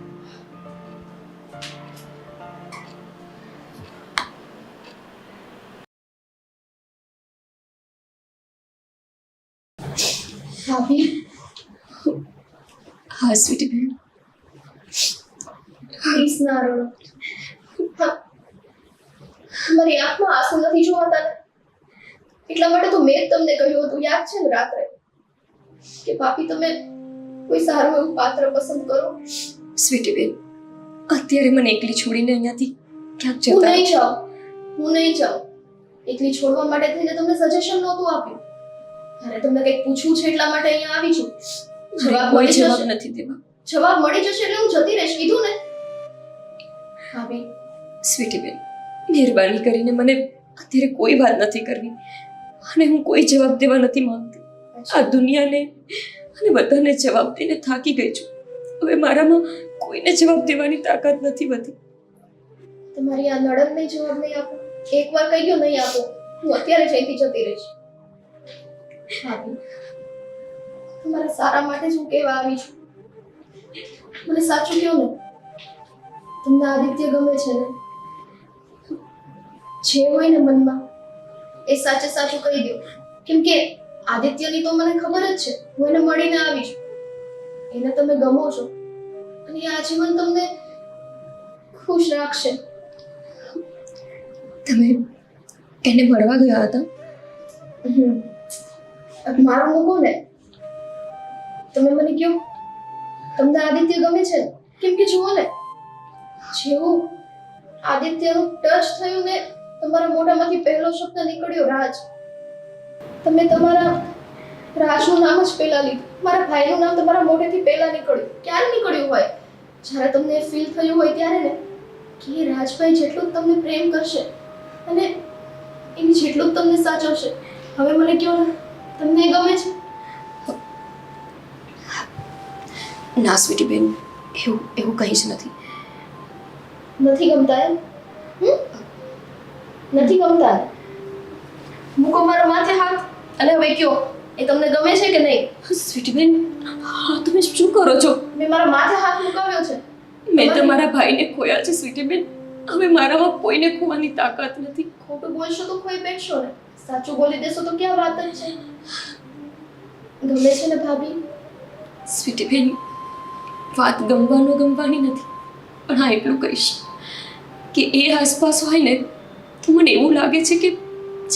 ભાભી. હા સ્વીટી બેન, પ્લીઝ ના રડો. હા, મારી આંખમાં આંસુ નથી જોવાતા ને એટલા માટે તો મેં જ તમને કહ્યું હતું, યાદ છે ને રાત્રે, કે ભાભી તમે કોઈ સારું એવું પાત્ર પસંદ કરો. સ્વીટી બેન, અત્યારે મને એકલી છોડીને અહીંયાથી ક્યાંક હું જતા નહીં જાઉં, હું નહીં જાઉં. એકલી છોડવા માટે થઈને તમને સજેશન નહોતું આપ્યું. મારે તમને કંઈક પૂછવું છે એટલા માટે અહીંયા આવી છું. જવાબ કોઈ મળી જવાબ જશે, નથી દેવા. જવાબ મળી જશે એટલે હું જતી રહીશ, કીધું ને. ભાભી, સ્વીટી બેન, મહેરબાની કરીને મને અત્યારે કોઈ વાત નથી કરવી અને હું કોઈ જવાબ દેવા નથી માંગતી. આ દુનિયાને અને બધાને જવાબ દઈને થાકી ગઈ છું. હવે મારામાં કોઈને જવાબ દેવાની તાકાત નથી વધી. તમારી આ નડદને જવાબ નહીં આપો, એકવાર કહી ગયો નહીં આપો, હું અત્યારે જ અહીંથી જતી રહીશ. ભાભી, તમારા સારા માટે જ હું કહેવા આવી છું. મને સાચું કહો ને, તમને આદિત્ય ગમે છે ને? જે હોય ને મનમાં એ સાચે સાચું કહી દો, કેમ કે આદિત્યની તો મને ખબર જ છે, હું એને મળીને આવી છું. એને તમે ગમો છો અને એ આજીવન તમને ખુશ રાખશે. તમે એને મળવા ગયા હતા? મારું મૂકો ને, તમે મને કહો તમને આદિત્ય ગમે છે ને? કેમ કે જુઓ ને, જેવું આદિત્યનું ટચ થયું ને, તમારા મોઢામાંથી પહેલો શબ્દ નીકળ્યો રાજ. તમે તમારા રાજનું નામ જ પહેલા લીધું, મારા ભાઈનું નામ તમારા મોઢેથી પહેલા નીકળ્યું. ક્યારે નીકળ્યું હોય? જ્યારે તમને ફીલ થયું હોય ત્યારે ને, કે એ રાજભાઈ જેટલું જ તમને પ્રેમ કરશે અને એની જેટલું જ તમને સાચવશે. હવે મને કહો ને, તમને એ ગમે છે? ના સ્વીટી બેન, એવું કંઈ જ નથી. નથી ગમતા એમ? નથી ગમતા? મૂકો મારા માથે હાથ અને હવે કયો, એ તમને ગમે છે કે નહીં? સ્વીટી બેન, હા તમે શું કરો છો? મેં મારા માથે હાથ મુકાવ્યો છે. મેં તમારા ભાઈને ખોયા છે સ્વીટી બેન. હવે મારામાં કોઈને ખોવાની તાકાત નથી. ખોટું બોલશો તો ખોઈ બેસશો ને, સાચું બોલી દેશો તો ક્યાં વાત જ છે. ગમે છે ને ભાભી? સ્વીટી બેન, વાત ગમવાની નથી, પણ હા એટલું કહીશ કે એ આસપાસ હોય ને તો મને એવું લાગે છે કે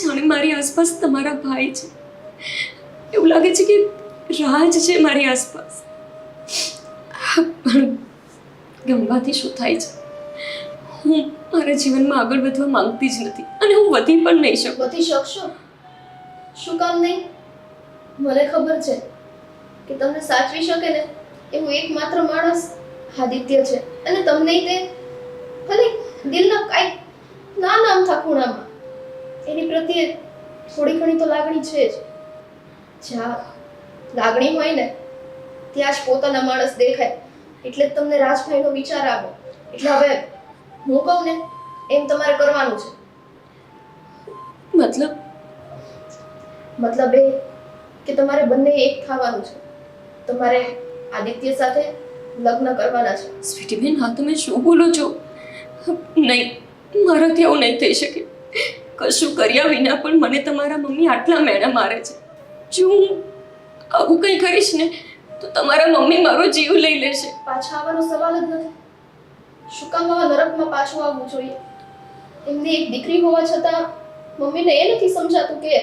જાણે મારી આસપાસ તમારા ભાઈ છે. એવું લાગે છે કે રાજ છે મારી આસપાસ. પણ ગમવાથી શું થાય છે? હું મારા જીવનમાં આગળ વધવા માંગતી જ નથી અને હું વધી પણ નહીં શકું. વધી શકશો? શું કામ નહીં? મને ખબર છે કે તમને સાચવી શકે ને એવું એકમાત્ર માણસ આદિત્ય છે. અને તમને તે ભલે દિલના કાંઈક નાના અમથા ખૂણામાં એની પ્રત્યે થોડી ઘણી તો લાગણી છે જ. જ્યાં લાગણી હોય ને ત્યાં જ પોતાના માણસ દેખાય. એટલે જ તમને રાજભાઈનો વિચાર આવ્યો. એટલે હવે હું કહું ને એમ તમારે કરવાનું છે. મતલબ એ કે તમારે બંને એક થવાનું છે. તમારે આદિત્ય સાથે લગ્ન કરવાના છે. સ્વીટી બેન, હા તમે શું બોલો છો? નહીં, મારાથી આવું નહીં થઈ શકે. કશું કર્યા વિના પણ મને તમારા મમ્મી આટલા મેણા મારે છે. જો હું આવું કંઈ કરીશ ને તો તમારા મમ્મી મારો જીવ લઈ લેશે. પાછા આવવાનો સવાલ જ નથી. શું કામ આવા નરકમાં પાછું આવવું જોઈએ? એમની એક દીકરી હોવા છતાં મમ્મીને એ નથી સમજાતું કે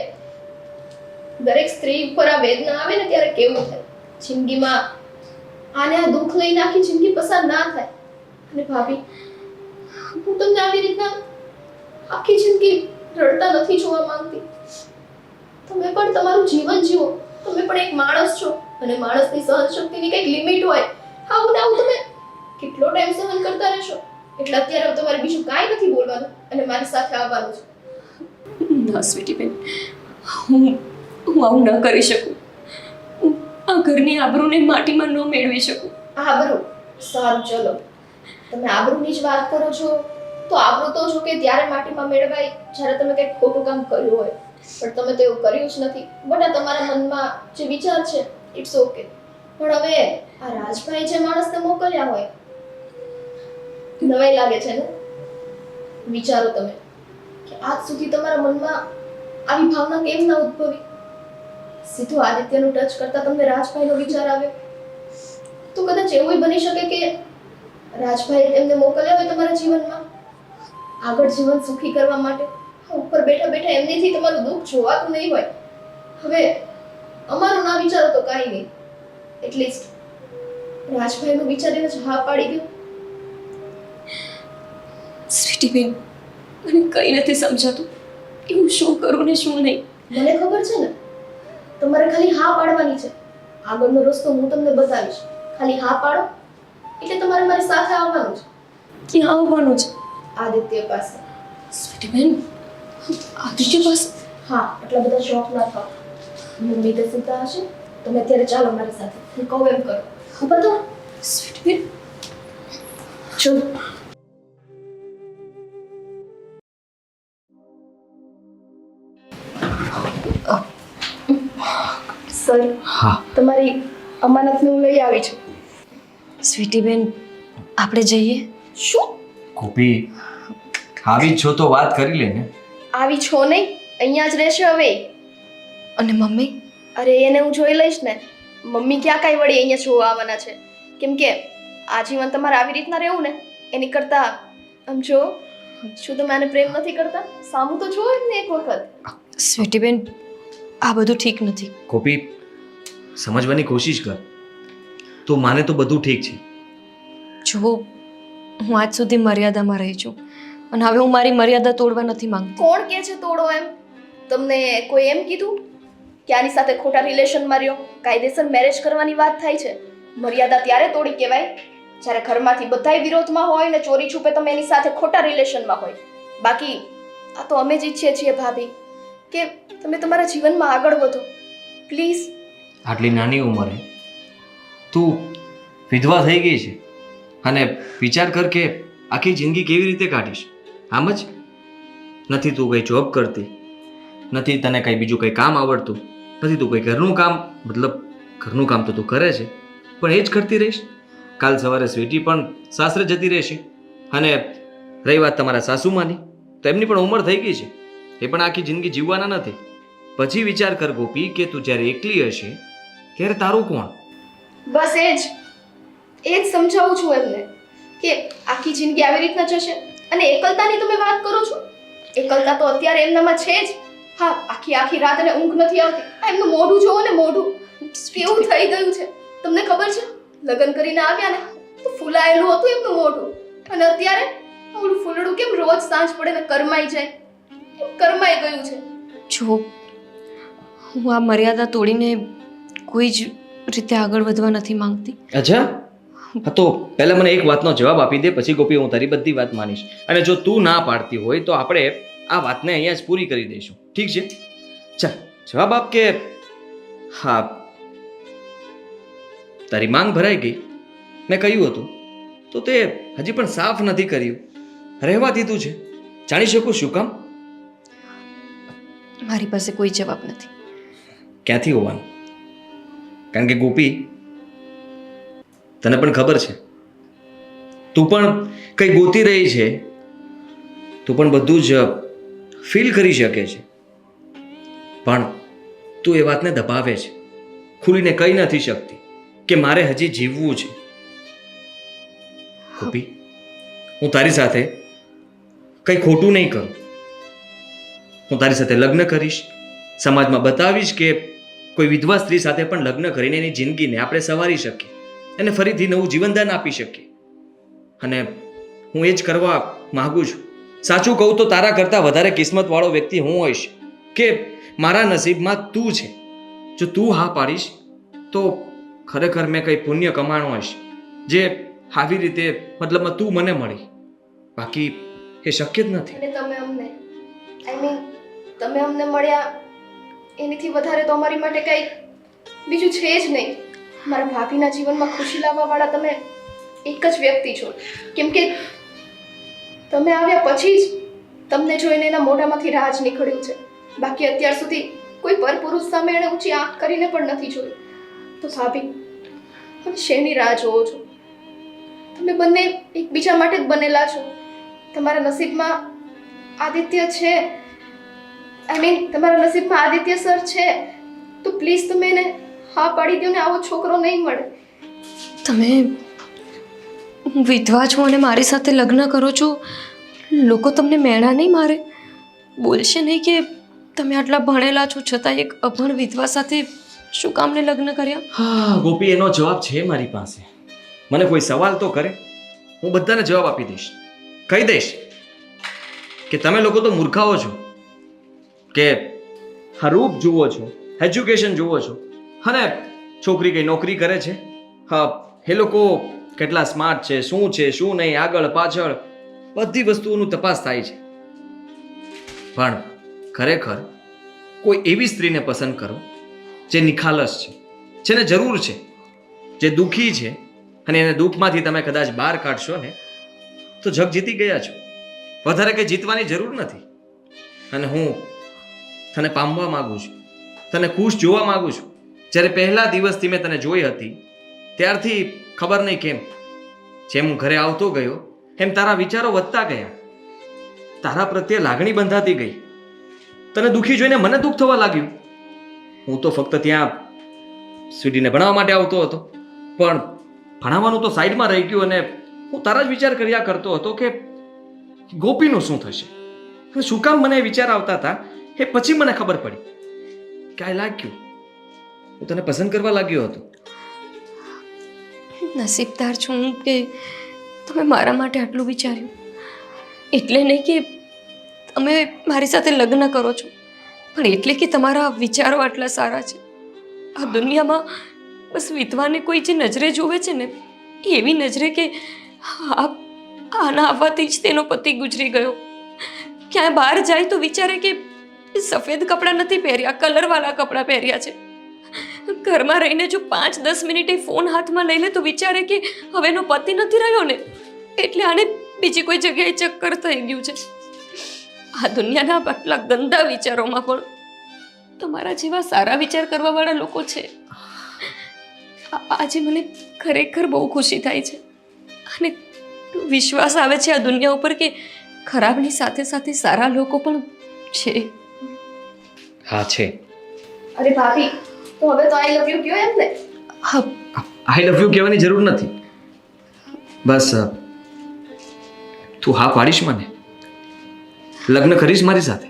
દરેક સ્ત્રી ઉપર આ વેદના આવે ને ત્યારે કેવું થાય. જિંદગીમાં આને આ દુઃખ લઈને આખી જિંદગી પસાર ના થાય. અને ભાભી, હું તમને આવી રીતના આખી જિંદગી રડતા નથી જોવા માંગતી. તમે પણ તમારું જીવન જીવો. તમે પણ એક માણસ છો અને માણસની સહનશક્તિની કંઈક લિમિટ હોય. આવું ને આવું તમે કેટલો ટાઈમ સહન કરતા રહેશો? એટલે અત્યારે તમારે બીજું કાંઈ નથી બોલવાનું અને મારી સાથે આવવાનું છે. ના સ્વીટી બેન, હું આવું ન કરી શકું. હું આ ઘરની આબરૂને માટીમાં ન મેળવી શકું. આબરૂ? સારું, ચલો તમે આબરૂની જ વાત કરો છો તો આબરૂ તો જો કે ત્યારે માટીમાં મેળવાય જ્યારે તમે કંઈક ખોટું કામ કર્યું હોય. પણ તમે તો એવું કર્યું જ નથી. બટ આ તમારા મનમાં જે વિચાર છે ઇટ્સ ઓકે. પણ હવે આ રાજભાઈ જે માણસને મોકલ્યા હોય, નવાઈ લાગે છે ને? વિચારો તમે કે આજ સુધી તમારા મનમાં આવી ભાવના કેમ ના ઉદ્ભવી? સીધું આદિત્યનું ટચ કરતા તમને રાજભાઈનો વિચાર આવ્યો. તો કદાચ એવું બની શકે કે રાજભાઈ તેમને મોકલ્યા હોય તમારા જીવનમાં આગળ જીવન સુખી કરવા માટે ઉપર બેઠા બેઠા એમનેથી તમારું દુઃખ જોવાતું નહીં હોય. હવે અમારું ના વિચારો તો કાંઈ નહીં. એટલીસ્ટ રાજભાઈનું વિચારીને જ હા પાડી દો. સ્વીટી બેન, મને કંઈ નથી સમજાતું કે હું શું કરું ને શું નહીં. મને ખબર છે ને, તમારે ખાલી હા પાડવાની છે. આગળનો રસ્તો હું તમને બતાવીશ. ખાલી હા પાડો એટલે તમારે મારી સાથે આવવાનું છે. ક્યાં આવવાનું છે? આદિત્ય પાસે. સ્વીટી બેન, આદિત્ય પાસે? હા, આટલા બધા શોખ ના થાવ. મમ્મી તો સીધા હશે, તમે અત્યારે ચાલો મારી સાથે. હું કહું એમ કરો. હું બધો સ્વીટી બેન, ચલો. સર, હા તમારી અમાનતને હું લઈ આવી છું. સ્વીટી બેન, આપણે જઈએ? શું ગોપી, આવી જ છો તો વાત કરી લે ને. આવી છો નહીં? અહીંયા જ રહેશે હવે. અને મમ્મી? અરે એને હું જોઈ લઈશ ને. મમ્મી ક્યાં કાંઈ વળી અહીંયા જોવા આવવાના છે? કેમ કે આજીવન તમારે આવી રીતના રહેવું ને એની કરતા આમ જો, શું તમે આને પ્રેમ નથી કરતા? સામું તો જોવો જ ને એક વખત. સ્વીટી બેન, આ બધું ઠીક નથી. ગોપી, સમજવાની કોશિશ કર. તું માને તો બધું ઠીક છે. જો હું આજ સુધી મર્યાદામાં રહી છું અને હવે હું મારી મર્યાદા તોડવા નથી માંગતી. કોણ કહે છે તોડો એમ? તમને કોઈ એમ કીધું કે આની સાથે ખોટા રિલેશનમાં રહ્યો? કાયદેસર મેરેજ કરવાની વાત થાય છે. મર્યાદા ત્યારે તોડી કહેવાય જ્યારે ઘરમાંથી બધાય વિરોધમાં હોય ને ચોરી છુપે તમે એની સાથે ખોટા રિલેશનમાં હોય. બાકી આ તો અમે જ ઈચ્છીએ છીએ ભાભી કે તમે તમારા જીવનમાં આગળ વધો. પ્લીઝ. આટલી નાની ઉંમરે તું વિધવા થઈ ગઈ છે અને વિચાર કર કે આખી જિંદગી કેવી રીતે કાઢીશ. આમ જ નથી તું કંઈ જોબ કરતી, નથી તને કંઈ બીજું કંઈ કામ આવડતું, નથી તું કંઈ ઘરનું કામ, મતલબ ઘરનું કામ તો તું કરે છે પણ એ જ કરતી રહીશ. કાલ સવારે સ્વીટી પણ સાસરે જતી રહેશે અને રહી વાત તમારા સાસુમાની, તો એમની પણ ઉંમર થઈ ગઈ છે, એ પણ આખી જિંદગી જીવવાના નથી. પછી વિચાર કર ગોપી કે તું જ્યારે એકલી હશે ત્યારે તારું કોણ? બસ એ જ સમજાવું છું એમને કે આખી જિંદગી આવી રીતના જશે. અને એકલતાની તમે વાત કરો છો, એકલતા તો અત્યારે એમનામાં છે જ. હા, આખી રાત એને ઊંઘ નથી આવતી. આ એમનું મોઢું જોવો ને, મોઢું કેવું થઈ ગયું છે. તમને ખબર છે, લગ્ન કરીને આવ્યા ને તો ફૂલાયેલું હતું એમનું મોઢું, અને અત્યારે ઓલું ફૂલડું કેમ રોજ સાંજ પડે ને કરમાઈ જાય, એમ કરમાઈ ગયું છે. જો હું આ મર્યાદા તોડીને કોઈ જ રીતે આગળ વધવા નથી માંગતી. અચ્છા, હા તો પહેલા મને એક વાતનો જવાબ આપી દે, પછી ગોપી હું તારી બધી વાત માનીશ. અને જો તું ના પાડતી હોય તો આપણે આ વાતને અહીંયા જ પૂરી કરી દઈશું. ઠીક છે? ચાલ જવાબ આપ કે હા તારી માંગ ભરાઈ ગઈ. મેં કહ્યું હતું તો તે હજી પણ સાફ નથી કર્યું, રહેવા દીધું છે. જાણી શકું શું કામ? મારી પાસે કોઈ જવાબ નથી. ક્યાંથી હોવાનું? કારણ કે ગોપી, તને પણ ખબર છે તું પણ કંઈ ગોતી રહી છે, તું પણ બધું જ ફીલ કરી શકે છે, પણ તું એ વાતને દબાવે છે, ખુલીને કહી નથી શકતી કે મારે હજી જીવવું છે. ગોપી, હું તારી સાથે કંઈ ખોટું નહીં કરું. હું તારી સાથે લગ્ન કરીશ, સમાજમાં બતાવીશ કે કોઈ વિધવા સ્ત્રી સાથે પણ લગ્ન કરીને એની જિંદગીને આપણે સવારી શકીએ, એને ફરીથી નવું જીવનદાન આપી શકીએ. અને હું એ જ કરવા માગું છું. સાચું કહું તો તારા કરતાં વધારે કિસ્મતવાળો વ્યક્તિ હું હોઈશ કે મારા નસીબમાં તું છે. જો તું હા પાડીશ તો ખરેખર મેં કંઈ પુણ્ય કમાણો હશે જે આવી રીતે મતલબમાં તું મને મળી. બાકી એ શક્ય જ નથી. અને તમે અમને તમે અમને મળ્યા એનીથી વધારે તો અમારી માટે કંઈ બીજું છે જ નહીં. મારા ભાભીના જીવનમાં ખુશી લાવવાવાળા તમે એક જ વ્યક્તિ છો. કેમ કે તમે આવ્યા પછી જ તમને જોઈને એના મોઢામાંથી રાજ નીકળ્યું છે. બાકી અત્યાર સુધી કોઈ પરપુરુષ સામે એણે ઊંચી આંખ કરીને પણ નથી જોયું. તો ભાભી, હવે શેની રાહ જોવો છો? તમે બંને એકબીજા માટે જ બનેલા છો. તમારા નસીબમાં આદિત્ય છે, તમારા નસીબમાં આદિત્ય સર છે, તો પ્લીઝ તમે એને હા પાડી દો ને. આવો છોકરો નહીં મળે. તમે વિધવા છો અને મારી સાથે લગ્ન કરો છો, લોકો તમને મેણા નહીં મારે? બોલશે નહીં કે તમે આટલા ભણેલા છો છતાં એક અભણ વિધવા સાથે શું કામને લગ્ન કર્યા? હા ગોપી, એનો જવાબ છે મારી પાસે. મને કોઈ સવાલ તો કરે, હું બધાને જવાબ આપી દઈશ. કહી દઈશ કે તમે લોકો તો મૂર્ખાઓ છો, કે હા રૂપ જુઓ છો, એજ્યુકેશન જુઓ છો, અને છોકરી કઈ નોકરી કરે છે. હા, એ લોકો કેટલા સ્માર્ટ છે, શું છે શું નહીં, આગળ પાછળ બધી વસ્તુઓનું તપાસ થાય છે. પણ ખરેખર કોઈ એવી સ્ત્રીને પસંદ કરો જે નિખાલસ છે, જેને જરૂર છે, જે દુઃખી છે, અને એને દુઃખમાંથી તમે કદાચ બહાર કાઢશો ને તો જગ જીતી ગયા છો. વધારે કંઈ જીતવાની જરૂર નથી. અને હું તને પામવા માંગુ છું, તને ખુશ જોવા માંગુ છું. જ્યારે પહેલા દિવસથી મેં તને જોઈ હતી ત્યારથી ખબર નહીં કેમ જેમ હું ઘરે આવતો ગયો એમ તારા વિચારો વધતા ગયા, તારા પ્રત્યે લાગણી બંધાતી ગઈ. તને દુઃખી જોઈને મને દુઃખ થવા લાગ્યું. હું તો ફક્ત ત્યાં સ્વીટીને ભણાવવા માટે આવતો હતો, પણ ભણાવવાનું તો સાઈડમાં રહી ગયું અને હું તારા જ વિચાર કર્યા કરતો હતો કે ગોપીનું શું થશે. અને શું કામ મને એ વિચાર આવતા હતા એ પછી મને ખબર પડી કે આઈ લાઈક યુ. હું તને પસંદ કરવા લાગ્યો હતો. નસીબદાર છું હું કે તમે મારા માટે આટલું વિચાર્યું. એટલે નહીં કે તમે મારી સાથે લગ્ન કરો છો, પણ એટલે કે તમારા વિચારો આટલા સારા છે. આ દુનિયામાં બસ વિધવાને કોઈ જે નજરે જોવે છે ને, એવી નજરે કે આના આવવાથી જ તેનો પતિ ગુજરી ગયો. ક્યાંય બહાર જાય તો વિચારે કે સફેદ કપડાં નથી પહેર્યા, કલરવાળા કપડાં પહેર્યા છે. ઘરમાં રહીને જો 5-10 મિનિટે ફોન હાથમાં લઈ લે તો વિચારે કે હવે એનો પતિ નથી રહ્યો ને, એટલે આને બીજી કોઈ જગ્યાએ ચક્કર થઈ ગયું છે. આ દુનિયાના આટલા ગંદા વિચારોમાં પણ તમારા જેવા સારા વિચાર કરવાવાળા લોકો છે. આજે મને ખરેખર બહુ ખુશી થાય છે અને વિશ્વાસ આવે છે આ દુનિયા ઉપર કે ખરાબની સાથે સાથે સારા લોકો પણ છે. હા છે. અરે ભાભી, તો હવે તો આઈ લવ યુ કયો એમ ને? હા, આઈ લવ યુ કહેવાની જરૂર નથી. બસ તું હા પાડીશ મને, લગ્ન કરીશ મારી સાથે?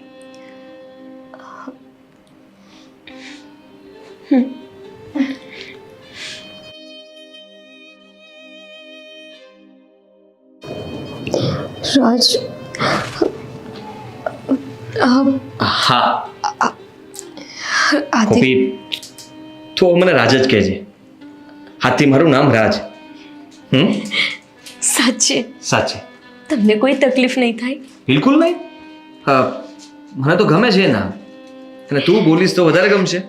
રાજ, હા. આદિ, ગોપી, તું મને રાજ જ કહેજે. હાથી મારું નામ રાજ. સાચે સાચે. તમને કોઈ તકલીફ નહીં થાય? બિલકુલ નહીં. મને તો ગમે છે નામ, અને તું બોલીશ તો વધારે ગમશે.